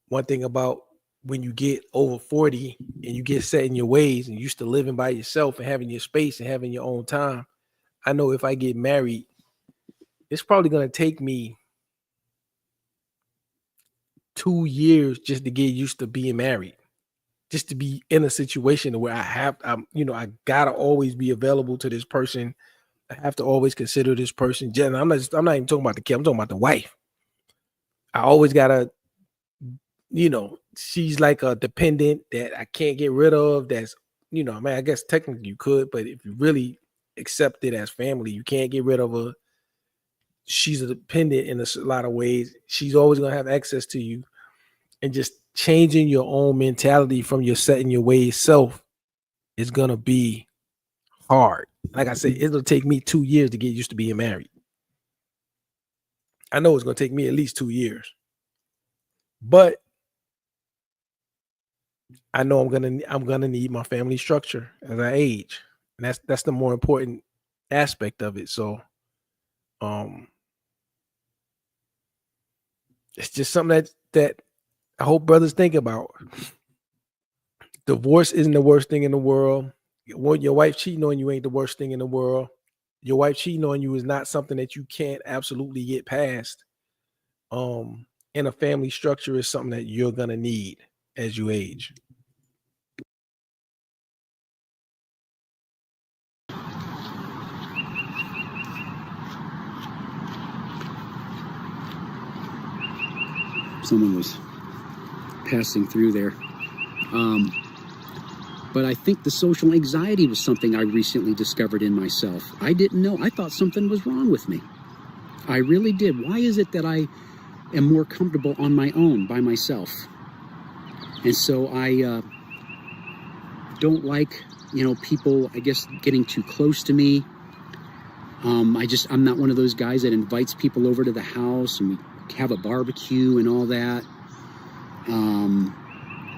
one thing about when you get over 40 and you get set in your ways and used to living by yourself and having your space and having your own time, I know if I get married, it's probably going to take me 2 years just to get used to being married, just to be in a situation where I gotta always be available to this person. I have to always consider this person. I'm not even talking about the kid. I'm talking about the wife. I always gotta, she's like a dependent that I can't get rid of. That's, I guess technically you could, but if you really accept it as family, you can't get rid of her. She's a dependent in a lot of ways. She's always going to have access to you, and just changing your own mentality from your set in your ways self is going to be hard. Like I said, it'll take me 2 years to get used to being married. I know it's going to take me at least 2 years, but I know I'm going to need my family structure as I age. And that's the more important aspect of it. So, it's just something that I hope brothers think about. Divorce isn't the worst thing in the world. Your wife cheating on you ain't the worst thing in the world. Your wife cheating on you is not something that you can't absolutely get past. And a family structure is something that you're gonna need as you age. Someone was passing through there. But I think the social anxiety was something I recently discovered in myself. I didn't know. I thought something was wrong with me. I really did. Why is it that I am more comfortable on my own, by myself. And so I don't like, people, I guess, getting too close to me. I'm not one of those guys that invites people over to the house and we have a barbecue and all that.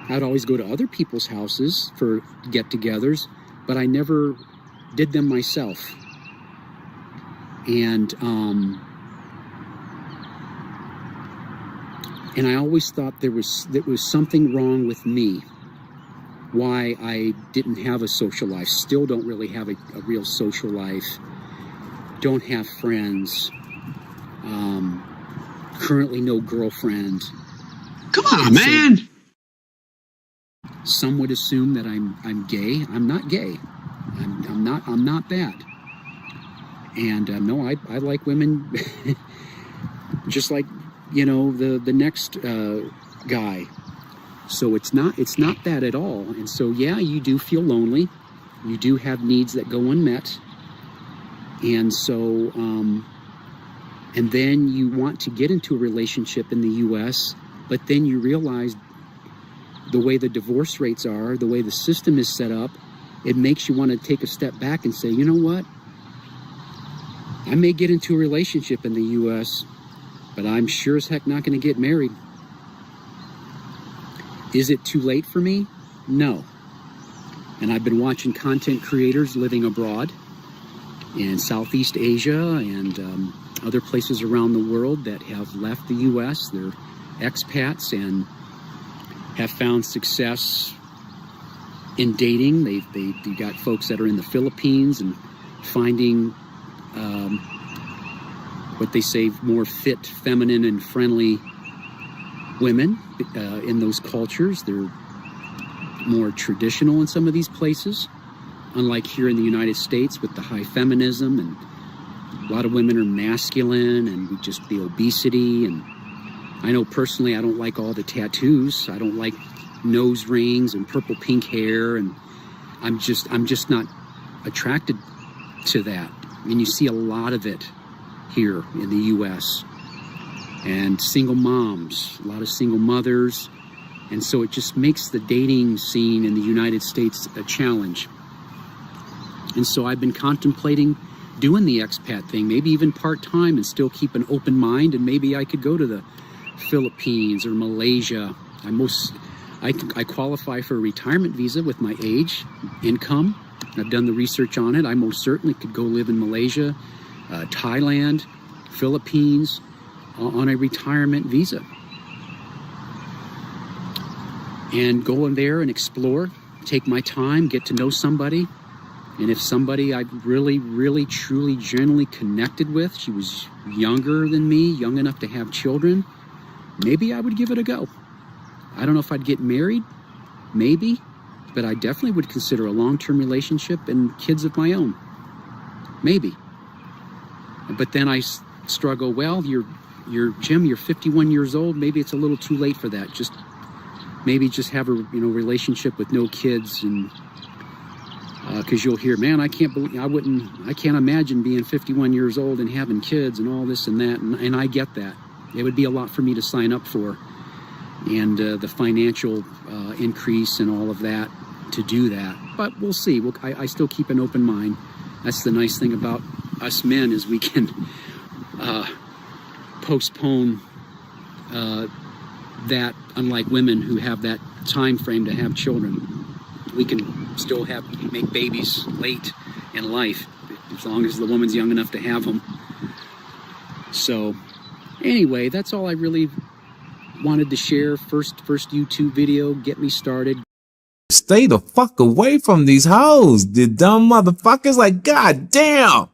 I'd always go to other people's houses for get-togethers, but I never did them myself. And I always thought there was something wrong with me, why I didn't have a social life, still don't really have a real social life, don't have friends, currently no girlfriend. Come on, man. Some would assume that I'm gay. I'm not gay. I'm not that. And no, I like women just like, the next guy. So it's not that at all. And so, yeah, you do feel lonely. You do have needs that go unmet. And so, and then you want to get into a relationship in the U.S., but then you realize the way the divorce rates are, the way the system is set up, it makes you want to take a step back and say, you know what? I may get into a relationship in the U.S., but I'm sure as heck not going to get married. Is it too late for me? No. And I've been watching content creators living abroad in Southeast Asia and other places around the world that have left the U.S. They're expats and have found success in dating. They've got folks that are in the Philippines and finding what they say more fit, feminine, and friendly women in those cultures. They're more traditional in some of these places, unlike here in the United States with the high feminism, and a lot of women are masculine, and just the obesity. And I know personally I don't like all the tattoos. I don't like nose rings and purple pink hair, and I'm just not attracted to that. And you see a lot of it here in the U.S. and single moms, a lot of single mothers. And so it just makes the dating scene in the United States a challenge. And so I've been contemplating doing the expat thing, maybe even part-time, and still keep an open mind, and maybe I could go to the Philippines or Malaysia. I qualify for a retirement visa with my age, income. I've done the research on it. I most certainly could go live in Malaysia, Thailand, Philippines, on a retirement visa. And go in there and explore, take my time, get to know somebody. And if somebody I really, really, truly, genuinely connected with, she was younger than me, young enough to have children, maybe I would give it a go. I don't know if I'd get married, maybe, but I definitely would consider a long-term relationship and kids of my own, maybe. But then I struggle, well, Jim, you're 51 years old, maybe it's a little too late for that. Maybe just have a relationship with no kids, and because you'll hear, man, I can't imagine being 51 years old and having kids and all this and that, and I get that. It would be a lot for me to sign up for, and the financial increase and all of that to do that. But we'll see. I still keep an open mind. That's the nice thing about us men, is we can postpone that, unlike women who have that time frame to have children. We can still make babies late in life, as long as the woman's young enough to have them. So anyway, that's all I really wanted to share. First YouTube video, get me started. Stay the fuck away from these hoes, the dumb motherfuckers. Like, god damn.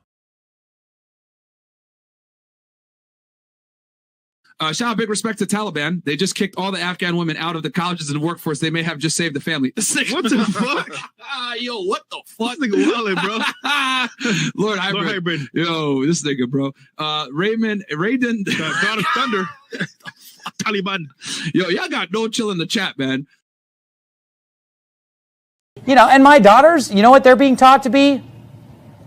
Shout out, big respect to Taliban. They just kicked all the Afghan women out of the colleges and workforce. They may have just saved the family. What the fuck? Yo, what the fuck? This nigga wildin', bro. Lord Hybrid. Yo, this nigga, bro. Raiden. God of Thunder. Taliban. Yo, y'all got no chill in the chat, man. And my daughters, you know what they're being taught to be?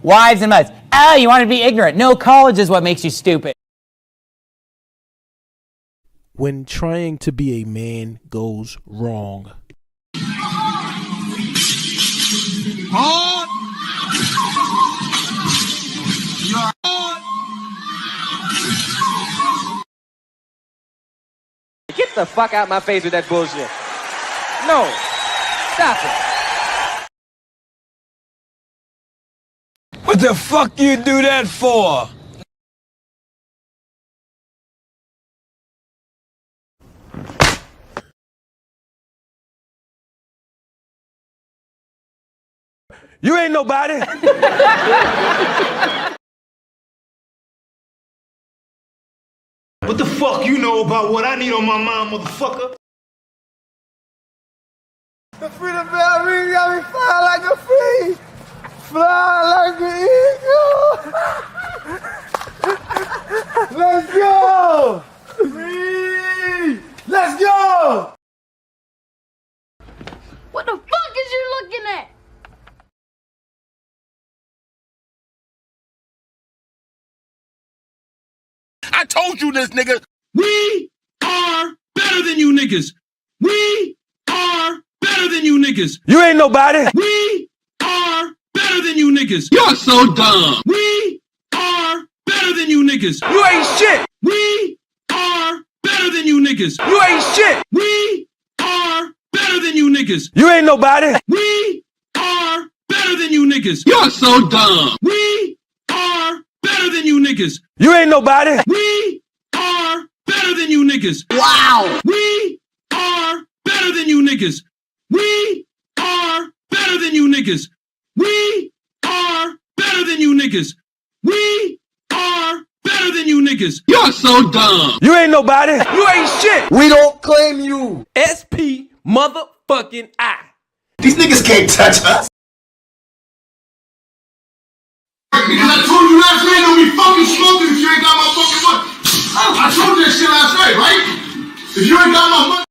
Wives and mothers. Oh, you want to be ignorant. No, college is what makes you stupid. when trying to be a man goes wrong? Hard. You're hard. Get the fuck out my face with that bullshit. No. Stop it. What the fuck you do that for? You ain't nobody. What the fuck you know about what I need on my mind, motherfucker? The freedom bell ring got me fly like a free, fly like an eagle. Let's go! Free! Let's go! What the fuck is you looking at? I told you this, nigga. We are better than you niggas. We are better than you niggas. You ain't nobody. We are better than you niggas. You're so dumb. We are better than you niggas. You ain't shit. We are better than you niggas. You ain't shit. We are better than you niggas. You ain't nobody. We are better than you niggas. You're so dumb. We are better than you niggas. You ain't nobody. We are better than you niggas. Wow. We are better than you niggas. We are better than you niggas. We are better than you niggas. We are better than you niggas. You're so dumb. You ain't nobody. You ain't shit. We don't claim you. SP motherfucking I. These niggas can't touch us. Because I told you last night don't be fucking smoking if you ain't got my fucking money. I told you that shit last night, right? If you ain't got my money.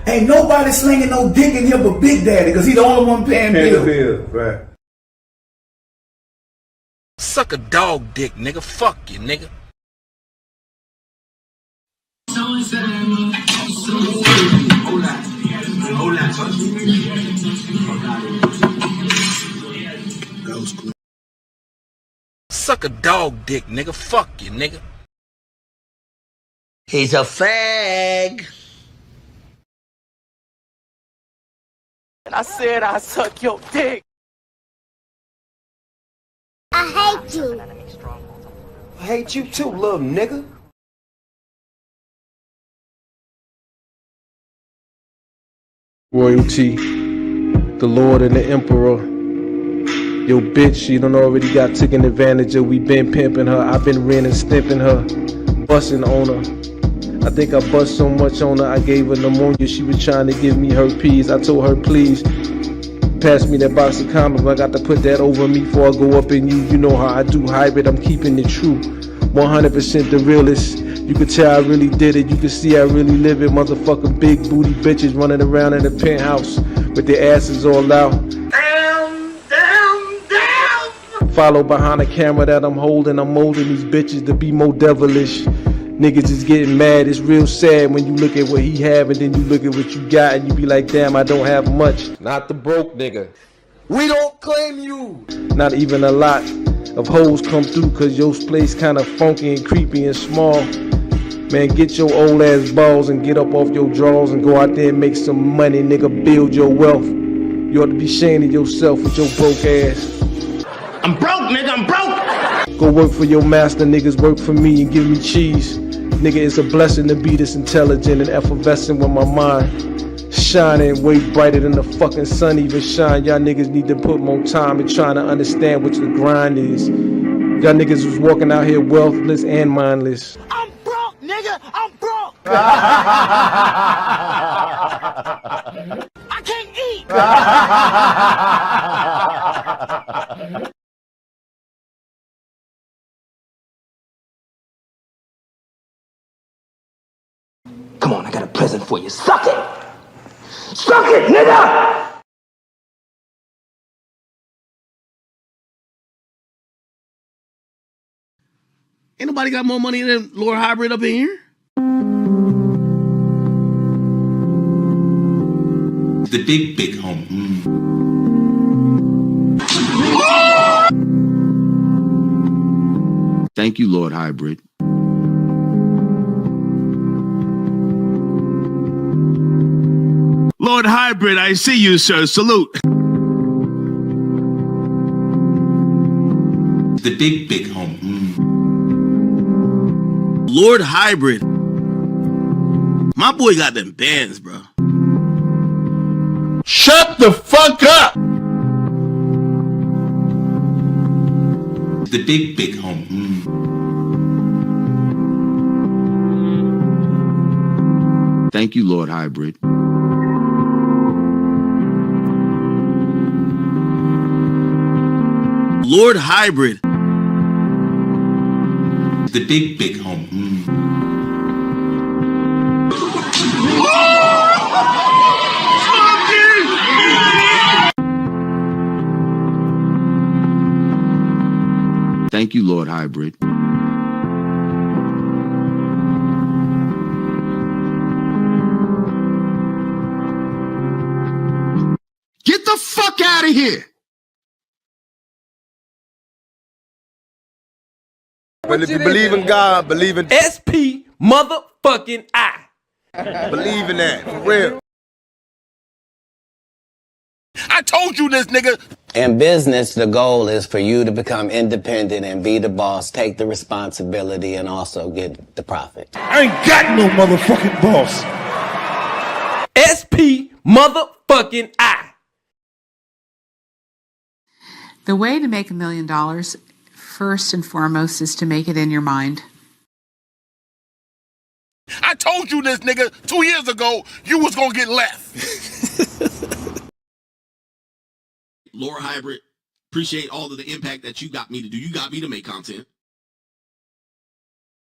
Ain't nobody slinging no dick in here but Big Daddy, because he the only one paying bills. Right. Suck a dog dick, nigga. Fuck you, nigga. Suck a dog dick, nigga. Fuck you, nigga. He's a fag. And I said I suck your dick. I hate you. I hate you too, little nigga. Royalty, the Lord and the Emperor. Yo, bitch, you done already got taken advantage of. We been pimping her. I been renting, stimping her, busting on her. I think I bust so much on her, I gave her pneumonia. She was trying to give me herpes. I told her, please, pass me that box of condoms. I got to put that over me before I go up in you. You know how I do hybrid, I'm keeping it true. 100% the realest. You could tell I really did it. You could see I really live it. Motherfucking big booty bitches running around in the penthouse with their asses all out. Follow behind the camera that I'm holding. I'm molding these bitches to be more devilish. Niggas is getting mad. It's real sad when you look at what he have and then you look at what you got and you be like, damn, I don't have much. Not the broke nigga. We don't claim you. Not even a lot of hoes come through cause your place kinda funky and creepy and small. Man, get your old ass balls and get up off your drawers and go out there and make some money, nigga. Build your wealth. You ought to be ashamed of yourself with your broke ass. I'm broke, nigga. I'm broke. Go work for your master, niggas work for me and give me cheese. Nigga, it's a blessing to be this intelligent and effervescent with my mind shining way brighter than the fucking sun even shine. Y'all niggas need to put more time in trying to understand what the grind is. Y'all niggas was walking out here wealthless and mindless. I'm broke, nigga. I'm broke. I can't eat. Come on, I got a present for you. Suck it! Suck it, nigga! Ain't nobody got more money than Lord Hybrid up in here. The big home. Thank you, Lord Hybrid. Lord Hybrid, I see you, sir. Salute. The big home. Lord Hybrid. My boy got them bands, bro. Shut the fuck up! The big home. Thank you, Lord Hybrid. Lord Hybrid. The big home. Thank you, Lord Hybrid. Get the fuck out of here! But if you believe in God, believe in SP motherfucking I. Believe in that, for real. I told you this, nigga. In business, the goal is for you to become independent and be the boss, take the responsibility, and also get the profit. I ain't got no motherfucking boss. SP motherfucking I. The way to make $1 million, first and foremost, is to make it in your mind. I told you this, nigga, 2 years ago, you was gonna get left. Lord Hybrid, appreciate all of the impact that you got me to do. You got me to make content.